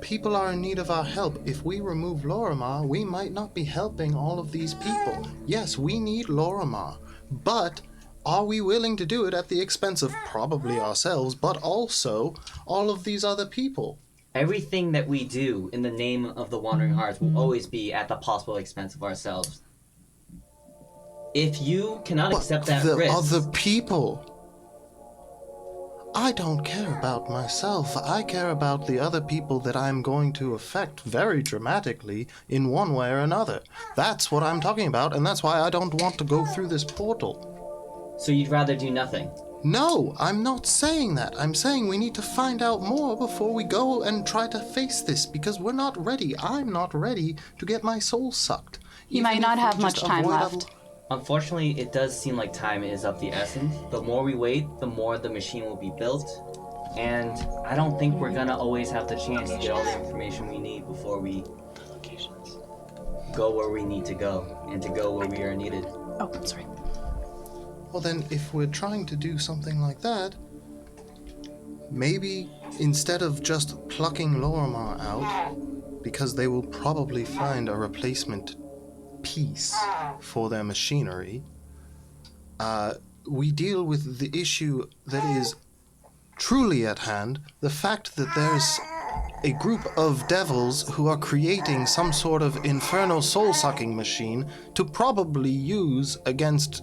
people are in need of our help. If we remove Lorimar, we might not be helping all of these people. Yes, we need Lorimar, but are we willing to do it at the expense of probably ourselves, but also all of these other people? Everything that we do in the name of the Wandering Hearts will always be at the possible expense of ourselves. If you cannot accept that the risk, other people. I don't care about myself. I care about the other people that I'm going to affect very dramatically in one way or another. That's what I'm talking about, and that's why I don't want to go through this portal. So you'd rather do nothing? No, I'm not saying that. I'm saying we need to find out more before we go and try to face this, because we're not ready. I'm not ready to get my soul sucked. You might not have much time left. Unfortunately, it does seem like time is of the essence. The more we wait, the more the machine will be built. And I don't think we're gonna always have the chance to get all the information we need before we go where we need to go and to go where we are needed. Oh, I'm sorry. Well then, if we're trying to do something like that, maybe instead of just plucking Lorimar out, because they will probably find a replacement piece for their machinery, we deal with the issue that is truly at hand, the fact that there's a group of devils who are creating some sort of infernal soul-sucking machine to probably use against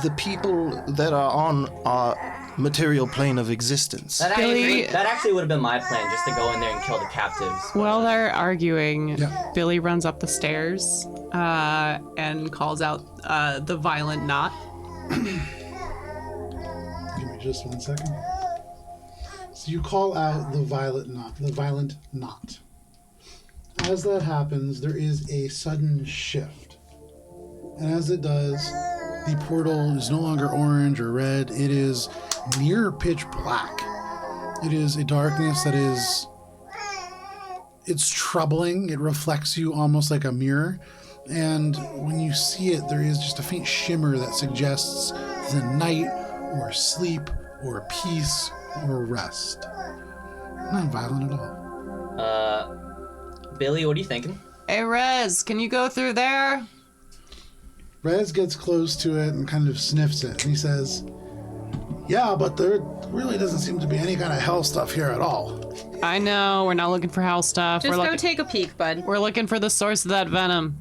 the people that are on our material plane of existence. That Billy- actually would have been my plan, just to go in there and kill the captives. While they're arguing, Yeah. Billy runs up the stairs and calls out the violent knot. Give me just 1 second. So you call out the violent knot. As that happens, there is a sudden shift. And as it does, the portal is no longer orange or red. It is near pitch black. It is a darkness that is... It's troubling. It reflects you almost like a mirror. And when you see it, there is just a faint shimmer that suggests the night or sleep or peace or rest. Not violent at all. Billy, what are you thinking? Hey, Rez, can you go through there? Rez gets close to it and kind of sniffs it, and he says, "Yeah, but there really doesn't seem to be any kind of hell stuff here at all." I know, we're not looking for hell stuff. Just we're go take a peek, bud. We're looking for the source of that venom.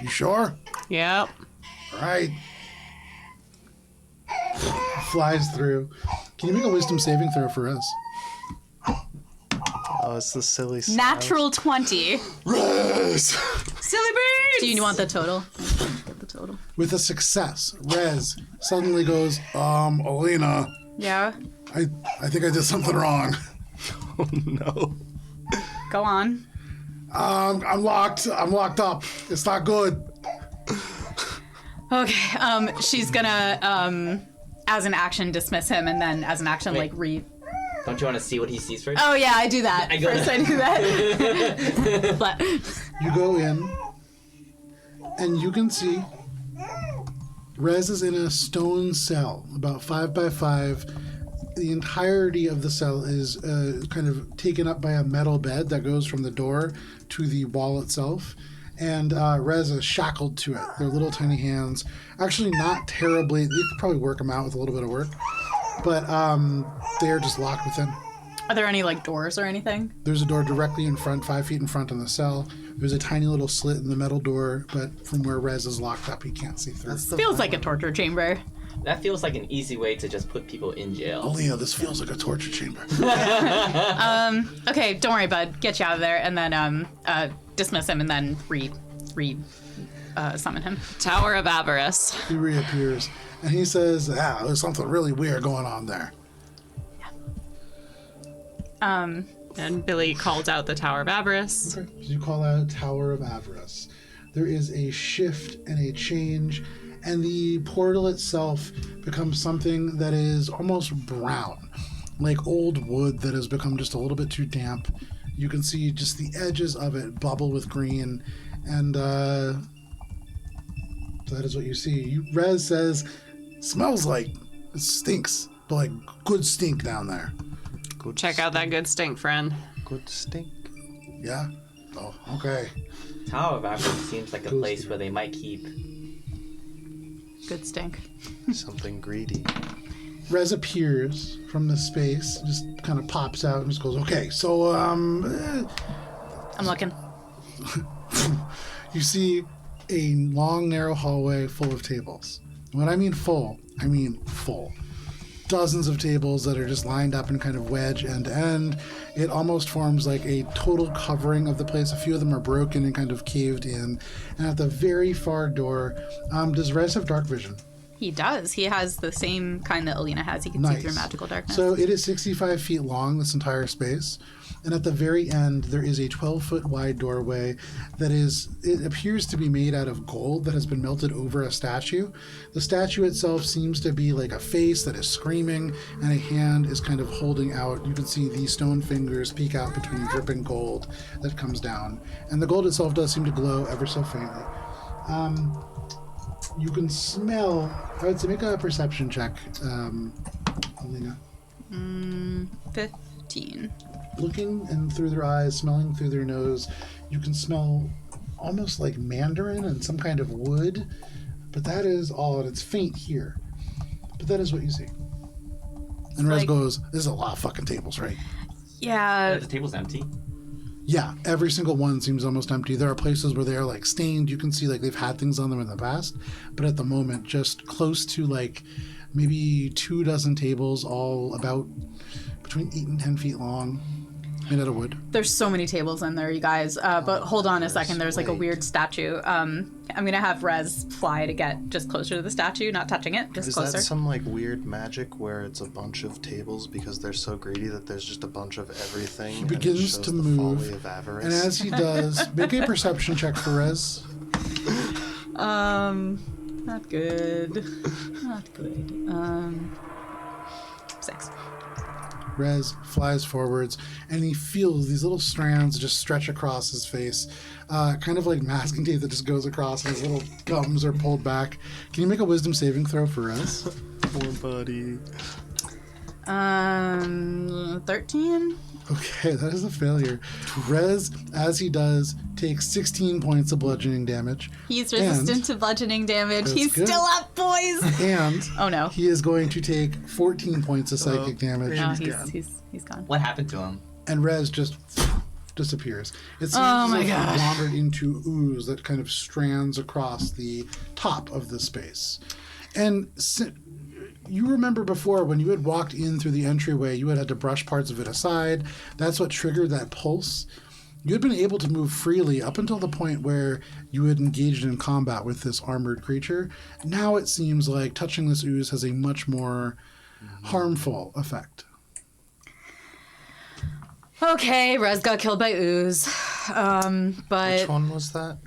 You sure? Yep. All right. Flies through. Can you make a wisdom saving throw for us? Oh, it's the silly sound. Natural 20. Rez! Silly birds! Do you want the total? Get the total. With a success, Rez suddenly goes, Alina, Yeah, I think I did something wrong. Oh no. Go on. I'm locked up. It's not good. Okay, she's gonna, as an action, dismiss him, and then as an action, Wait. Don't you want to see what he sees first? Oh yeah, I do that. I go First to- I do that. But You go in, and you can see Rez is in a stone cell, about 5 by 5. The entirety of the cell is kind of taken up by a metal bed that goes from the door to the wall itself. And Rez is shackled to it. Their little tiny hands. Actually, not terribly. You could probably work them out with a little bit of work. But they're just locked within. are there any like doors or anything? There's a door directly in front, 5 feet in front in the cell. There's a tiny little slit in the metal door, but from where Rez is locked up, he can't see through. Feels like a torture chamber. That feels like an easy way to just put people in jail. Leo, this feels like a torture chamber. Okay, don't worry, bud. Get you out of there, and then dismiss him, and then summon him. Tower of Avarice. He reappears, and he says, there's something really weird going on there. And Billy calls out the Tower of Avarice. Okay. So you call out Tower of Avarice. There is a shift and a change, and the portal itself becomes something that is almost brown, like old wood that has become just a little bit too damp. You can see just the edges of it bubble with green, and that is what you see. Rez says, smells like, it stinks, but like good stink down there. Good Check out that good stink, friend. Good stink. Yeah? Oh, okay. Tower of Avarice seems like a place where they might keep. Good stink. Something greedy. Rez appears from the space, just kind of pops out and just goes, okay, so, I'm looking. you see a long, narrow hallway full of tables. When I mean full, I mean full. dozens of tables that are just lined up and kind of wedge end to end. It almost forms like a total covering of the place. A few of them are broken and kind of caved in. And at the very far door, does Rez have dark vision? He does. He has the same kind that Alina has. He can see through magical darkness. So it is 65 feet long, this entire space. And at the very end, there is a 12-foot wide doorway that it appears to be made out of gold that has been melted over a statue. The statue itself seems to be like a face that is screaming, and a hand is kind of holding out. You can see the stone fingers peek out between dripping gold that comes down. And the gold itself does seem to glow ever so faintly. You can smell, I would say make a perception check, Alina. 15. Looking and through their eyes, smelling through their nose, you can smell almost like mandarin and some kind of wood, but that is all, and it's faint here. But that is what you see. And Rez goes, "This is a lot of fucking tables, right?" Yeah. The table's empty. Yeah, every single one seems almost empty. There are places where they are like stained. You can see like they've had things on them in the past, but at the moment, just close to like maybe 24 tables, all about between 8 and 10 feet long, made out of wood. There's so many tables in there, you guys. But hold on a second. There's like a weird statue. I'm gonna have Rez fly to get just closer to the statue, not touching it, just closer. Is that some like weird magic where it's a bunch of tables because they're so greedy that there's just a bunch of everything? He begins to move, and as he does, make a perception check for Rez. Not good. Not good. 6. Rez flies forwards, and he feels these little strands just stretch across his face, kind of like masking tape that just goes across, and his little gums are pulled back. Can you make a wisdom saving throw for Rez? Poor buddy. 13? Okay, that is a failure. Rez, as he does, takes 16 points of bludgeoning damage. He's resistant to bludgeoning damage. He's good. still up, boys! And oh no, he is going to take 14 points of psychic damage. No, he's gone. What happened to him? And Rez just disappears. It seems my like he God. wandered into ooze that kind of strands across the top of the space. And you remember before when you had walked in through the entryway, you had to brush parts of it aside. That's what triggered that pulse. You had been able to move freely up until the point where you had engaged in combat with this armored creature. Now it seems like touching this ooze has a much more harmful effect. Okay, Rez got killed by ooze. But Which one was that?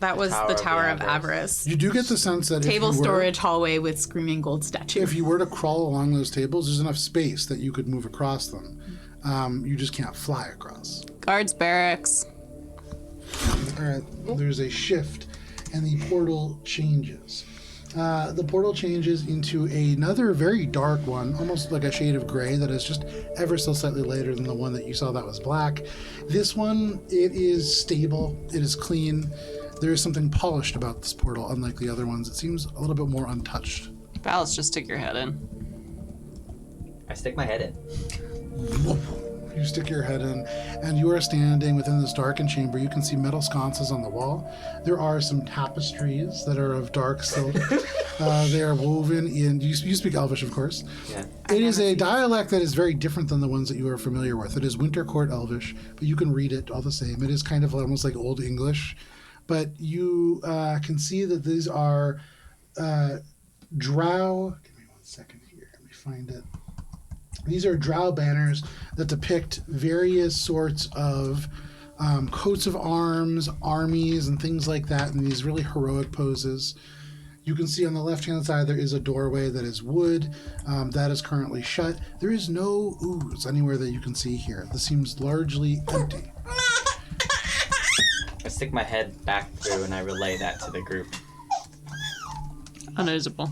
that was the Tower of Everest. You do get the sense that Table if you were, storage hallway with screaming gold statue. if you were to crawl along those tables, there's enough space that you could move across them. You just can't fly across. Guards barracks. All right, there's a shift, and the portal changes. The portal changes into another very dark one, almost like a shade of gray that is just ever so slightly lighter than the one that you saw that was black. This one, it is stable, it is clean. There is something polished about this portal, unlike the other ones. It seems a little bit more untouched. Balance, just stick your head in. I stick my head in. You stick your head in, and you are standing within this darkened chamber. You can see metal sconces on the wall. There are some tapestries that are of dark silk. They are woven in, you speak Elvish, of course. Yeah. It is a dialect that is very different than the ones that you are familiar with. It is Winter Court Elvish, but you can read it all the same. It is kind of almost like Old English, but you can see that these are drow. Give me 1 second here. Let me find it. These are drow banners that depict various sorts of coats of arms, armies, and things like that in these really heroic poses. You can see on the left-hand side there is a doorway that is wood. That is currently shut. There is no ooze anywhere that you can see here. This seems largely empty. I stick my head back through and I relay that to the group. Unusable.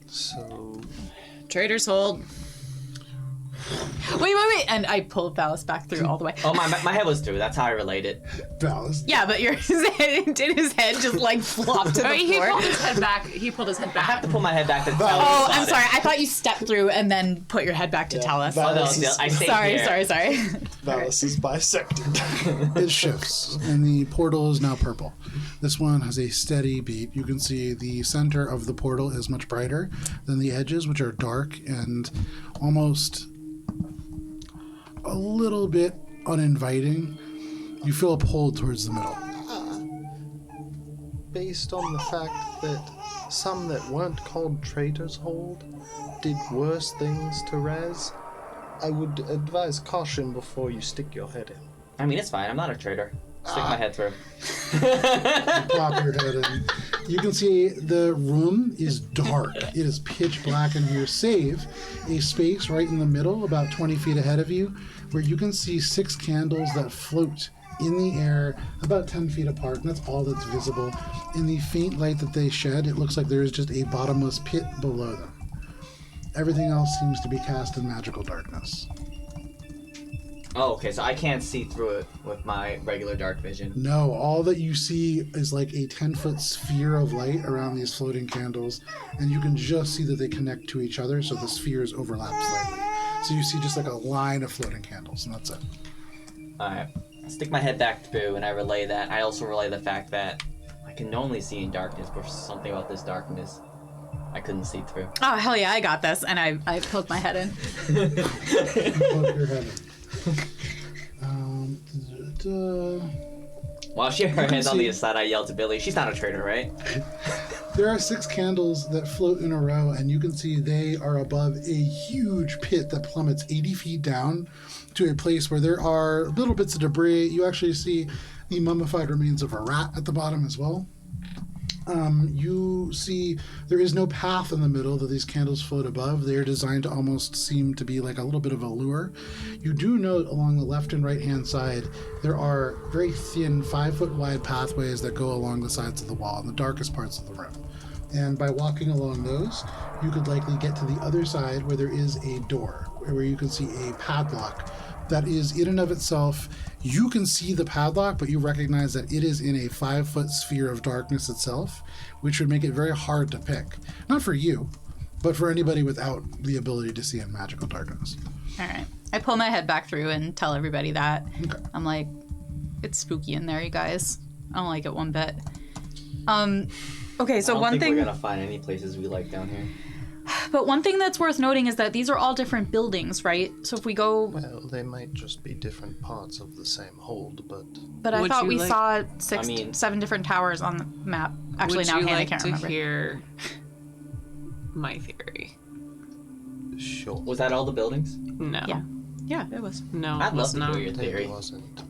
So Trader's hold. Wait. And I pull Valis back through all the way. Oh, my head was through. That's how I related. Valis. Yeah, but his head just like flopped to the He floor. pulled his head back. He pulled his head I have back. to pull my head back to tell Oh, you I'm about sorry. it. I thought you stepped through and then put your head back to tell us. Oh, no, Valis I stayed Sorry. here. Valis is bisected. It shifts, and the portal is now purple. This one has a steady beat. You can see the center of the portal is much brighter than the edges, which are dark and almost a little bit uninviting. You feel a pull towards the middle. Based on the fact that some that weren't called Traitors Hold did worse things to Raz, I would advise caution before you stick your head in. I mean, it's fine. I'm not a traitor. Stick my head through. Pop your head in. You can see the room is dark. It is pitch black in here, save a space right in the middle, about 20 feet ahead of you, where you can see 6 candles that float in the air about 10 feet apart, and that's all that's visible. In the faint light that they shed, it looks like there is just a bottomless pit below them. Everything else seems to be cast in magical darkness. Oh, okay, so I can't see through it with my regular dark vision. No, all that you see is like a 10-foot sphere of light around these floating candles, and you can just see that they connect to each other, so the spheres overlap slightly. So you see just like a line of floating candles, and that's it. Alright. I stick my head back through and I relay that. I also relay the fact that I can normally see in darkness, but something about this darkness I couldn't see through. Oh, hell yeah, I got this. And I poked my head in. Poke your head in. While she had her hands on see- the side, I yelled to Billy, she's not a traitor, right? There are 6 candles that float in a row, and you can see they are above a huge pit that plummets 80 feet down to a place where there are little bits of debris. You actually see the mummified remains of a rat at the bottom as well. You see there is no path in the middle that these candles float above. They are designed to almost seem to be like a little bit of a lure. You do note along the left and right hand side there are very thin 5-foot wide pathways that go along the sides of the wall in the darkest parts of the room. And by walking along those, you could likely get to the other side where there is a door, where you can see a padlock that is in and of itself. You can see the padlock, but you recognize that it is in a 5-foot sphere of darkness itself, which would make it very hard to pick. Not for you, but for anybody without the ability to see in magical darkness. All right. I pull my head back through and tell everybody that. Okay. I'm like, it's spooky in there, you guys. I don't like it one bit. Okay, so I don't one think thing. we're gonna find any places we like down here. But one thing that's worth noting is that these are all different buildings, right? So if we go. Well, they might just be different parts of the same hold, but But I Would thought you we like- saw I mean- 7 different towers on the map. Actually, Would now you Hannah like can't to remember. hear my theory? sure. Was that all the buildings? No. Yeah. Yeah, it was. No, I'd it was love to not. hear your It theory. wasn't.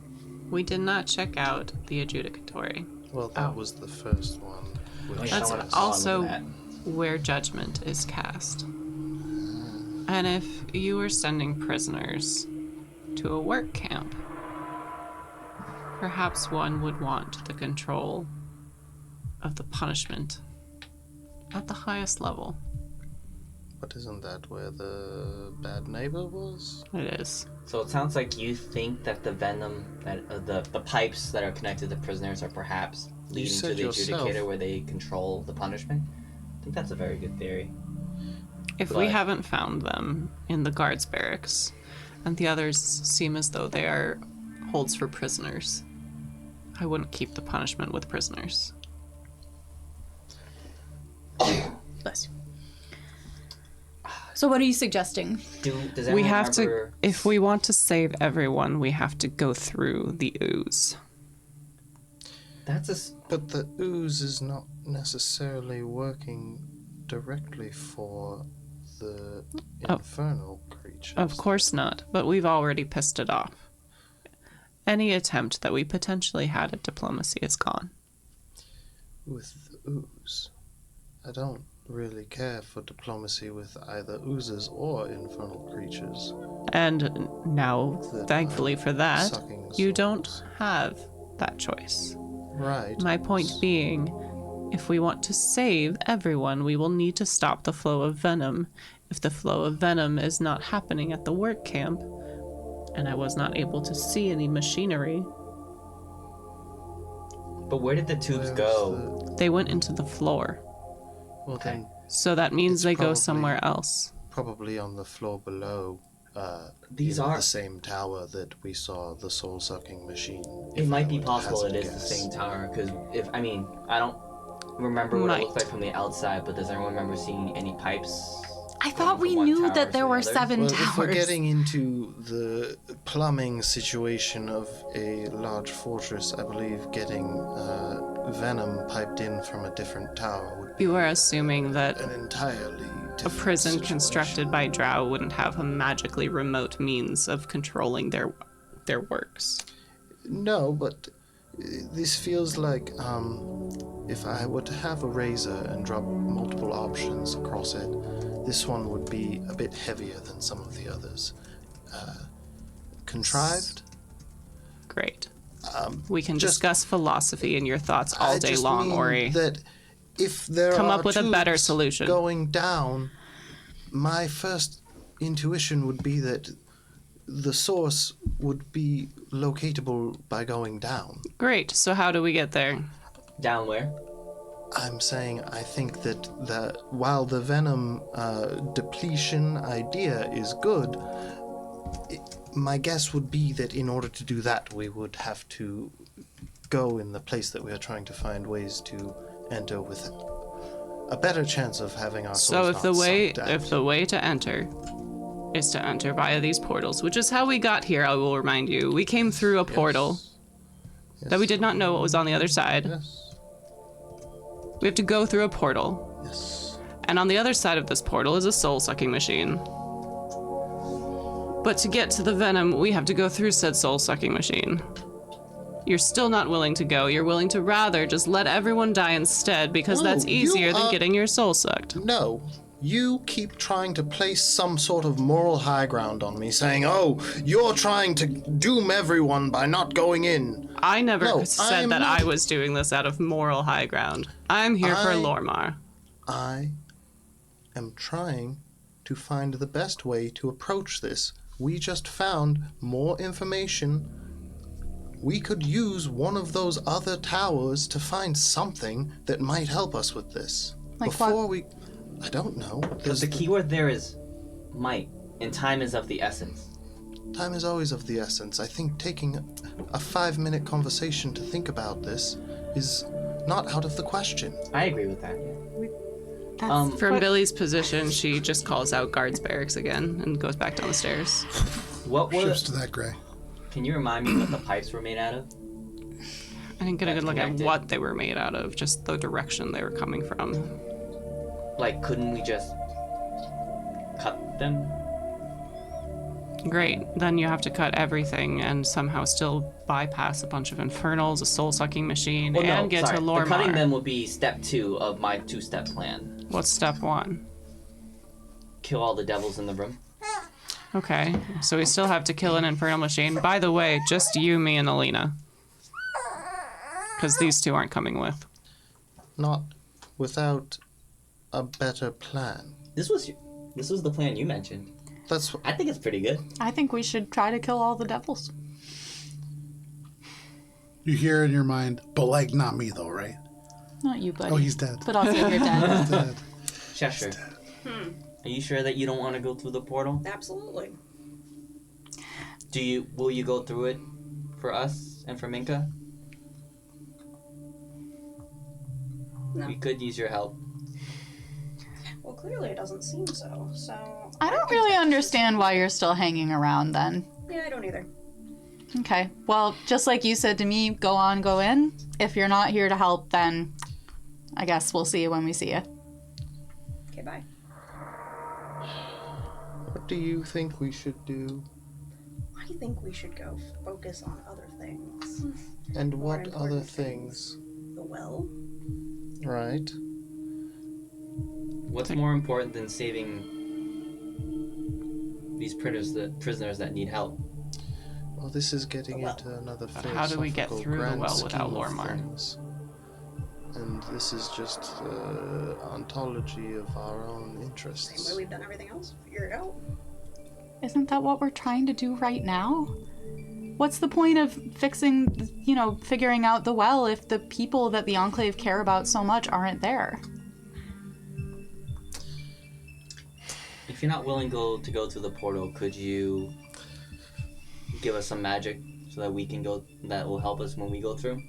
We did not check out the adjudicatory, Well, that was the first one. Which Yeah, That's I wanna- was- I wanna also look at where judgment is cast. And if you were sending prisoners to a work camp, perhaps one would want the control of the punishment at the highest level. But isn't that where the bad neighbor was? It is. So it sounds like you think that the venom, that the pipes that are connected to prisoners are perhaps leading to said the yourself. adjudicator where they control the punishment. I think that's a very good theory. If we But- haven't found them in the guards' barracks, and the others seem as though they are holds for prisoners, I wouldn't keep the punishment with prisoners. Bless you. So what are you suggesting? Does We anyone have to, remember- if we want to save everyone, we have to go through the ooze. That's a. s- But the ooze is not necessarily working directly for the Oh. infernal creatures. Of course not, but we've already pissed it off. Any attempt that we potentially had at diplomacy is gone. With the ooze, I don't really care for diplomacy with either oozes or infernal creatures. And now, thankfully for that, Sucking you don't souls. have that choice. Right. My point being, If we want to save everyone, we will need to stop the flow of venom. If the flow of venom is not happening at the work camp, and I was not able to see any machinery, But where did the tubes go? they went into the floor. Well, then, So that means It's they go probably- somewhere else. probably on the floor below. These in are- the same tower that we saw the soul-sucking machine. It if I might be were to possible it hazard a is the guess. same tower, because I don't remember what it looked Might. like from the outside, but does anyone remember seeing any pipes? I thought we From one knew tower that to there the were other? 7 Well, towers. if we're getting into the plumbing situation of a large fortress, I believe getting venom piped in from a different tower would be You are assuming that an entirely a different prison situation. constructed by Drow wouldn't have a magically remote means of controlling their works. No, but this feels like if I were to have a razor and drop multiple options across it, this one would be a bit heavier than some of the others. Contrived? Great. We can just- discuss philosophy and your thoughts all I day just long, mean Ori. that if there Come are up with a better tubes solution. going down, my first intuition would be that the source would be locatable by going down. Great. So how do we get there? Down where? I'm saying I think that while the venom depletion idea is good, my guess would be that in order to do that, we would have to go in the place that we are trying to find ways to enter with a better chance of having our So souls if not the way sucked out. if the way to enter is to enter via these portals, which is how we got here, I will remind you. We came through a portal that we did not know what was on the other side. Yes. We have to go through a portal. Yes. And on the other side of this portal is a soul-sucking machine. But to get to the venom, we have to go through said soul-sucking machine. You're still not willing to go. You're willing to rather just let everyone die instead because No, that's you easier than are- getting your soul sucked. No. You keep trying to place some sort of moral high ground on me, saying, oh, you're trying to doom everyone by not going in. I never No, said I'm that not- I was doing this out of moral high ground. I'm here for I- Lormar. I am trying to find the best way to approach this. We just found more information. We could use one of those other towers to find something that might help us with this. Like Before we... I don't know. But There's the keyword there is might, and time is of the essence. Time is always of the essence. I think taking a 5-minute conversation to think about this is not out of the question. I agree with that. From Billy's position, she just calls out guards barracks again and goes back down the stairs. What Shifts was? to that gray. Can you remind me what the pipes were made out of? I didn't get a good look at Connected. what they were made out of, just the direction they were coming from. Like, couldn't we just cut them? Great. Then you have to cut everything and somehow still bypass a bunch of infernals, a soul-sucking machine, Well, and no, get sorry. to The cutting Lormar. them would be step 2 of my 2-step plan. What's step 1? Kill all the devils in the room. Okay, so we still have to kill an infernal machine. By the way, just you, me, and Alina. Because these two aren't coming with. Not without a better plan. This was the plan you mentioned. That's I think it's pretty good. I think we should try to kill all the devils. You hear in your mind, but like not me though, right? Not you, buddy. Oh, he's dead. But also you're dead. Dead. Cheshire. Are you sure that you don't want to go through the portal? Absolutely. Will you go through it for us and for Minka? No. We could use your help. Well, clearly it doesn't seem so. So I don't really understand why you're still hanging around then. Yeah, I don't either. Okay. Well, just like you said to me, go in. If you're not here to help, then I guess we'll see you when we see you. Okay, bye. what do you think we should do? I think we should go focus on other things. And More what important other things? The well. Right. What's more important than saving these prisoners that need help? Well, this is getting The well. into another But how do we get philosophical through the grand well without scheme of Lormar? things. and this is just ontology of our own Same interests. way we've done everything else. Figure it out. Isn't that what we're trying to do right now? What's the point of figuring out the well if the people that the Enclave care about so much aren't there? If you're not willing to go through the portal, could you give us some magic so that we can go? That will help us when we go through.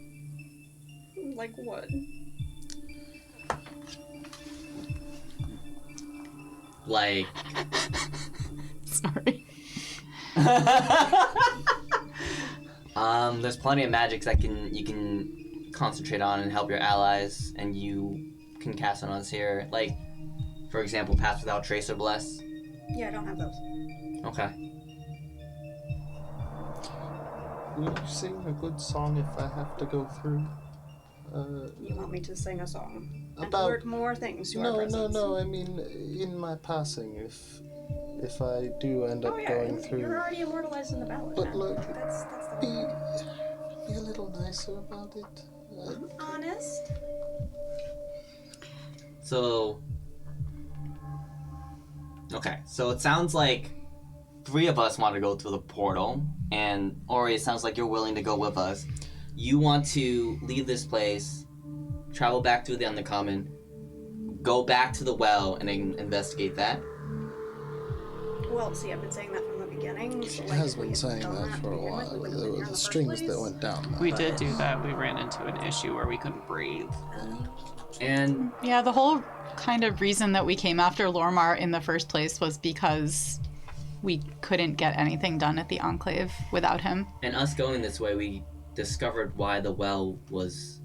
Like what? Like, Sorry. there's plenty of magics that you can concentrate on and help your allies, and you can cast on us here. Like, for example, Pass Without Trace or Bless. Yeah, I don't have those. Okay. Will you sing a good song if I have to go through? You want me to sing a song? And About- alert more things to our presence? No. I mean, in my passing, if I do end up Oh yeah, going through, you're already immortalized in the ballad. But man. look, that's the be a little nicer about it. honest. So. Okay, so it sounds like 3 of us want to go through the portal, and Ori, it sounds like you're willing to go with us. You want to leave this place, travel back through the Undercommon, go back to the well, and investigate that. Well, see, I've been saying that from the beginning. So, She like, has if we been had saying done that to for a begin with, while. we wouldn't have There been were here in the the strings first that place. went down. We did do that. We ran into an issue where we couldn't breathe. And Yeah, the whole kind of reason that we came after Lormar in the first place was because we couldn't get anything done at the Enclave without him. us going this way, we discovered why the well was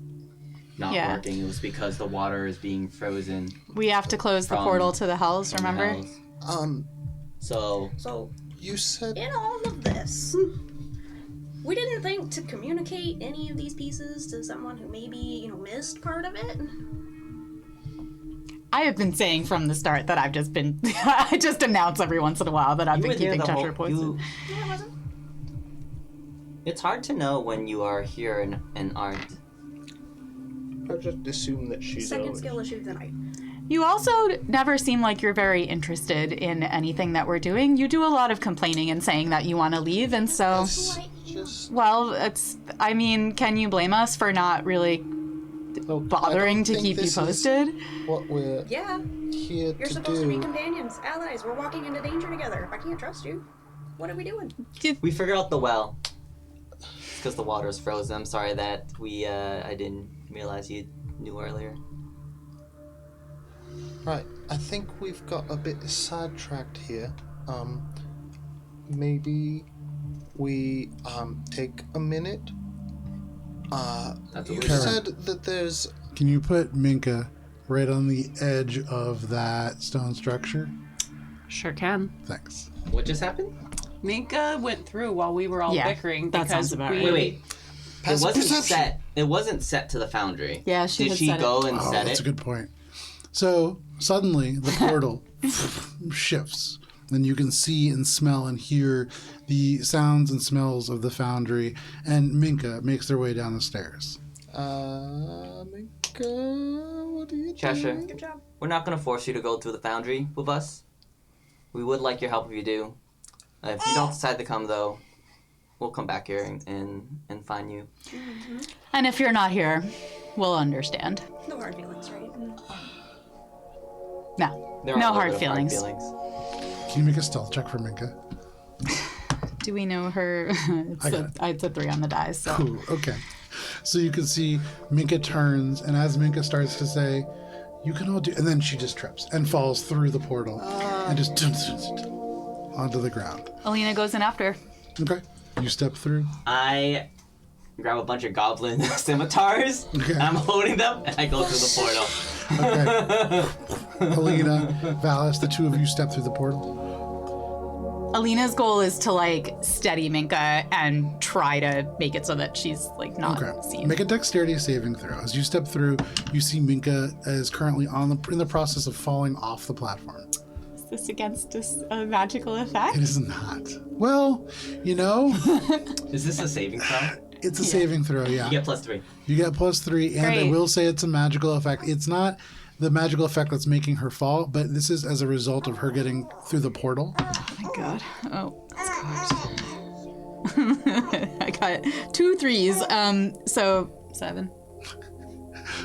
not Yeah. working. It was because the water is being frozen. We have to close the From- portal to the Hells, from the remember? hells. So, So, You said in all of this, we didn't think to communicate any of these pieces to someone who maybe, missed part of it. I have been saying from the start that I've just been... I just announce every once in a while that I've you been were there keeping the Cheshire whole... poisoned. Yeah, it wasn't. It's hard to know when you are here and aren't. I just assume that she's Second always- skill issue tonight. You also never seem like you're very interested in anything that we're doing. You do a lot of complaining and saying that you want to leave, and so... Just Well, I mean, can you blame us for not really look, bothering I to don't keep think you this is posted? What we're Yeah, here you're to supposed to be do. companions, allies. We're walking into danger together. If I can't trust you, what are we doing? We figured out the well. Because the water is frozen. I'm sorry that I didn't realize you knew earlier. Right, I think we've got a bit sidetracked here. Maybe we take a minute. That's You what we said that there's Can you put Minka right on the edge of that stone structure? Sure can. Thanks. What just happened? Minka went through while we were all Yeah, bickering that because sounds about we... right. Wait. It Passive wasn't perception. set. It wasn't set to the foundry. Yeah, she Did had she said it. go and Oh, set that's it? a good point. So suddenly the portal shifts, and you can see and smell and hear the sounds and smells of the foundry. And Minka makes their way down the stairs. Minka, what are you Cheshire. doing? Good job. We're not going to force you to go through the foundry with us. We would like your help if you do. If you don't decide to come, though, we'll come back here and find you. And if you're not here, we'll understand. No hard feelings, right? No. There are No a little hard bit of feelings. Can you make a stealth check for Minka? Do we know her? I got it. It's a 3 on the dice, so... Cool. Okay. So you can see Minka turns, and as Minka starts to say, "You can all do," and then she just trips and falls through the portal and just onto the ground. Alina goes in after. Okay. You step through. I grab a bunch of goblin scimitars, Okay. and I'm holding them, and I go through the portal. Okay. Alina, Valis, the two of you step through the portal. Alina's goal is to, like, steady Minka and try to make it so that she's, like, not Okay. seen. Make a dexterity saving throw. As you step through, you see Minka is currently in the process of falling off the platform. Is this against a magical effect? It is not. Well, you know, Is this a saving throw? It's a saving throw, yeah. You get +3. You get +3, and I Great. will say it's a magical effect. It's not the magical effect that's making her fall, but this is as a result of her getting through the portal. Oh my god. Oh, that's good. I got 2 3s. So 7.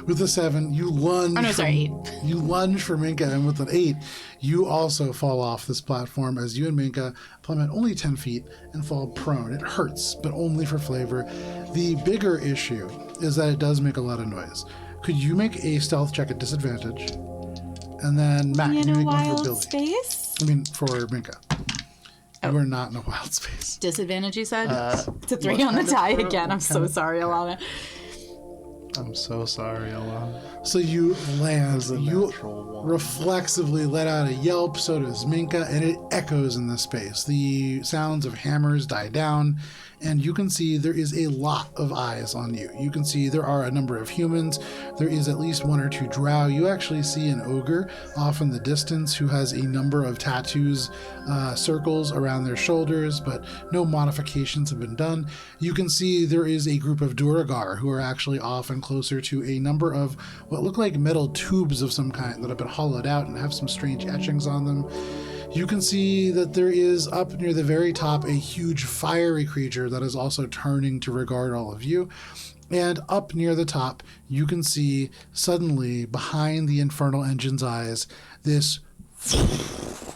With a 7, you lunge. Oh no, sorry, 8. You lunge for Minka, and with an 8, you also fall off this platform as you and Minka plummet only 10 feet and fall prone. It hurts, but only for flavor. The bigger issue is that it does make a lot of noise. Could you make a stealth check at disadvantage? And then Matt, can you make one for Billy? space? I mean, for Minka. You are not in a wild space. Disadvantage, you said? It's a 3 on the die again. I'm so sorry, Alana. I'm so sorry, Alana. So you land, you natural one. reflexively let out a yelp, so does Minka, and it echoes in the space. The sounds of hammers die down, and you can see there is a lot of eyes on you. You can see there are a number of humans. There is at least 1 or 2 drow. You actually see an ogre off in the distance who has a number of tattoos, circles around their shoulders, but no modifications have been done. You can see there is a group of Duragar who are actually off and closer to a number of what look like metal tubes of some kind that have been hollowed out and have some strange etchings on them. You can see that there is up near the very top a huge fiery creature that is also turning to regard all of you. And up near the top, you can see suddenly behind the infernal engine's eyes this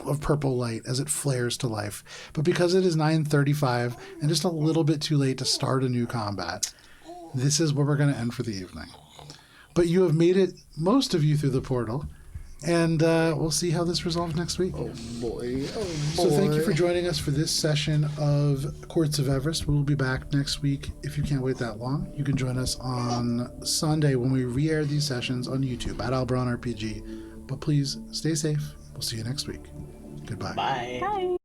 of purple light as it flares to life. But because it is 9:35 and just a little bit too late to start a new combat, this is where we're going to end for the evening. But you have made it, most of you, through the portal. And we'll see how this resolves next week. Oh boy. So thank you for joining us for this session of Courts of Everest. We'll be back next week if you can't wait that long. You can join us on Sunday when we re-air these sessions on YouTube at Albron RPG. But please stay safe. We'll see you next week. Goodbye. Bye.